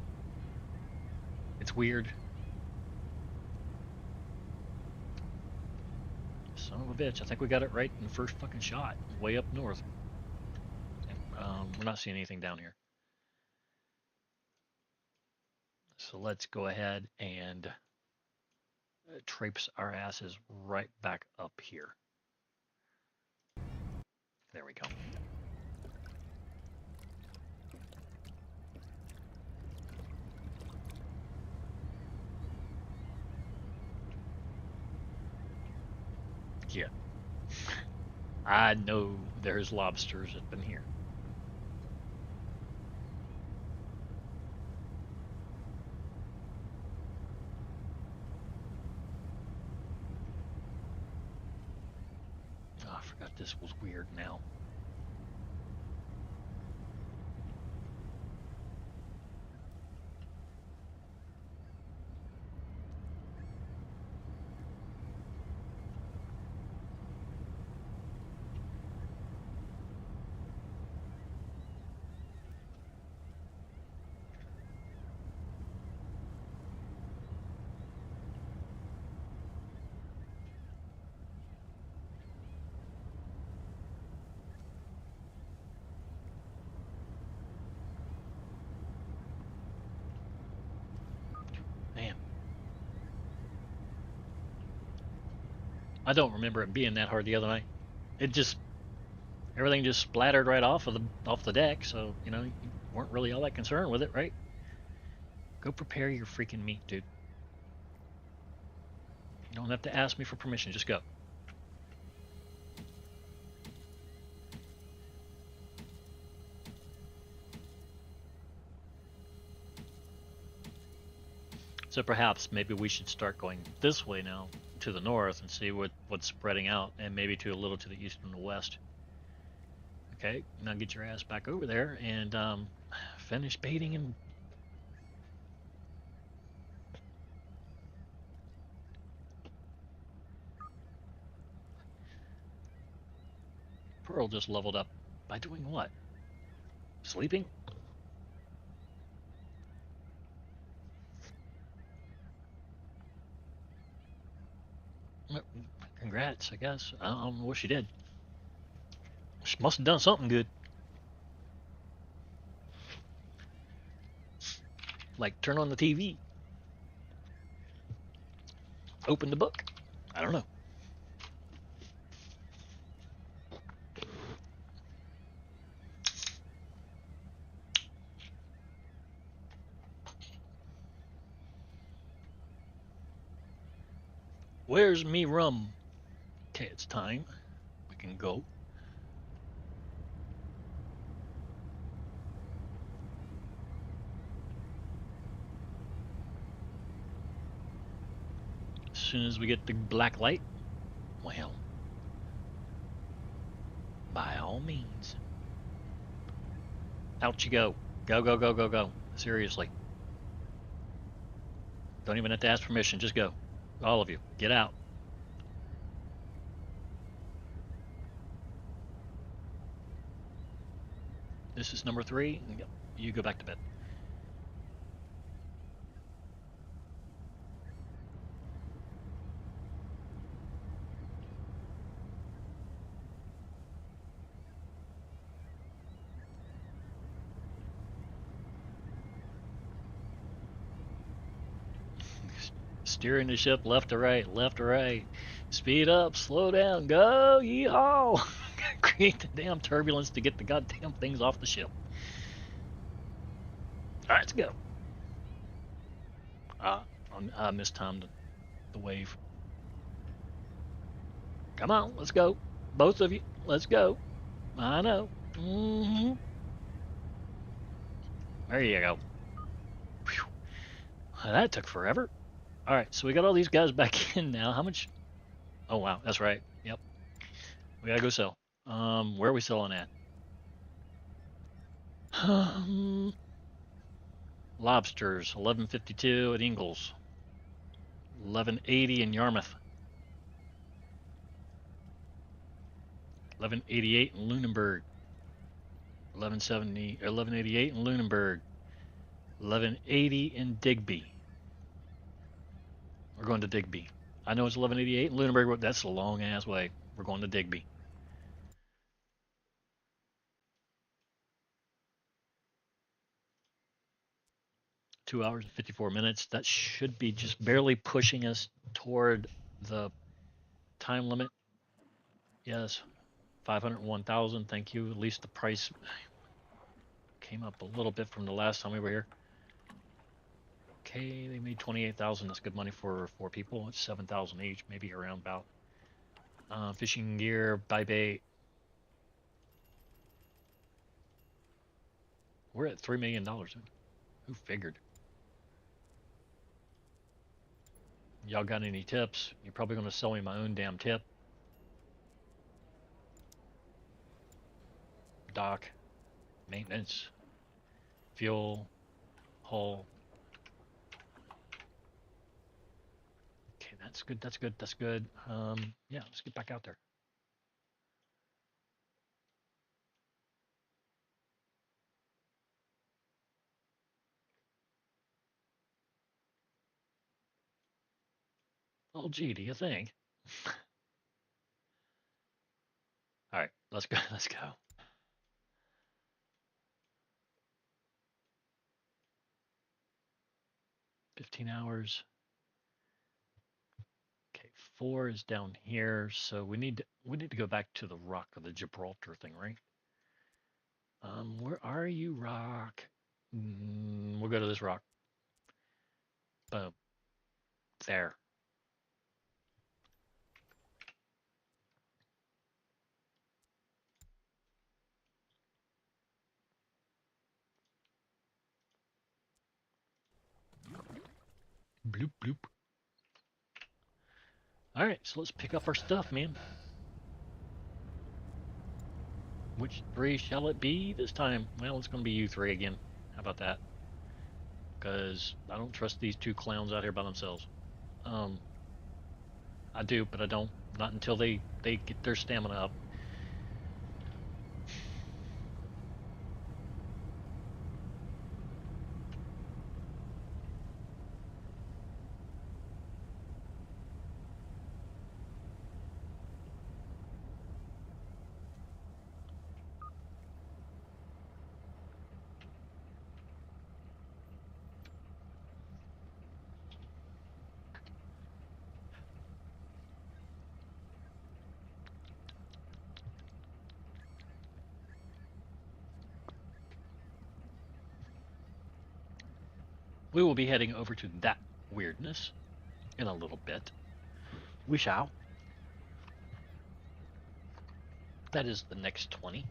It's weird. Son of a bitch. I think we got it right in the first fucking shot. Way up north. We're not seeing anything down here. So let's go ahead and traipse our asses right back up here. There we go. Yeah. I know there's lobsters up in here. Oh, I forgot this was weird now. Man. I don't remember it being that hard the other night. It just everything just splattered right off the deck, so you weren't really all that concerned with it, right? Go prepare your freaking meat, dude. You don't have to ask me for permission, just go. So perhaps maybe we should start going this way now to the north and see what's spreading out, and maybe to a little to the east and the west. Okay, now get your ass back over there and finish baiting and Pearl just leveled up by doing what? Sleeping? Congrats, I guess. I don't know what she did. She must have done something good. Like turn on the TV, open the book. I don't know. Where's me rum? Okay, it's time. We can go. As soon as we get the black light, well, by all means. Out you go. Go, go, go, go, go. Seriously. Don't even have to ask permission. Just go. All of you. Get out. This is number 3. You go back to bed. Steering the ship left to right, left to right. Speed up, slow down, go, yeehaw! Create the damn turbulence to get the goddamn things off the ship. Alright, let's go. I mistimed the wave. Come on, let's go. Both of you, let's go. I know. There you go. Whew. That took forever. All right, so we got all these guys back in now. How much? Oh wow, that's right. Yep, we gotta go sell. Where are we selling at? Lobsters, 1152 at Ingalls, 1180 in Yarmouth, 1188 in Lunenburg, 1188 in Lunenburg, 1180 in Digby. We're going to Digby. I know it's 1188 in Lunenburg, but that's a long ass way. We're going to Digby. Two hours and 54 minutes. That should be just barely pushing us toward the time limit. Yes, 501,000. Thank you. At least the price came up a little bit from the last time we were here. Okay, they made 28,000. That's good money for four people. It's 7,000 each, maybe around about. Fishing gear, buy bait. We're at $3 million. Who figured? Y'all got any tips? You're probably going to sell me my own damn tip. Dock, maintenance, fuel, hull. Okay, that's good. That's good. That's good. Yeah, let's get back out there. Oh, gee, do you think? All right, let's go. Let's go. 15 hours. Okay, 4 is down here, so we need to go back to the Rock of the Gibraltar thing, right? Where are you, Rock? We'll go to this rock. Boom. There. Bloop bloop. All right, so let's pick up our stuff, man. Which three shall it be this time? Well, it's going to be you three again. How about that? Because I don't trust these two clowns out here by themselves. Um, I do, but I don't. Not until they get their stamina up. We will be heading over to that weirdness in a little bit. We shall. That is the next 20.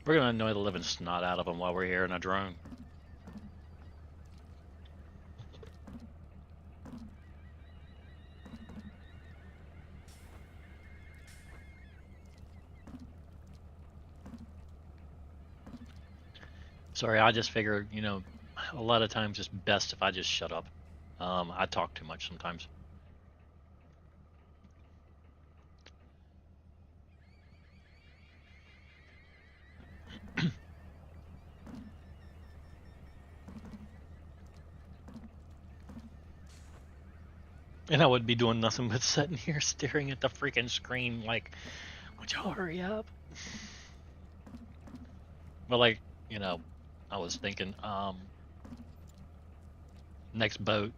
We're gonna annoy the living snot out of them while we're here in a drone. Sorry, I just figure, a lot of times it's best if I just shut up. I talk too much sometimes. And I would be doing nothing but sitting here staring at the freaking screen like, would y'all hurry up? But like, you know, I was thinking, next boat,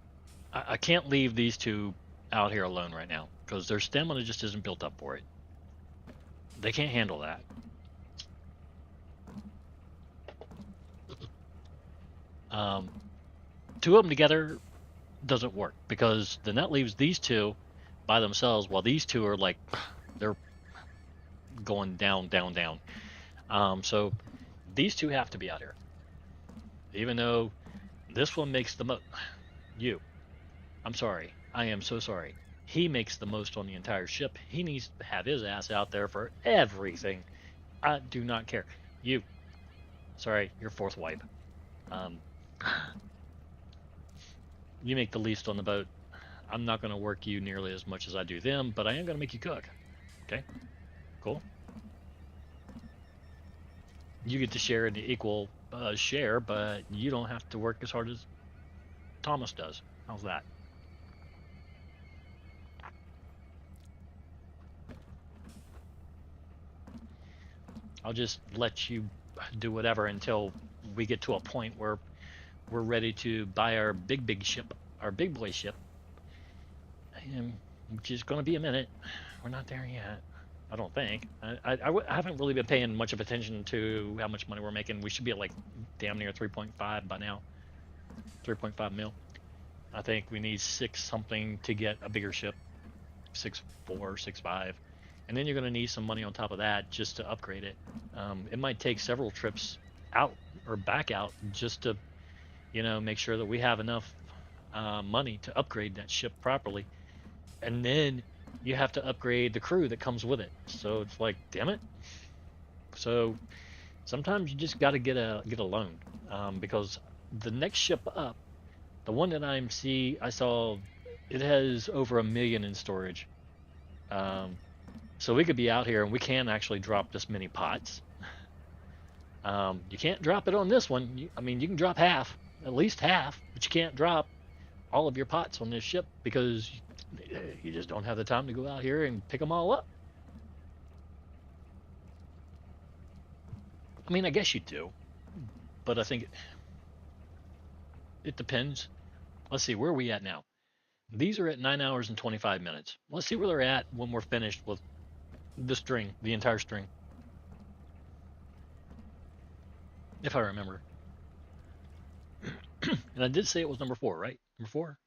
I can't leave these two out here alone right now because their stamina just isn't built up for it. They can't handle that. Um, two of them together doesn't work because then that leaves these two by themselves while these two are like, they're going down, down, down. So these two have to be out here. Even though this one makes the most. You. I'm sorry. I am so sorry. He makes the most on the entire ship. He needs to have his ass out there for everything. I do not care. You. Sorry, you're fourth wipe. Um, you make the least on the boat. I'm not going to work you nearly as much as I do them, but I am going to make you cook. Okay? Cool. You get to share in the equal share, but you don't have to work as hard as Thomas does. How's that? I'll just let you do whatever until we get to a point where we're ready to buy our big ship, our big boy ship. Which is going to be a minute. We're not there yet. I don't think. I haven't really been paying much of attention to how much money we're making. We should be at like damn near 3.5 by now. 3.5 mil. I think we need six something to get a bigger ship. 6.4, 6.5. And then you're going to need some money on top of that just to upgrade it. It might take several trips out or back out just to, make sure that we have enough money to upgrade that ship properly. And then you have to upgrade the crew that comes with it. So it's like, damn it. So sometimes you just got to get a loan because the next ship up, the one that I saw, it has over 1 million in storage. Um, so we could be out here and we can actually drop this many pots. You can't drop it on this one. You can drop half, at least half, but you can't drop all of your pots on this ship because you just don't have the time to go out here and pick them all up. I guess you do, but I think it depends. Let's see, where are we at now? These are at 9 hours and 25 minutes. Let's see where they're at when we're finished with the string, the entire string, if I remember. And I did say it was number four, right? Number four?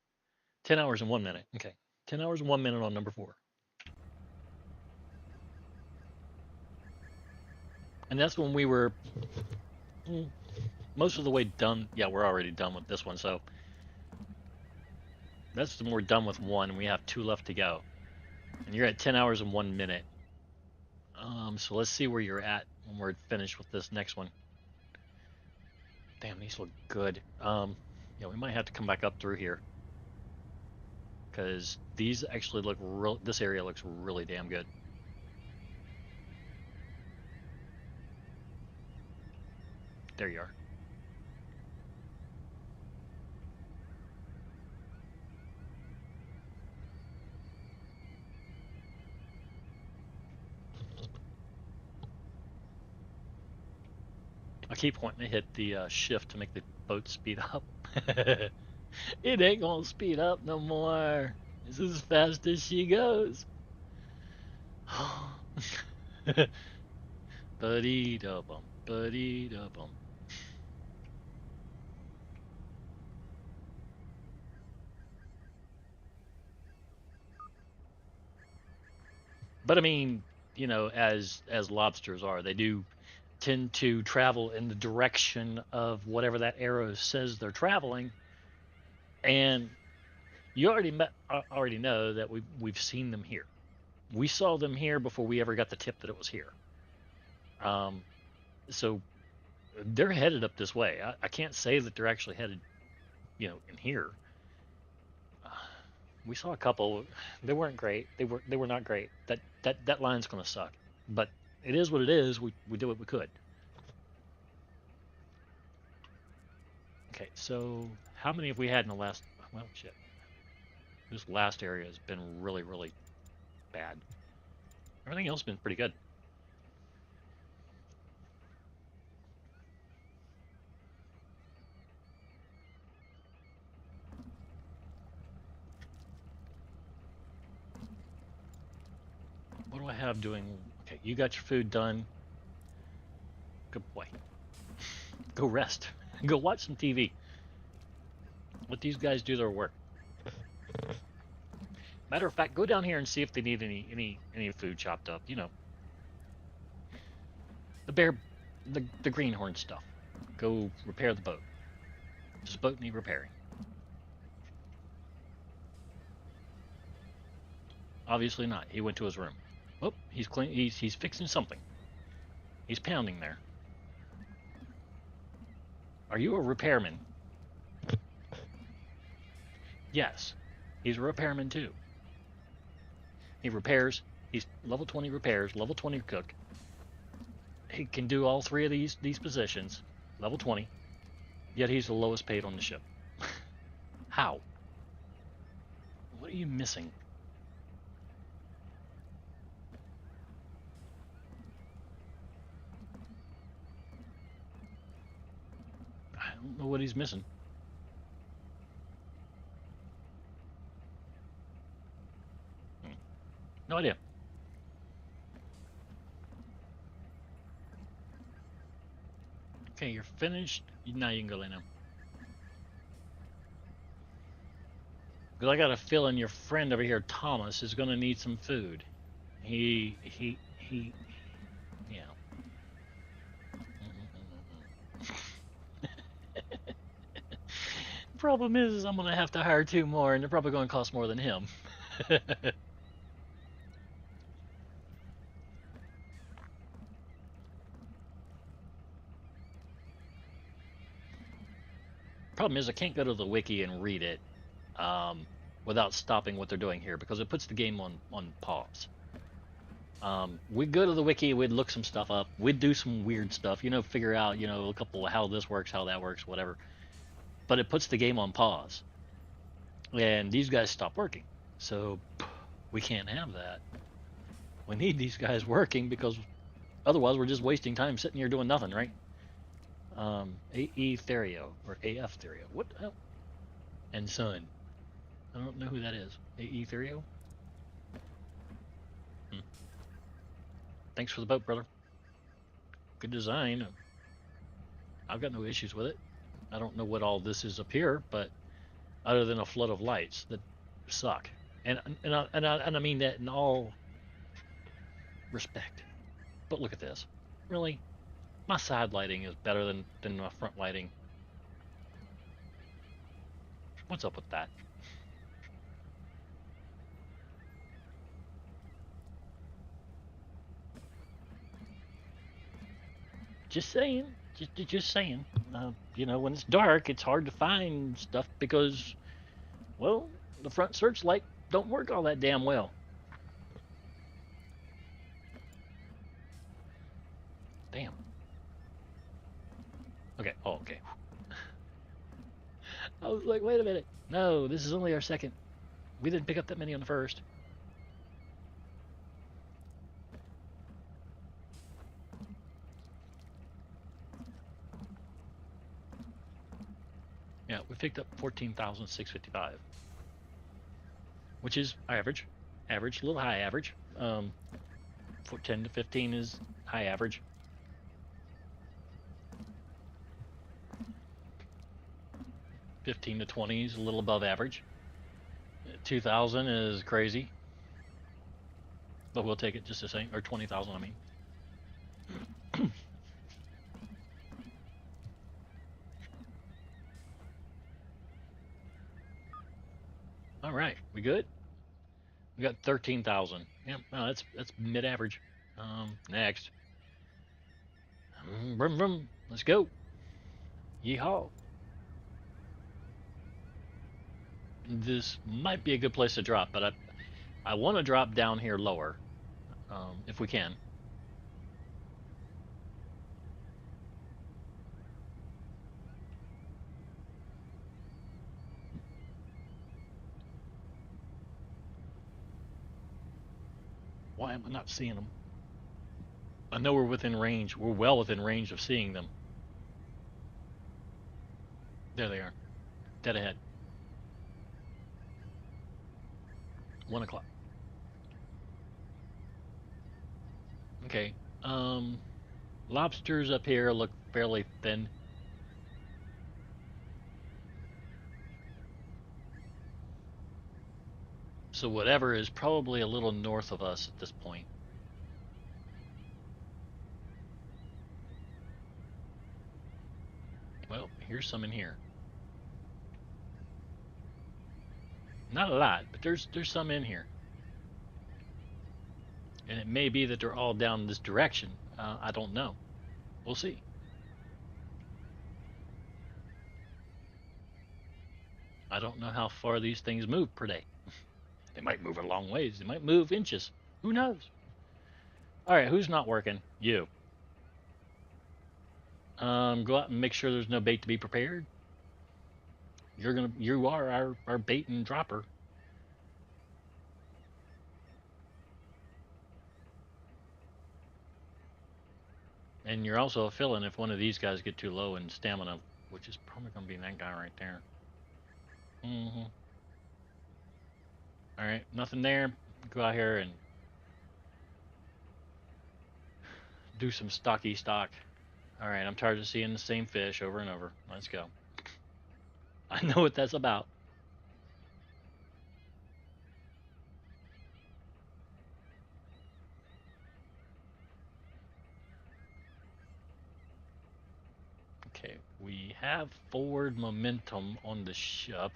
10 hours and 1 minute. Okay. 10 hours and 1 minute on number four. And that's when we were most of the way done. Yeah, we're already done with this one. So that's when we're done with one and we have two left to go. And you're at 10 hours and 1 minute. So let's see where you're at when we're finished with this next one. Damn, these look good. Yeah, we might have to come back up through here because these actually look real. This area looks really damn good. There you are. I keep wanting to hit the shift to make the boat speed up. It ain't gonna speed up no more. This is as fast as she goes. Buddy da bum, buddy da bum. But as lobsters are, they do tend to travel in the direction of whatever that arrow says they're traveling. And you already know that we've seen them here. We saw them here before we ever got the tip that it was here. Um, so they're headed up this way. I can't say that they're actually headed, in here. Uh, we saw a couple. They weren't great. They were not great. That line's going to suck. But it is what it is. We did what we could. Okay, so how many have we had in the last? Well, shit. This last area has been really, really bad. Everything else has been pretty good. What do I have doing? Okay, you got your food done. Good boy. Go rest. Go watch some TV. Let these guys do their work. Matter of fact, go down here and see if they need any food chopped up. The bear, the greenhorn stuff. Go repair the boat. Does the boat need repairing? Obviously not. He went to his room. Oh, he's clean. He's fixing something. He's pounding there. Are you a repairman? Yes. He's a repairman too. He repairs. He's level 20 repairs, level 20 cook. He can do all three of these positions, level 20. Yet he's the lowest paid on the ship. How? What are you missing? I don't know what he's missing. No idea. Okay, you're finished. Now you can go lay down. Because I got a feeling your friend over here, Thomas, is going to need some food. He, yeah. Problem is I'm going to have to hire two more, and they're probably going to cost more than him. Problem is I can't go to the wiki and read it without stopping what they're doing here because it puts the game on pause. We'd go to the wiki, we'd look some stuff up, we'd do some weird stuff, figure out, a couple of how this works, how that works, whatever. But it puts the game on pause. And these guys stop working. So we can't have that. We need these guys working because otherwise we're just wasting time sitting here doing nothing, right? AE Therio or AF Therio. What the hell? And Son. I don't know who that is. AE Therio? Thanks for the boat, brother. Good design. I've got no issues with it. I don't know what all this is up here, but other than a flood of lights that suck. And I mean that in all respect. But look at this. Really? My side lighting is better than my front lighting. What's up with that? Just saying. Just saying. When it's dark, it's hard to find stuff because, well, the front searchlight don't work all that damn well. Damn. Okay. Oh, okay. I was like, wait a minute. No, this is only our second. We didn't pick up that many on the first. Yeah, we picked up 14,655, which is average. Average, a little high average. 10 to 15 is high average. 15 to 20 is a little above average. 2,000 is crazy, but we'll take it just the same. Or 20,000, I mean. All right, we good? We got 13,000. Yep, no, that's mid-average. Next. Vroom, vroom. Let's go. Yeehaw. This might be a good place to drop, but I want to drop down here lower, if we can. Why am I not seeing them? I know we're within range. We're well within range of seeing them. There they are. Dead ahead. 1 o'clock. Okay. Lobsters up here look fairly thin. So whatever is probably a little north of us at this point. Well, here's some in here. Not a lot, but there's some in here. And it may be that they're all down this direction. I don't know. We'll see. I don't know how far these things move per day. They might move a long ways. They might move inches. Who knows? All right, who's not working? You. Go out and make sure there's no bait to be prepared. You are our bait and dropper. And you're also a fill-in if one of these guys get too low in stamina, which is probably going to be that guy right there. Mm-hmm. All right, nothing there. Go out here and do some stocky stock. All right, I'm tired of seeing the same fish over and over. Let's go. I know what that's about. Okay, we have forward momentum on the ship.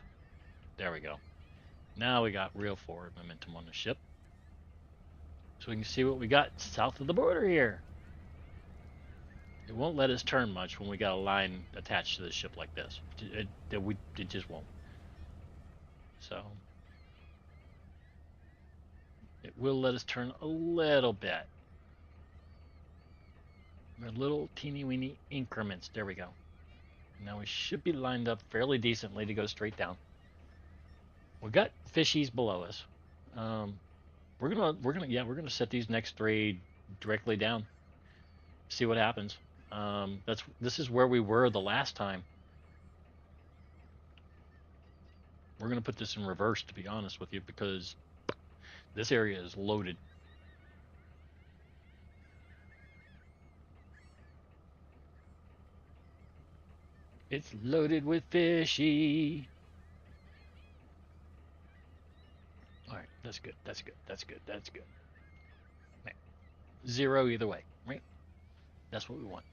There we go. Now we got real forward momentum on the ship. So we can see what we got south of the border here. It won't let us turn much when we got a line attached to the ship like this. It just won't. So it will let us turn a little bit. Little teeny weeny increments. There we go. Now we should be lined up fairly decently to go straight down. We got fishies below us. We're gonna set these next three directly down. See what happens. This is where we were the last time. We're gonna put this in reverse, to be honest with you, because this area is loaded. It's loaded with fishy. All right, that's good. That's good. That's good. That's good. Right. 0 either way, right? That's what we want.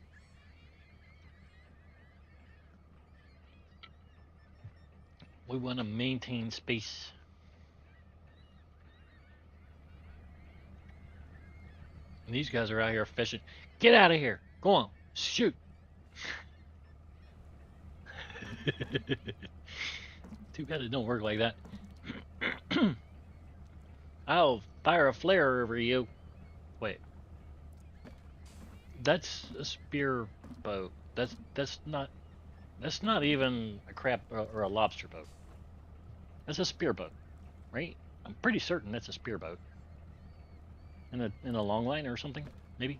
We want to maintain space. And these guys are out here fishing. Get out of here. Go on. Shoot. Too bad it don't work like that. I'll fire a flare over you. Wait. That's a spear boat. That's not even a crab or a lobster boat. That's a spear boat, right? I'm pretty certain that's a spear boat. In a long line or something, maybe.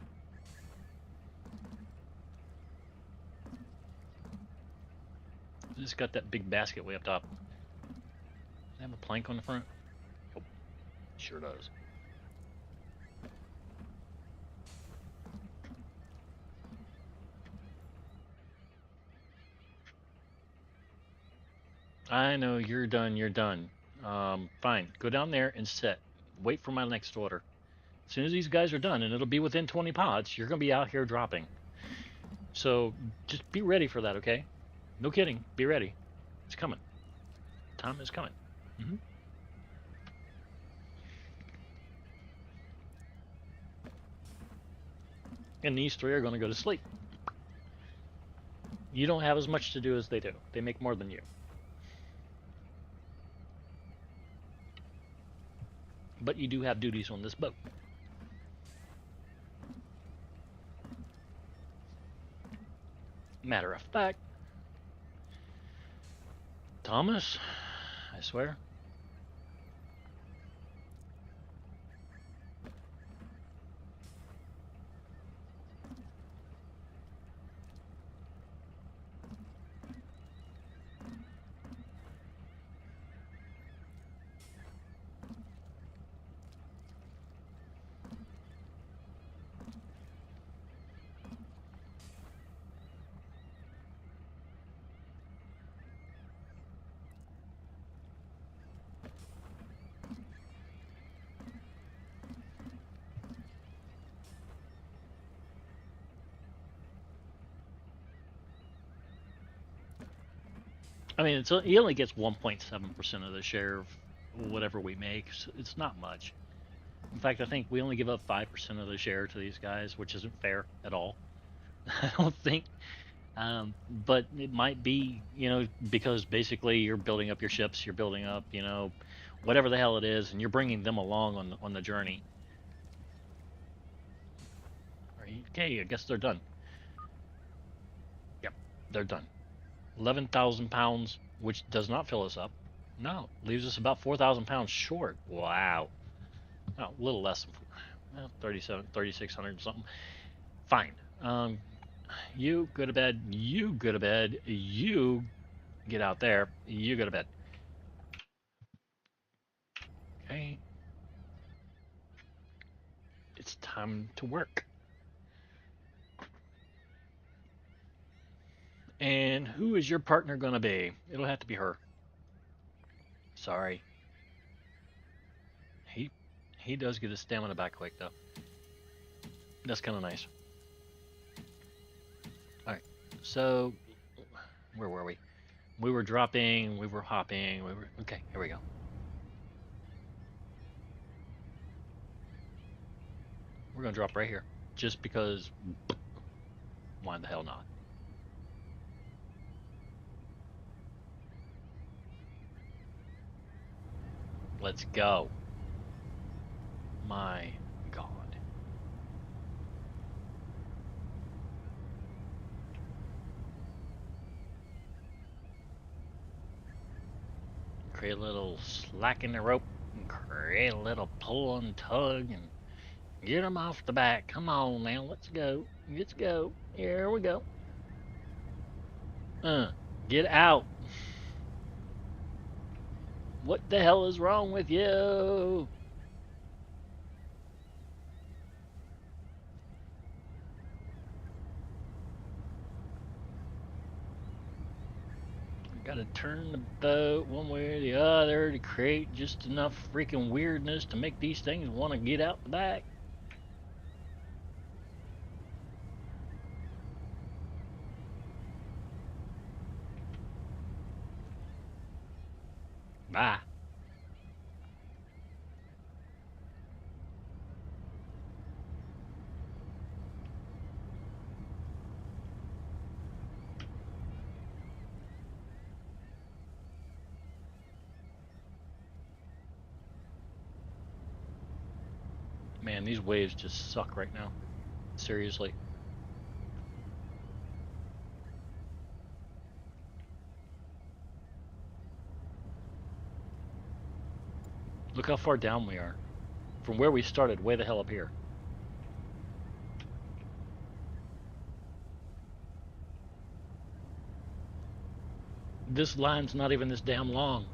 It's got that big basket way up top. Does it have a plank on the front? Oh, sure does. I know you're done. You're done. Fine. Go down there and sit. Wait for my next order. As soon as these guys are done, and it'll be within 20 pods, you're gonna be out here dropping. So just be ready for that, okay? No kidding. Be ready. It's coming. Time is coming. And these three are going to go to sleep. You don't have as much to do as they do. They make more than you. But you do have duties on this boat. Matter of fact, Thomas, I swear. I mean, he only gets 1.7% of the share of whatever we make. So it's not much. In fact, I think we only give up 5% of the share to these guys, which isn't fair at all. I don't think. But it might be, because basically you're building up your ships, you're building up, whatever the hell it is, and you're bringing them along on the journey. Okay, I guess they're done. Yep, they're done. 11,000 pounds, which does not fill us up. No, leaves us about 4,000 pounds short. Wow. No, a little less than 3,600 something. Fine. You go to bed. You go to bed. You get out there. You go to bed. Okay. It's time to work. And who is your partner going to be? It'll have to be her. Sorry. He does get his stamina back quick, though. That's kind of nice. Alright. So, where were we? We were dropping, we were hopping, okay, here we go. We're going to drop right here. Just because, why the hell not? Let's go. My God. Create a little slack in the rope and create a little pull and tug and get them off the back. Come on now, let's go. Let's go. Here we go. Get out. What the hell is wrong with you? Gotta turn the boat one way or the other to create just enough freaking weirdness to make these things want to get out the back. Bye. Man, these waves just suck right now. Seriously. Look how far down we are. From where we started, way the hell up here. This line's not even this damn long.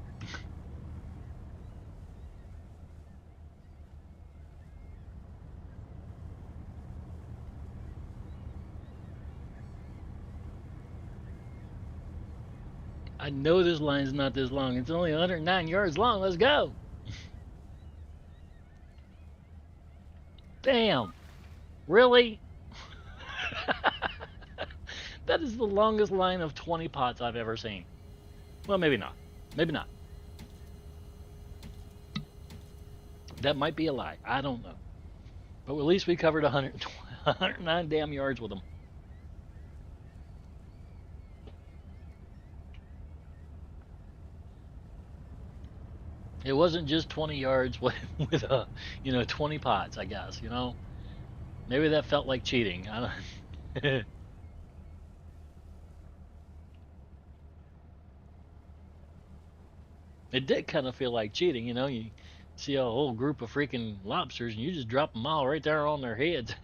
I know this line's not this long. It's only 109 yards long. Let's go. Damn. Really? That is the longest line of 20 pots I've ever seen. Well, maybe not. Maybe not. That might be a lie. I don't know. But at least we covered 109 damn yards with them. It wasn't just 20 yards with 20 pots, I guess, Maybe that felt like cheating. I don't It did kind of feel like cheating, You see a whole group of freaking lobsters and you just drop them all right there on their heads.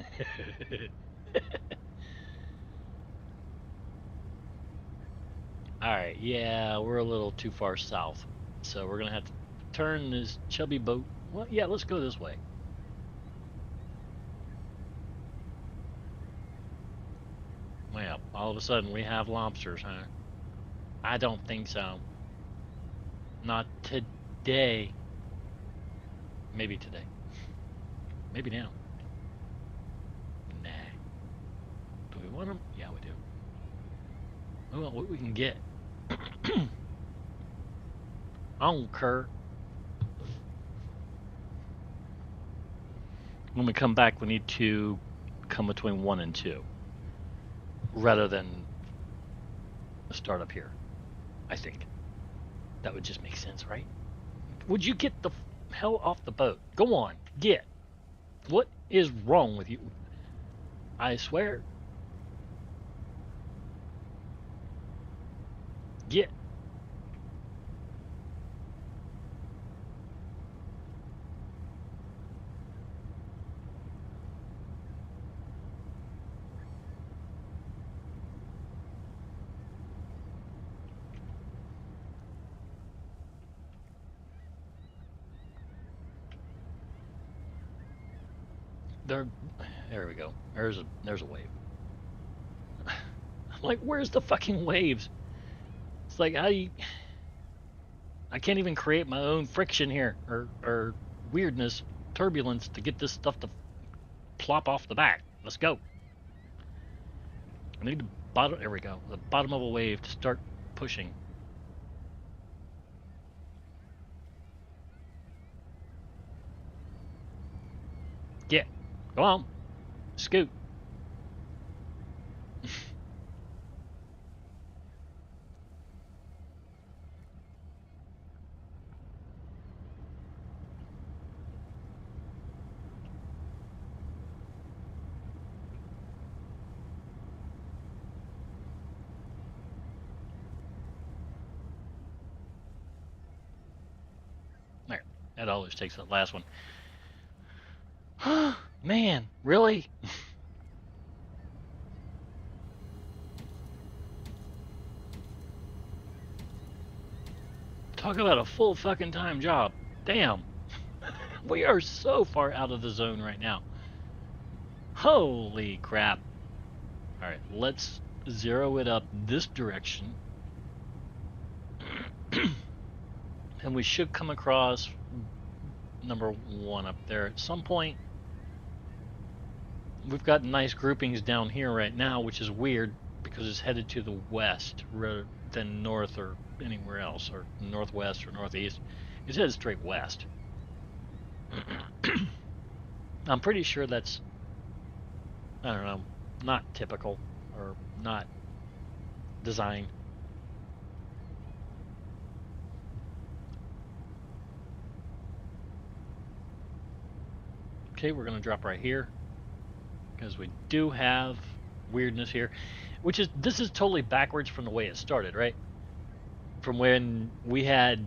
All right, yeah, we're a little too far south. So we're going to have to turn this chubby boat. Well, yeah, let's go this way. Well, all of a sudden we have lobsters, huh? I don't think so. Not today. Maybe today. Maybe now. Nah. Do we want them? Yeah, we do. Well, what we can get. I don't care. When we come back, we need to come between 1 and 2 rather than start up here. I think that would just make sense, right? Would you get the hell off the boat? Go on, get. What is wrong with you? I swear. Get. There, there we go. There's a wave. I'm like, where's the fucking waves? It's like I can't even create my own friction here or weirdness, turbulence to get this stuff to plop off the back. Let's go. I need the bottom. There we go. The bottom of a wave to start pushing. Get. Go on. Scoot. There. That always takes that last one. Man, really? Talk about a full fucking time job. Damn. We are so far out of the zone right now. Holy crap. All right, let's zero it up this direction. And we should come across number 1 up there at some point. We've got nice groupings down here right now, which is weird because it's headed to the west rather than north or anywhere else, or northwest or northeast. It's headed straight west. I'm pretty sure that's, I don't know, not typical or not design. Okay, we're going to drop right here because we do have weirdness here, which is, this is totally backwards from the way it started, right? From when we had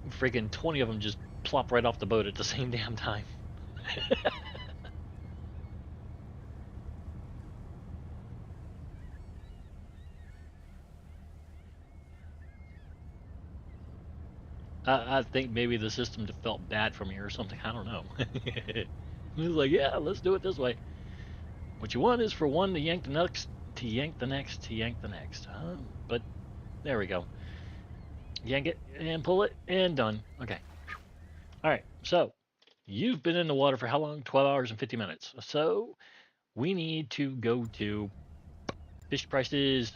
freaking 20 of them just plop right off the boat at the same damn time. I think maybe the system felt bad for me or something. I don't know. It was like, yeah, let's do it this way. What you want is for one to yank the next, to yank the next, to yank the next. But there we go. Yank it and pull it and done. Okay. All right. So you've been in the water for how long? 12 hours and 50 minutes. So we need to go to fish prices.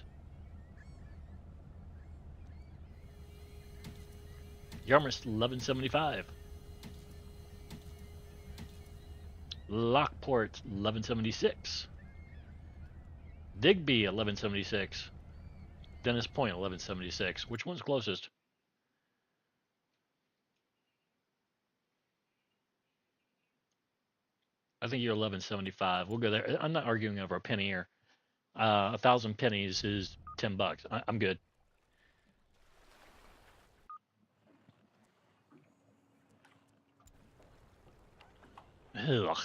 Yarmouth's 11.75. Lockport 1176. Digby 1176. Dennis Point 1176. Which one's closest? I think you're 1175. We'll go there. I'm not arguing over a penny here. 1,000 pennies is $10. I'm good. Ugh.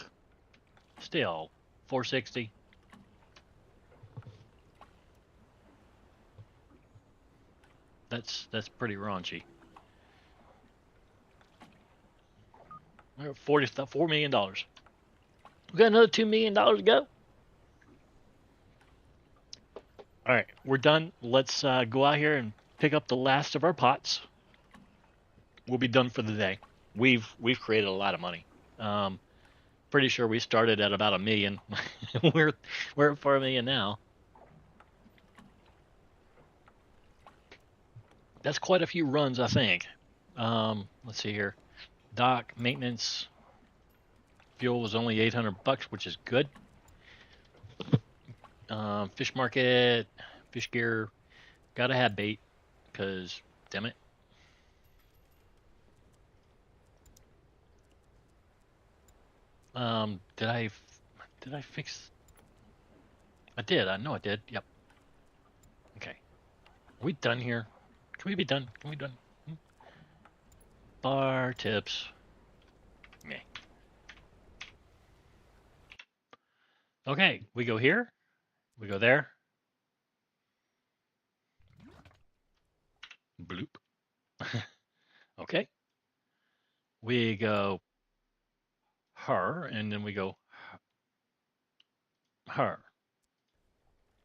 Still 460. That's pretty raunchy. We're $4 million. We got another $2 million to go. All right, we're done. Let's go out here and pick up the last of our pots. We'll be done for the day. We've created a lot of money. Pretty sure we started at about $1 million. we're at $4 million now. That's quite a few runs, I think. Let's see here. Dock maintenance. Fuel was only $800, which is good. Fish market, fish gear. Gotta have bait, cause damn it. Did I fix? I did. I know I did. Yep. Okay. Are we done here? Can we be done? Can we be done? Bar tips. Yeah. Okay, we go here. We go there. Bloop. Okay. We go her, and then we go her.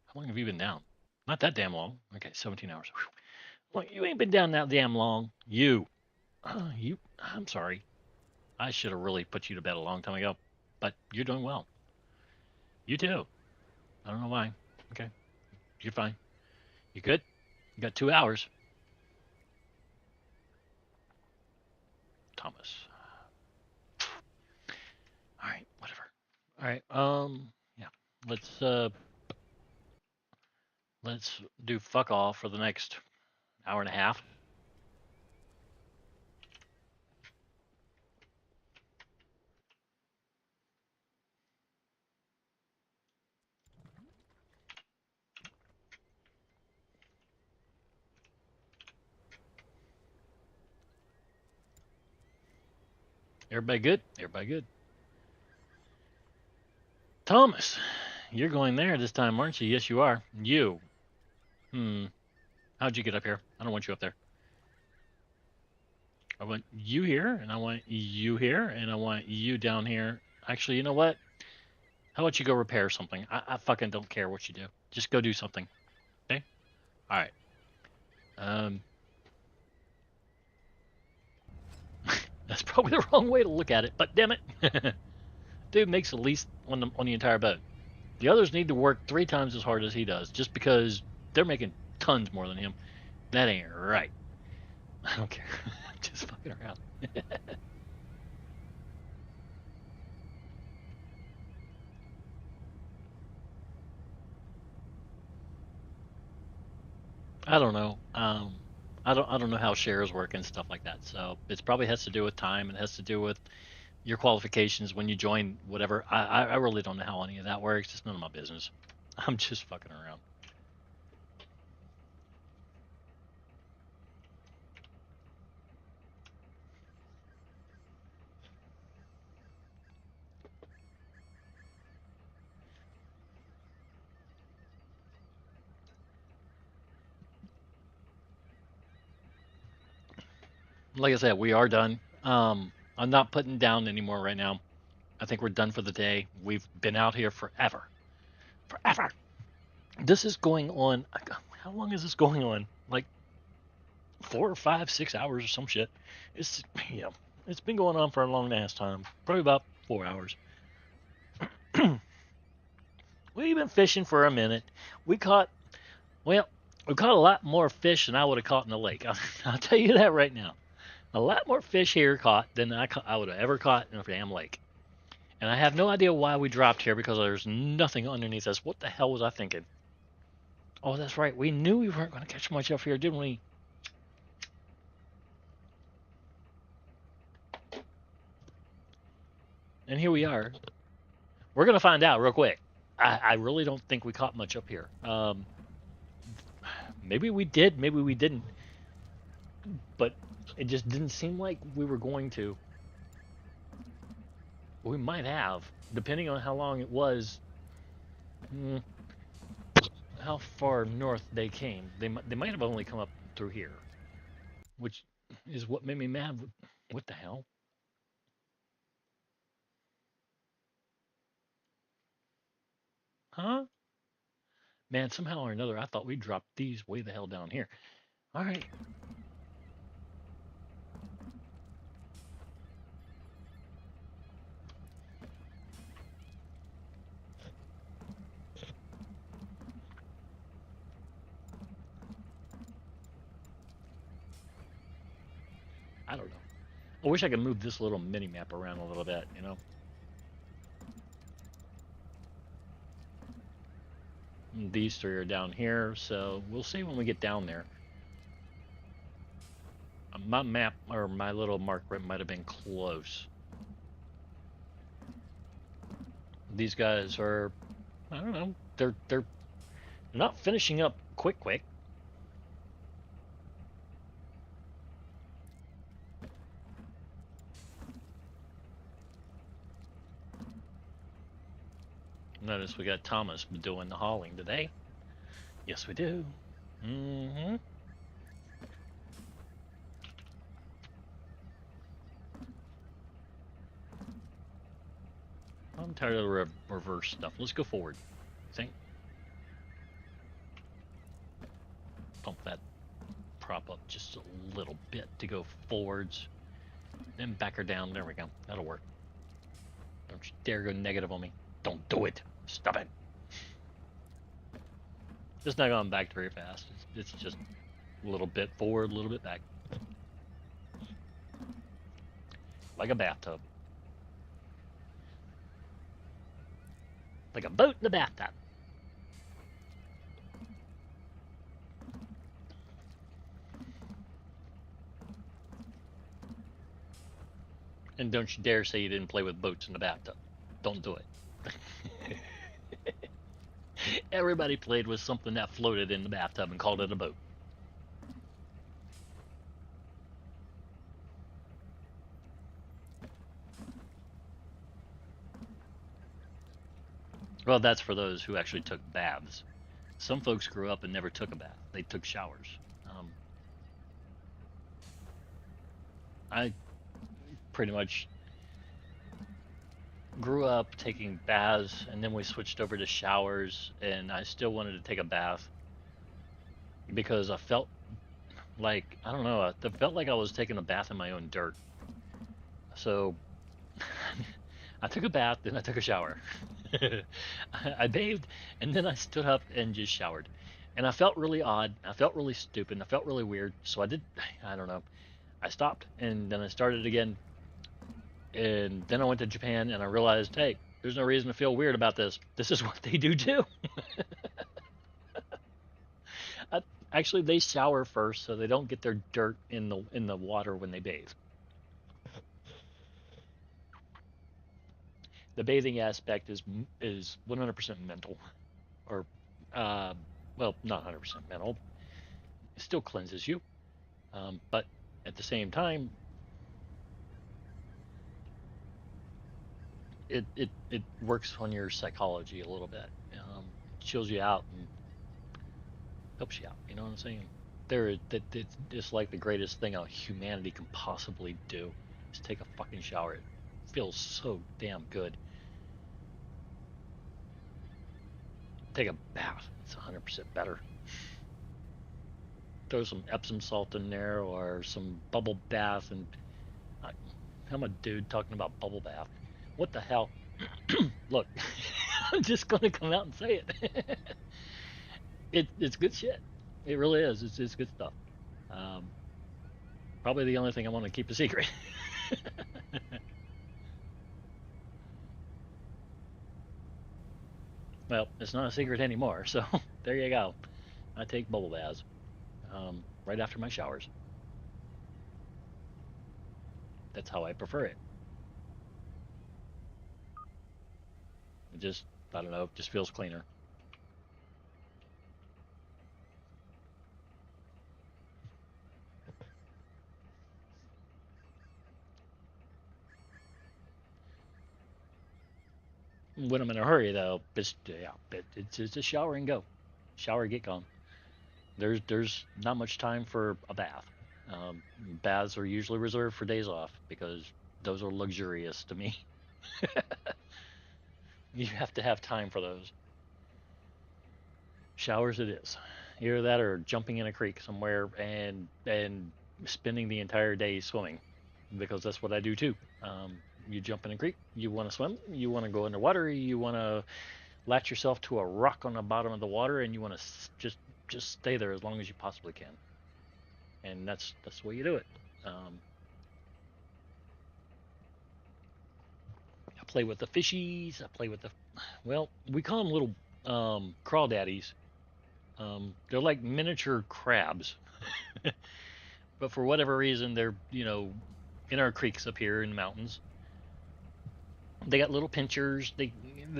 How long have you been down? Not that damn long. Okay, 17 hours. Well, you ain't been down that damn long. You. I'm sorry. I should have really put you to bed a long time ago. But you're doing well. You too. I don't know why. Okay. You're fine. You good? You got 2 hours. Thomas. All right, whatever. All right. Yeah. Let's do fuck all for the next hour and a half. Everybody good? Everybody good. Thomas, you're going there this time, aren't you? Yes, you are. You. How'd you get up here? I don't want you up there. I want you here, and I want you here, and I want you down here. Actually, you know what? How about you go repair something? I fucking don't care what you do. Just go do something. Okay? All right. That's probably the wrong way to look at it, but damn it. Dude makes the least on the entire boat. The others need to work 3 times as hard as he does, just because they're making tons more than him. That ain't right. I don't care. Just fucking around. I don't know. I don't know how shares work and stuff like that. So it probably has to do with time. It has to do with your qualifications when you join whatever. I really don't know how any of that works. It's none of my business. I'm just fucking around. Like I said, we are done. I'm not putting down anymore right now. I think we're done for the day. We've been out here forever. Forever. This is going on. How long is this going on? Like 4 or 5, 6 hours or some shit. It's yeah. It's been going on for a long ass time. Probably about 4 hours. We've been fishing for a minute. We caught well, we caught a lot more fish than I would have caught in the lake. I'll tell you that right now. A lot more fish here caught than I would have ever caught in a damn lake. And I have no idea why we dropped here because there's nothing underneath us. What the hell was I thinking? Oh, that's right. We knew we weren't going to catch much up here, didn't we? And here we are. We're going to find out real quick. I really don't think we caught much up here. Maybe we did, maybe we didn't, but it just didn't seem like we were going to. We might have, depending on how long it was, mm, how far north they came. They might have only come up through here, which is what made me mad. What the hell? Huh? Man, somehow or another, I thought we dropped these way the hell down here. All right. I don't know. I wish I could move this little mini map around a little bit. And these three are down here, so we'll see when we get down there. My map or my little mark might have been close. These guys are, I don't know, they're not finishing up quick. Notice we got Thomas doing the hauling today. Yes, we do. Mm-hmm. I'm tired of the reverse stuff. Let's go forward. Think. Pump that prop up just a little bit to go forwards. Then back her down. There we go. That'll work. Don't you dare go negative on me. Don't do it. Stop it. It's not going back very fast. It's just a little bit forward, a little bit back. Like a bathtub. Like a boat in a bathtub. And don't you dare say you didn't play with boats in the bathtub. Don't do it. Everybody played with something that floated in the bathtub and called it a boat. Well, that's for those who actually took baths. Some folks grew up and never took a bath. They took showers. I pretty much grew up taking baths, and then we switched over to showers, and I still wanted to take a bath because I felt like, I don't know, I felt like I was taking a bath in my own dirt. So I took a bath, then I took a shower. I bathed, and then I stood up and just showered. And I felt really odd. I felt really stupid. I felt really weird. So I don't know. I stopped, and then I started again. And then I went to Japan, and I realized, hey, there's no reason to feel weird about this. This is what they do too. I, Actually, they shower first, so they don't get their dirt in the water when they bathe. The bathing aspect is 100% mental, or uh, well, not 100% mental. It still cleanses you, but at the same time, it works on your psychology a little bit. Chills you out and helps you out. You know what I'm saying? It's like the greatest thing humanity can possibly do is take a fucking shower. It feels so damn good. Take a bath. It's 100% better. Throw some Epsom salt in there or some bubble bath, and I, I'm a dude talking about bubble bath. What the hell? Look, I'm just gonna come out and say it. It's good shit. It really is. It's good stuff. Um, Probably the only thing I want to keep a secret. Well, it's not a secret anymore. So there you go. I take bubble baths right after my showers. That's how I prefer it. It just, I don't know, it just feels cleaner. When I'm in a hurry, though, it's just a shower and go. Shower, get gone. There's not much time for a bath. Baths are usually reserved for days off because those are luxurious to me. You have to have time for those. Showers it is. Either that or jumping in a creek somewhere and spending the entire day swimming, because that's what I do too. You jump in a creek, you want to swim, you want to go underwater, you want to latch yourself to a rock on the bottom of the water, and you want to just stay there as long as you possibly can. And that's the way you do it. Um, I play with the fishies. I play with the, well, we call them little crawdaddies. They're like miniature crabs, but for whatever reason, they're in our creeks up here in the mountains. They got little pinchers. They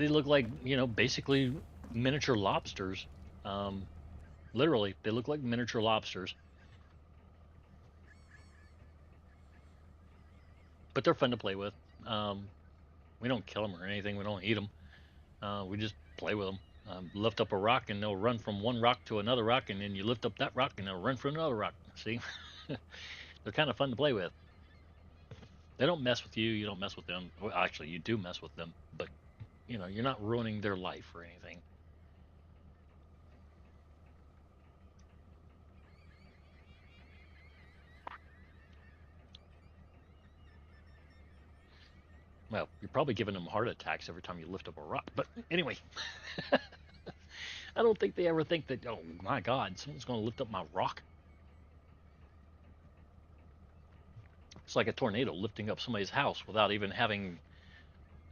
look like basically miniature lobsters. Um, Literally, they look like miniature lobsters, but they're fun to play with. Um, we don't kill them or anything. We don't eat them. We just play with them. Lift up a rock and they'll run from one rock to another rock, and then you lift up that rock and they'll run from another rock. See, they're kind of fun to play with. They don't mess with you. You don't mess with them. Well, actually, you do mess with them, but you're not ruining their life or anything. Well, you're probably giving them heart attacks every time you lift up a rock. But anyway, I don't think they ever think that, oh my God, someone's going to lift up my rock. It's like a tornado lifting up somebody's house without even having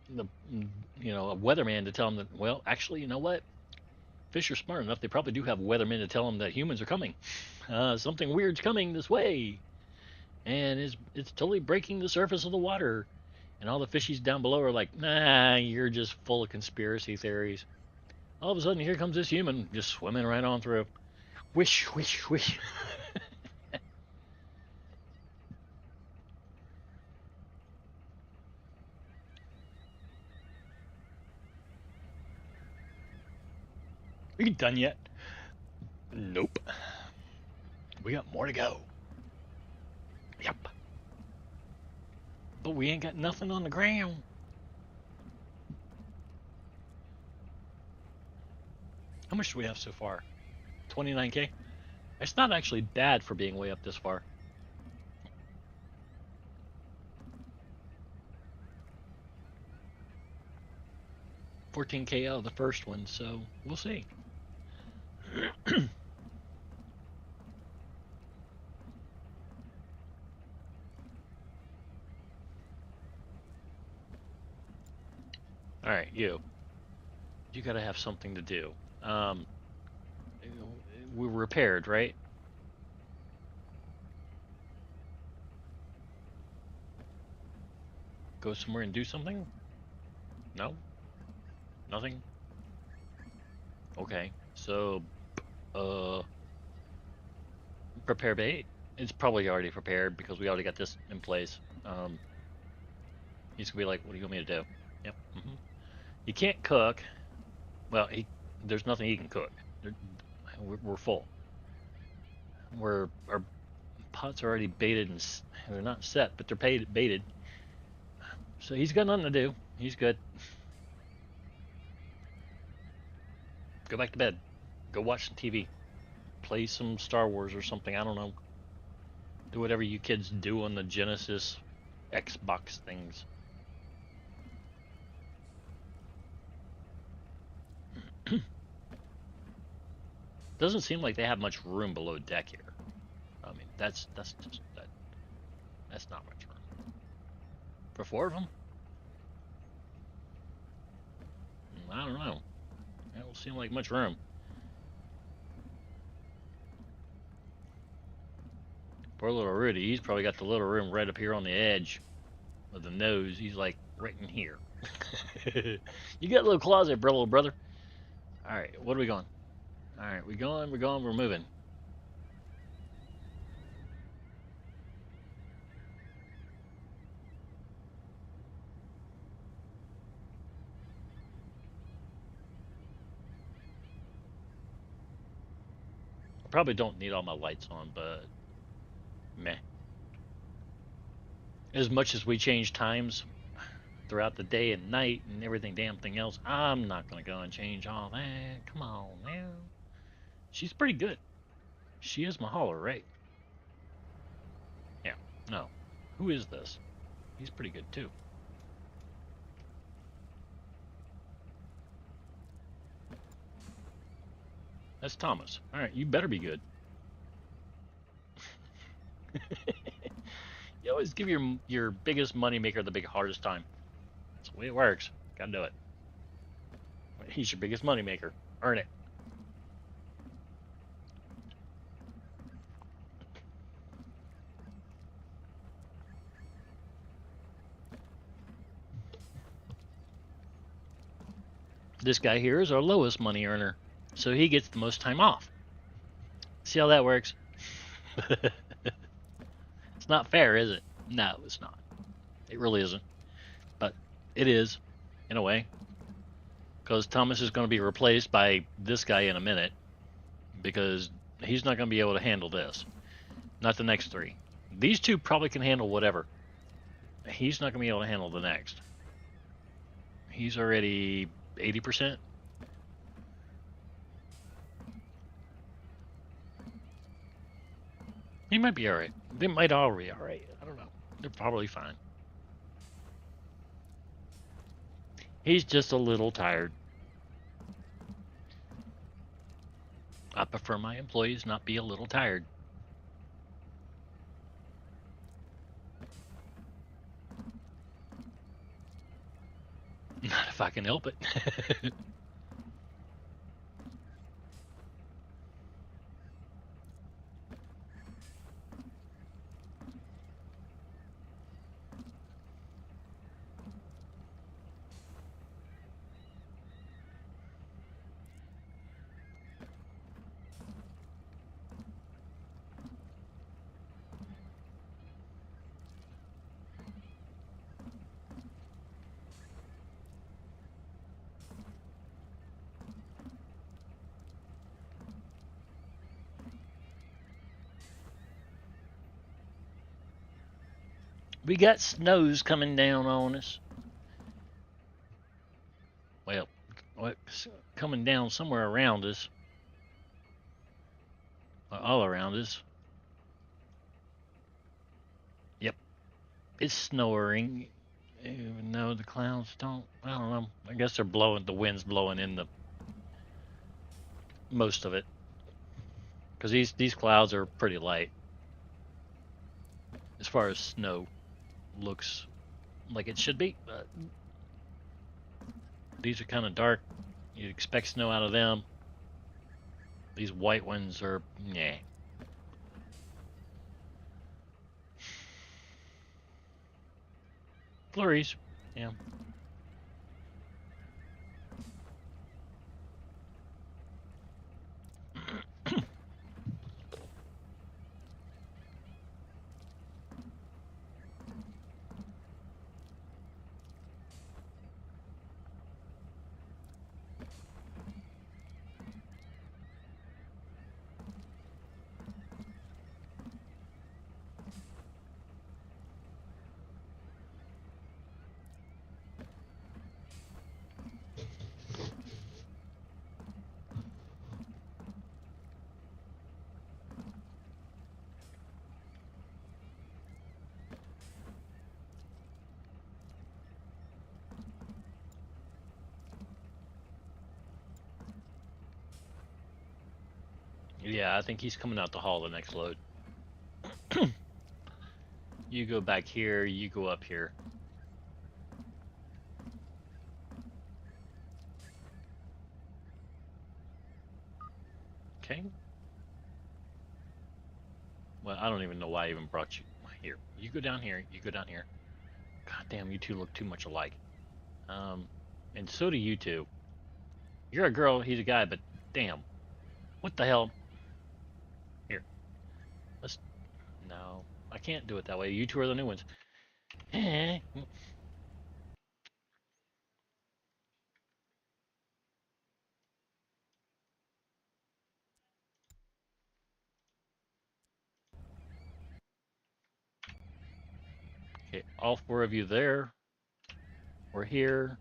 the a weatherman to tell them that. Well, actually, you know what? Fish are smart enough. They probably do have weathermen to tell them that humans are coming. Something weird's coming this way, and it's totally breaking the surface of the water. And all the fishies down below are like, nah, you're just full of conspiracy theories. All of a sudden, here comes this human just swimming right on through. Wish, wish, wish. Are you done yet? Nope. We got more to go. Yep. But we ain't got nothing on the ground. How much do we have so far? 29K? It's not actually bad for being way up this far. 14K out of the first one, so we'll see. All right, you. You got to have something to do. Um, we were repaired, right? Go somewhere and do something? No? Nothing? Okay. So, uh, prepare bait. It's probably already prepared because we already got this in place. He's gonna be like, "What do you want me to do?" Yep. He can't cook. Well, there's nothing he can cook. We're full. Our pots are already baited and they're not set, but they're baited. So he's got nothing to do. He's good. Go back to bed. Go watch some TV. Play some Star Wars or something. I don't know. Do whatever you kids do on the Genesis Xbox things. Doesn't seem like they have much room below deck here. I mean, that's just that's not much room for four of them. I don't know. Don't seem like much room. Poor little Rudy, he's probably got the little room right up here on the edge of the nose. He's like right in here. You got a little closet, bro, little brother. All right, what are we going? All right, we're moving. I probably don't need all my lights on, but meh. As much as we change times throughout the day and night and everything damn thing else, I'm not gonna go and change all that. Come on now. She's pretty good. She is Mahalo, right? Yeah. No. Who is this? He's pretty good too. That's Thomas. All right, you better be good. You always give your biggest money maker the big hardest time. That's the way it works. Gotta do it. He's your biggest money maker. Earn it. This guy here is our lowest money earner, so he gets the most time off. See how that works? It's not fair, is it? No, it's not. It really isn't. But it is, in a way, because Thomas is going to be replaced by this guy in a minute, because he's not going to be able to handle this. Not the next three. These two probably can handle whatever. He's not going to be able to handle the next. He's already 80%. He might be alright. They might all be alright. I don't know. They're probably fine. He's just a little tired. I prefer my employees not be a little tired. Not if I can help it. We got snows coming down on us. Well, what's coming down somewhere around us. All around us. Yep, it's snowing. Even though the clouds don't, I don't know. I guess they're blowing. The wind's blowing in the most of it, because these clouds are pretty light as far as snow looks like it should be. But these are kind of dark. You'd expect snow out of them. These white ones are, yeah. Flurries, yeah. Yeah, I think he's coming out the hall the next load. You go back here, you go up here. Okay. Well, I don't even know why I even brought you here. You go down here. You go down here. God damn, you two look too much alike. Um, and so do you two. You're a girl. He's a guy. But damn, what the hell? Here, let's. No, I can't do it that way. You two are the new ones. Okay, all four of you there. We're here.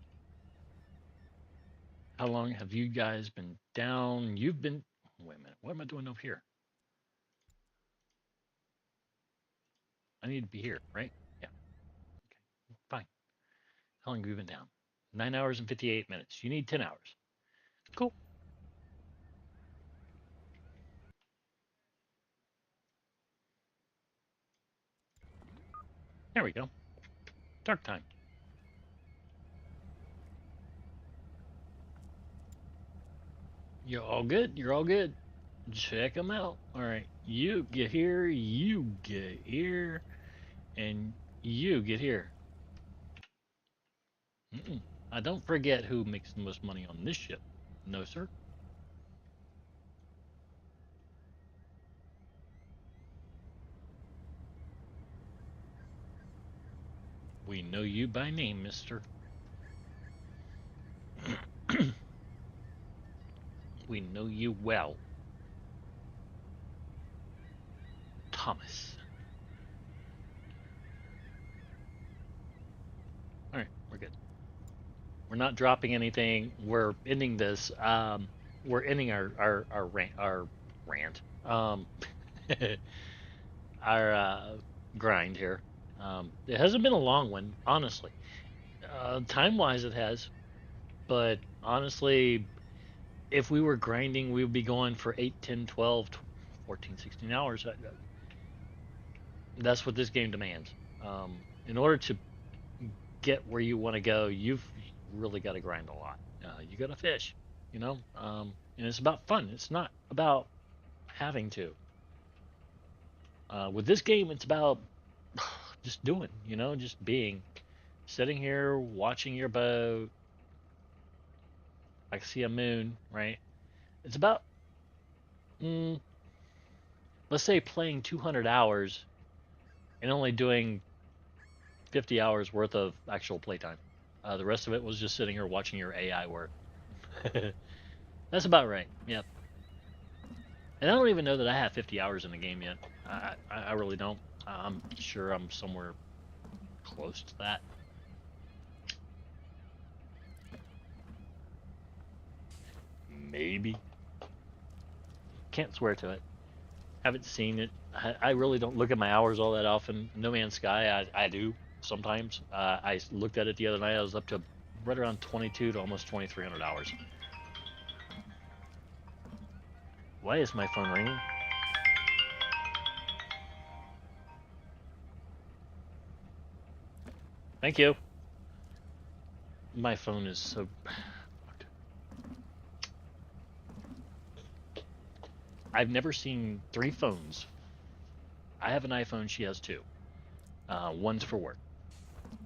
How long have you guys been down? You've been. Wait a minute. What am I doing over here? I need to be here, right? Yeah. Okay. Fine. How long have you been down? 9 hours and 58 minutes. You need 10 hours. Cool. There we go. Dark time. You're all good. You're all good. Check them out. All right. You get here. You get here. And you get here. Mm-mm. I don't forget who makes the most money on this ship. No, sir. We know you by name, mister. We know you well, Thomas. All right. We're good. We're not dropping anything. We're ending this. We're ending our rant. Our grind here. It hasn't been a long one, honestly. Time wise, it has. But honestly, if we were grinding, we would be going for 8, 10, 12, 14, 16 hours. That's what this game demands. In order to get where you want to go, you've really got to grind a lot. You got to fish, and it's about fun. It's not about having to. With this game, it's about just doing, just being, sitting here watching your boat. I see a moon, right? It's about, mm, let's say, playing 200 hours and only doing 50 hours worth of actual playtime. The rest of it was just sitting here watching your AI work. That's about right. Yep. And I don't even know that I have 50 hours in the game yet. I really don't. I'm sure I'm somewhere close to that. Maybe. Can't swear to it. Haven't seen it. I really don't look at my hours all that often. No Man's Sky, I do sometimes. I looked at it the other night. I was up to right around 22 to almost 2,300 hours. Why is my phone ringing? Thank you. My phone is so. I've never seen three phones. I have an iPhone. She has two. One's for work.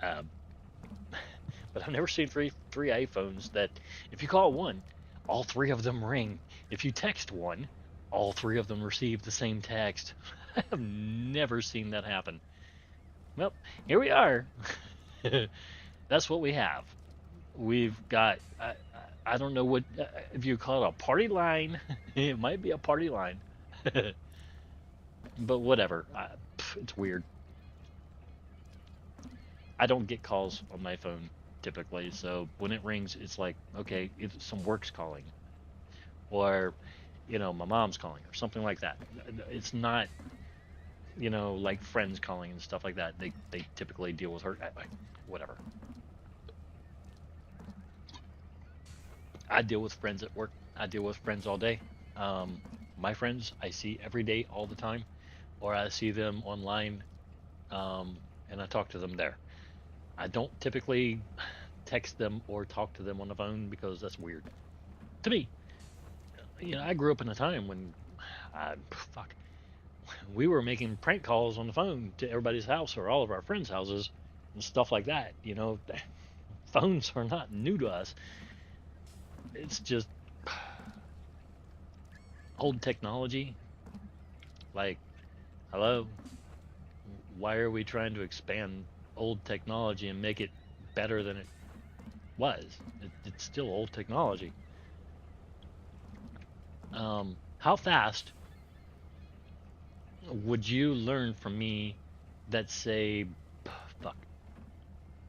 Uh, but I've never seen three iPhones that if you call one, all three of them ring. If you text one, all three of them receive the same text. I have never seen that happen. Well, here we are. That's what we have. We've got I don't know what if you call it a party line. It might be a party line, but whatever. It's weird. I don't get calls on my phone typically, so when it rings, it's like okay, if some work's calling, or my mom's calling or something like that. It's not like friends calling and stuff like that. They typically deal with her. Whatever. I deal with friends at work. I deal with friends all day. Um, my friends I see every day, all the time, or I see them online, um, and I talk to them there. I don't typically text them or talk to them on the phone because that's weird to me. I grew up in a time when, fuck, we were making prank calls on the phone to everybody's house or all of our friends' houses and stuff like that. Phones are not new to us. It's just old technology. Like, hello, why are we trying to expand old technology and make it better than it was? It's still old technology. How fast would you learn from me that say, fuck,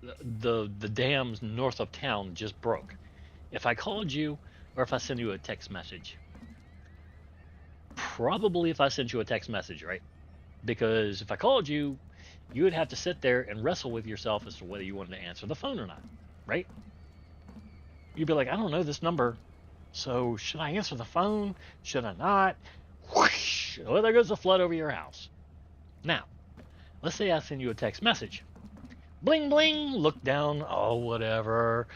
the dams north of town just broke? If I called you or if I send you a text message, probably if I sent you a text message, right? Because if I called you, you would have to sit there and wrestle with yourself as to whether you wanted to answer the phone or not, right? You'd be like, I don't know this number, so should I answer the phone? Should I not? Whoosh! Well, there goes the flood over your house. Now, let's say I send you a text message. Bling bling, look down, oh, whatever.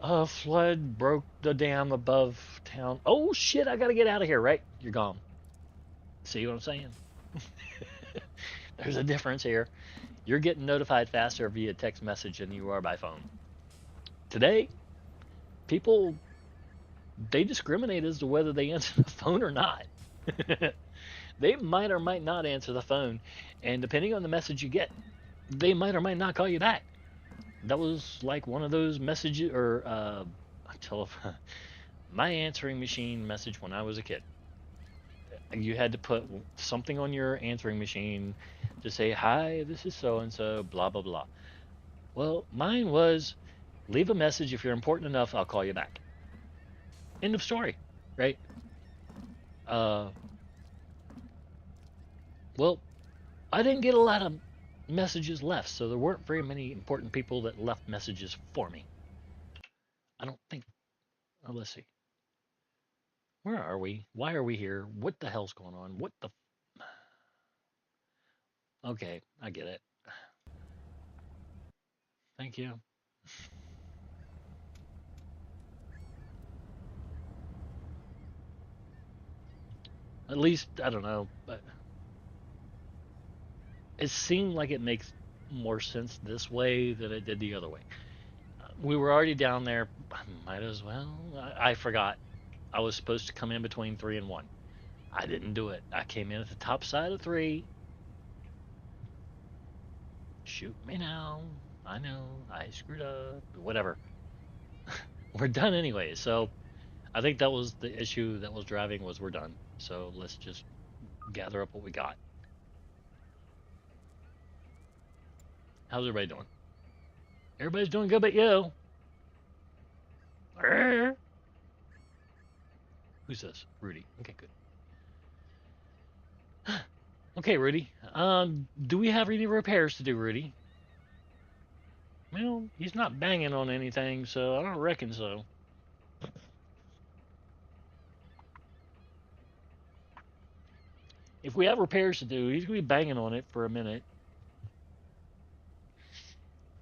A flood broke the dam above town. Oh shit, I gotta get out of here, right? You're gone. See what I'm saying? There's a difference here. You're getting notified faster via text message than you are by phone. Today, people, they discriminate as to whether they answer the phone or not. They might or might not answer the phone, and depending on the message you get, they might or might not call you back. That was like one of those messages or telephone, my answering machine message when I was a kid. You had to put something on your answering machine to say, "Hi, this is so and so, blah blah blah." Well, mine was, leave a message if you're important enough, I'll call you back. End of story, right? Uh, well, I didn't get a lot of messages left, so there weren't very many important people that left messages for me. I don't think. Oh, let's see. Where are we? Why are we here? What the hell's going on? What the? Okay, I get it. Thank you. At least I don't know, but it seemed like it makes more sense this way than it did the other way. We were already down there. Might as well. I forgot. I was supposed to come in between 3 and 1. I didn't do it. I came in at the top side of 3. Shoot me now. I know. I screwed up. Whatever. We're done anyway. So I think that was the issue that was driving was we're done. So let's just gather up what we got. How's everybody doing? Everybody's doing good but you. Who's this? Rudy. Okay, good. Okay, Rudy. Do we have any repairs to do, Rudy? Well, he's not banging on anything, so I don't reckon so. If we have repairs to do, he's gonna be banging on it for a minute,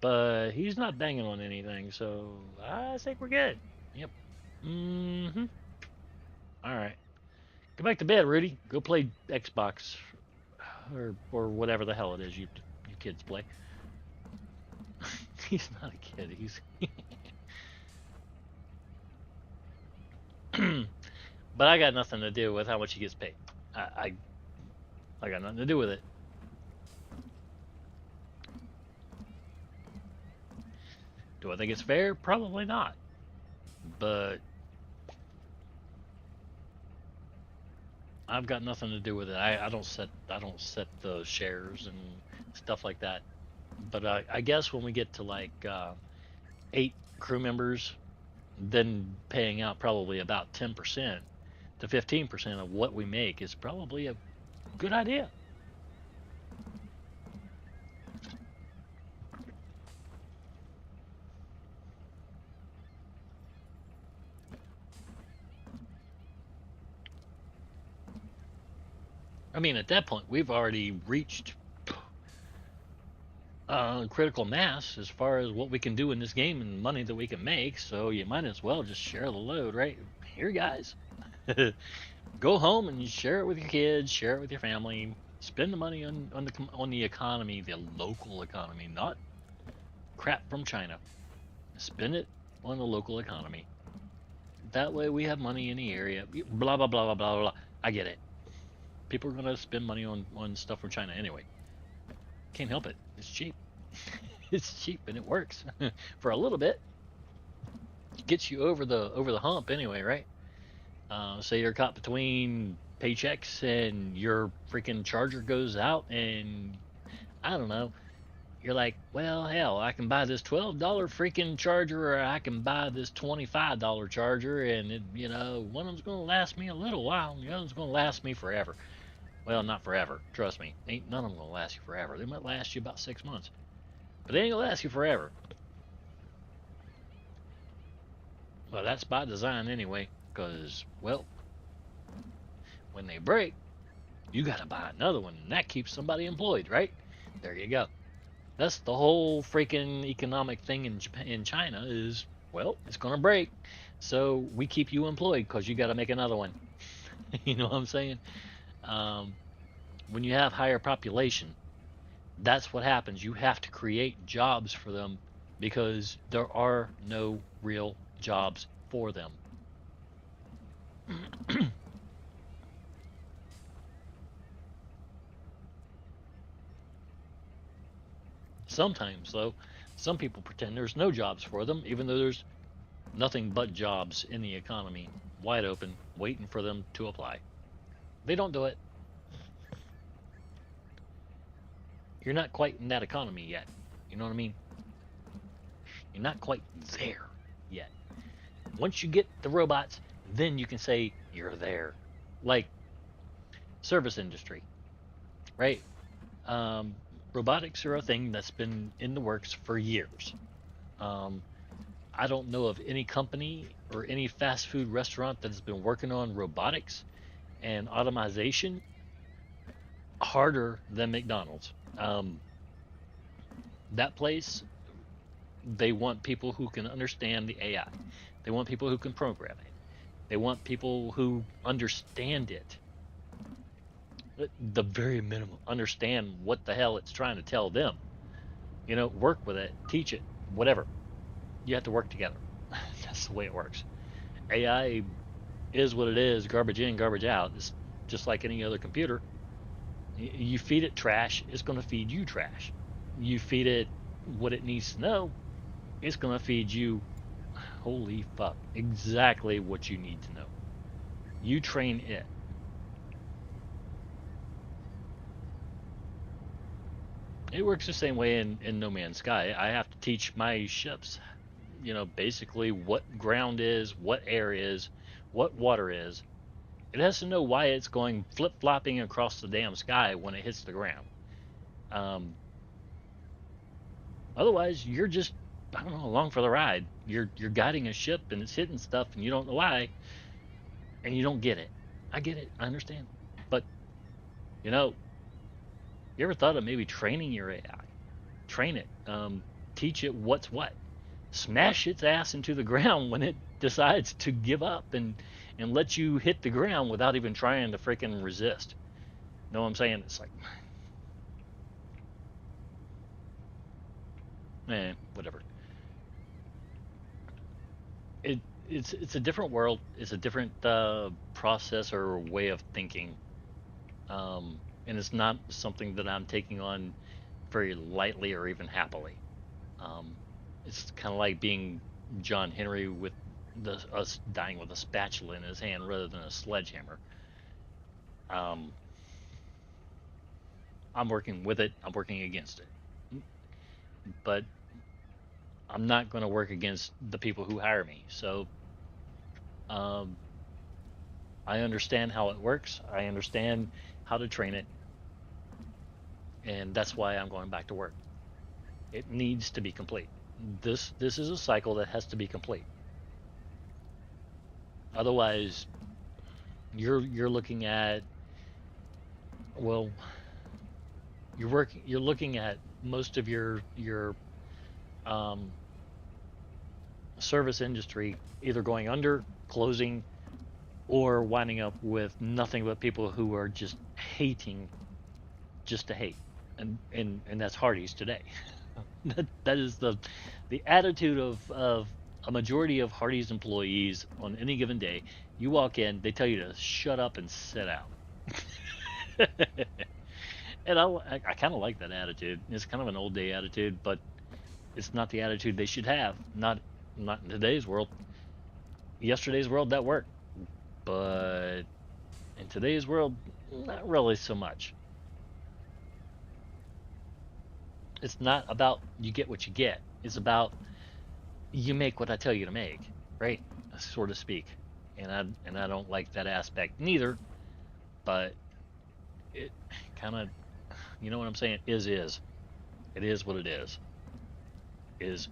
but he's not banging on anything, so I think we're good. Yep. Mm-hmm. All right. Go back to bed, Rudy. Go play Xbox or whatever the hell it is you kids play. He's not a kid. He's. But I got nothing to do with how much he gets paid. I, I I got nothing to do with it. Do I think it's fair? Probably not. But I've got nothing to do with it. I don't set the shares and stuff like that. But I guess when we get to like 8 crew members, then paying out probably about 10% to 15% of what we make is probably a good idea. I mean, at that point, we've already reached critical mass as far as what we can do in this game and the money that we can make. So you might as well just share the load, right? Here, guys, go home and share it with your kids, share it with your family. Spend the money on the economy, the local economy, not crap from China. Spend it on the local economy. That way we have money in the area. Blah blah blah blah blah blah. I get it. People are gonna spend money on stuff from China anyway. Can't help it. It's cheap. It's cheap and it works for a little bit. Gets you over the hump anyway, right? Say you're caught between paychecks and your freaking charger goes out, and I don't know. You're like, well, hell, I can buy this $12 freaking charger, or I can buy this $25 charger, and one of them's gonna last me a little while, and the other's gonna last me forever. Well, not forever. Trust me, ain't none of them gonna last you forever. They might last you about 6 months, but they ain't gonna last you forever. Well, that's by design anyway, because, well, when they break, you got to buy another one, and that keeps somebody employed, right? There you go. That's the whole freaking economic thing in Japan, in China is, well, it's going to break, so we keep you employed because you got to make another one. You know what I'm saying? Um, when you have higher population, that's what happens. You have to create jobs for them because there are no real jobs for them. Sometimes, though, some people pretend there's no jobs for them, even though there's nothing but jobs in the economy, wide open, waiting for them to apply. They don't do it. You're not quite in that economy yet. You know what I mean? You're not quite there yet. Once you get the robots, then you can say you're there. Like service industry, right? Um, Robotics are a thing that's been in the works for years. Um, I don't know of any company or any fast food restaurant that has been working on robotics and automation harder than McDonald's. That place, they want people who can understand the AI. They want people who can program it. They want people who understand it. The very minimum, understand what the hell it's trying to tell them. Work with it, teach it, whatever. You have to work together. That's the way it works. AI is what it is, garbage in, garbage out. It's just like any other computer. You feed it trash, it's going to feed you trash. You feed it what it needs to know, it's going to feed you, holy fuck, exactly what you need to know. You train it. It works the same way in No Man's Sky. I have to teach my ships, basically what ground is, what air is, what water is. It has to know why it's going flip flopping across the damn sky when it hits the ground. Um, Otherwise, you're just, I don't know, along for the ride. You're guiding a ship and it's hitting stuff and you don't know why and you don't get it. I get it. I understand. But you know, you ever thought of maybe training your AI? Train it. Teach it what's what. Smash its ass into the ground when it decides to give up and let you hit the ground without even trying to freaking resist. Know what I'm saying? It's like, whatever. It it's a different world. It's a different process or way of thinking, and it's not something that I'm taking on very lightly or even happily. Um, it's kind of like being John Henry with us dying with a spatula in his hand rather than a sledgehammer. Um, I'm working with it. I'm working against it, but I'm not going to work against the people who hire me. So um, I understand how it works. I understand how to train it, and that's why I'm going back to work. It needs to be complete. This is a cycle that has to be complete. Otherwise, you're looking at, well, you're looking at most of your um, service industry either going under, closing, or winding up with nothing but people who are just hating just to hate, and that's Hardee's today. That is the attitude of a majority of Hardee's employees on any given day. You walk in, they tell you to shut up and sit down. And I kind of like that attitude. It's kind of an old day attitude, but it's not the attitude they should have. Not in today's world. Yesterday's world that worked, but in today's world, not really so much. It's not about you get what you get. It's about you make what I tell you to make, right? So to speak. And I don't like that aspect neither, but it kind of, you know what I'm saying? Is. It is what it is. Is.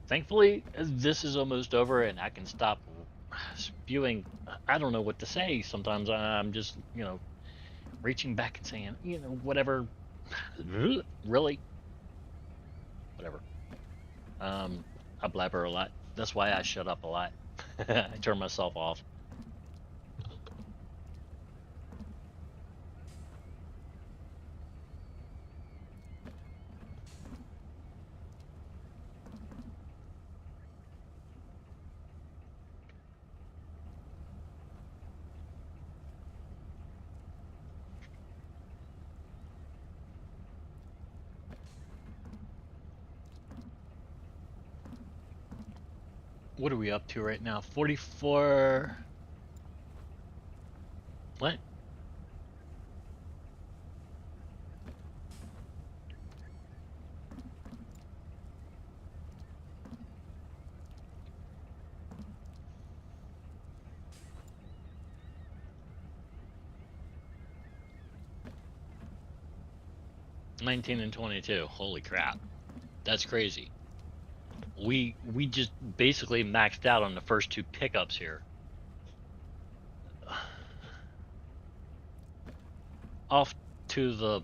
Thankfully, this is almost over and I can stop spewing. I don't know what to say. Sometimes I'm just, reaching back and saying, whatever. Really, whatever. I blabber a lot. That's why I shut up a lot. I turn myself off. What are we up to right now? 44. What? 19 and 22. Holy crap. That's crazy. We just basically maxed out on the first two pickups here. Off to the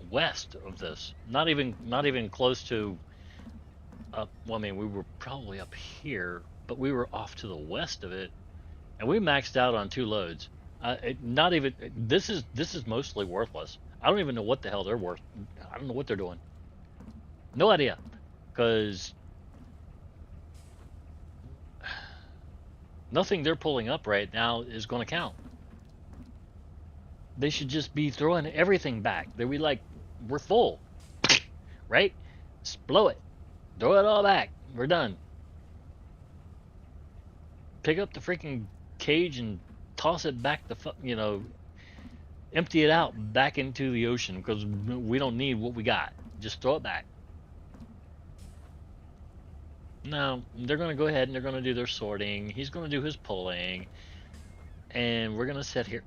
west of this. Not even close to up. Well, I mean, we were probably up here, but we were off to the west of it, and we maxed out on two loads. Not even this is mostly worthless. I don't even know what the hell they're worth. I don't know what they're doing. No idea, because nothing they're pulling up right now is going to count. They should just be throwing everything back. They be like, we're full, right? Just blow it, throw it all back. We're done. Pick up the freaking cage and toss it back empty it out back into the ocean because we don't need what we got. Just throw it back. No, they're going to go ahead and they're going to do their sorting. He's going to do his pulling, and we're going to sit here.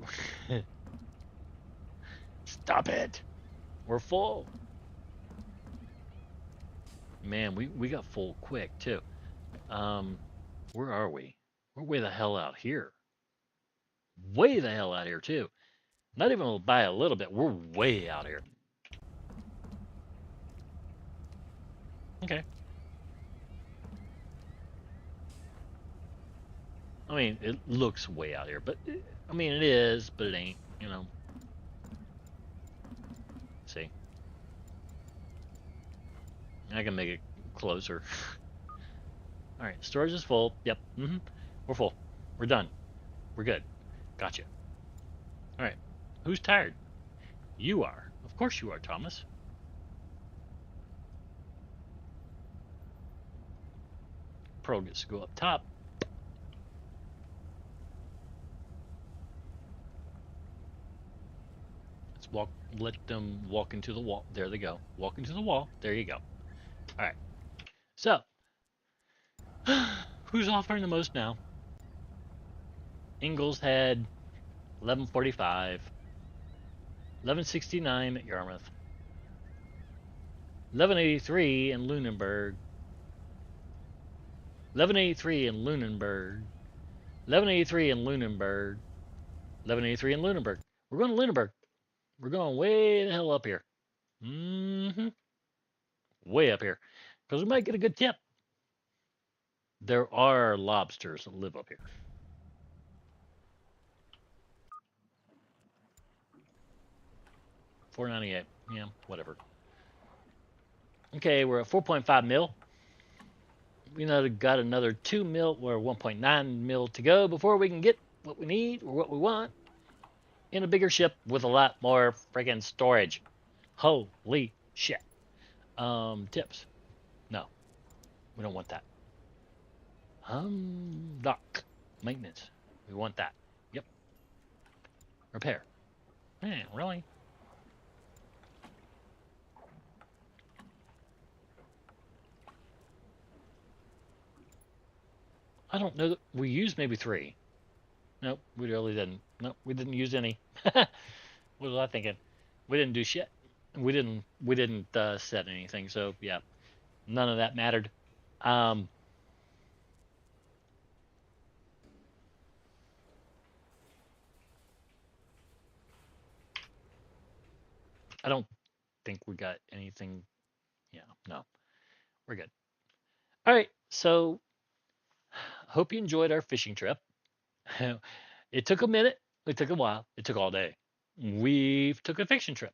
Stop it. We're full. Man, we got full quick too. Um, where are we? We're way the hell out here. Way the hell out here too. Not even by a little bit. We're way out here. Okay. I mean, it looks way out here, but I mean it is, but it ain't. See, I can make it closer. All right, storage is full. Yep. We're full. We're done. We're good. Gotcha. All right. Who's tired? You are. Of course you are, Thomas. Pearl gets to go up top. Let's walk. Let them walk into the wall. There they go. Walk into the wall. There you go. All right. So, who's offering the most now? Ingalls had 1145, 1169 at Yarmouth, 1183 in Lunenburg, 1183 in Lunenburg. 1183 in Lunenburg. 1183 in Lunenburg. We're going to Lunenburg. We're going way the hell up here. Mm-hmm. Way up here. Because we might get a good tip. There are lobsters that live up here. 498. Yeah, whatever. Okay, we're at 4.5 mil. We know got another 2 mil or 1.9 mil to go before we can get what we need or what we want in a bigger ship with a lot more friggin' storage. Holy shit. Tips. No, we don't want that. Dock. Maintenance. We want that. Yep. Repair. Man, really? I don't know. We used maybe three. Nope, we really didn't. Nope, we didn't use any. What was I thinking? We didn't do shit. We didn't set anything. So yeah, none of that mattered. Um, I don't think we got anything. Yeah, no, we're good. All right. So hope you enjoyed our fishing trip. It took a minute. It took a while. It took all day. We took a fishing trip.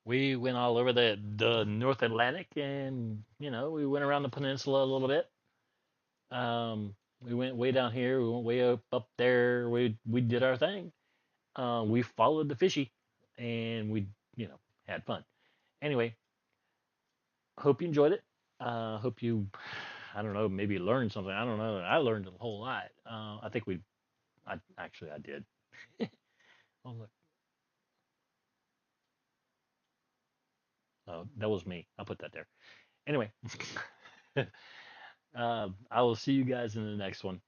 We went all over the North Atlantic, and we went around the peninsula a little bit. We went way down here. We went way up there. We did our thing. We followed the fishy, and we had fun. Anyway, hope you enjoyed it. Hope you, I don't know, maybe learned something. I don't know. I learned a whole lot. I think I did. Oh look, oh, that was me. I'll put that there. Anyway, I will see you guys in the next one.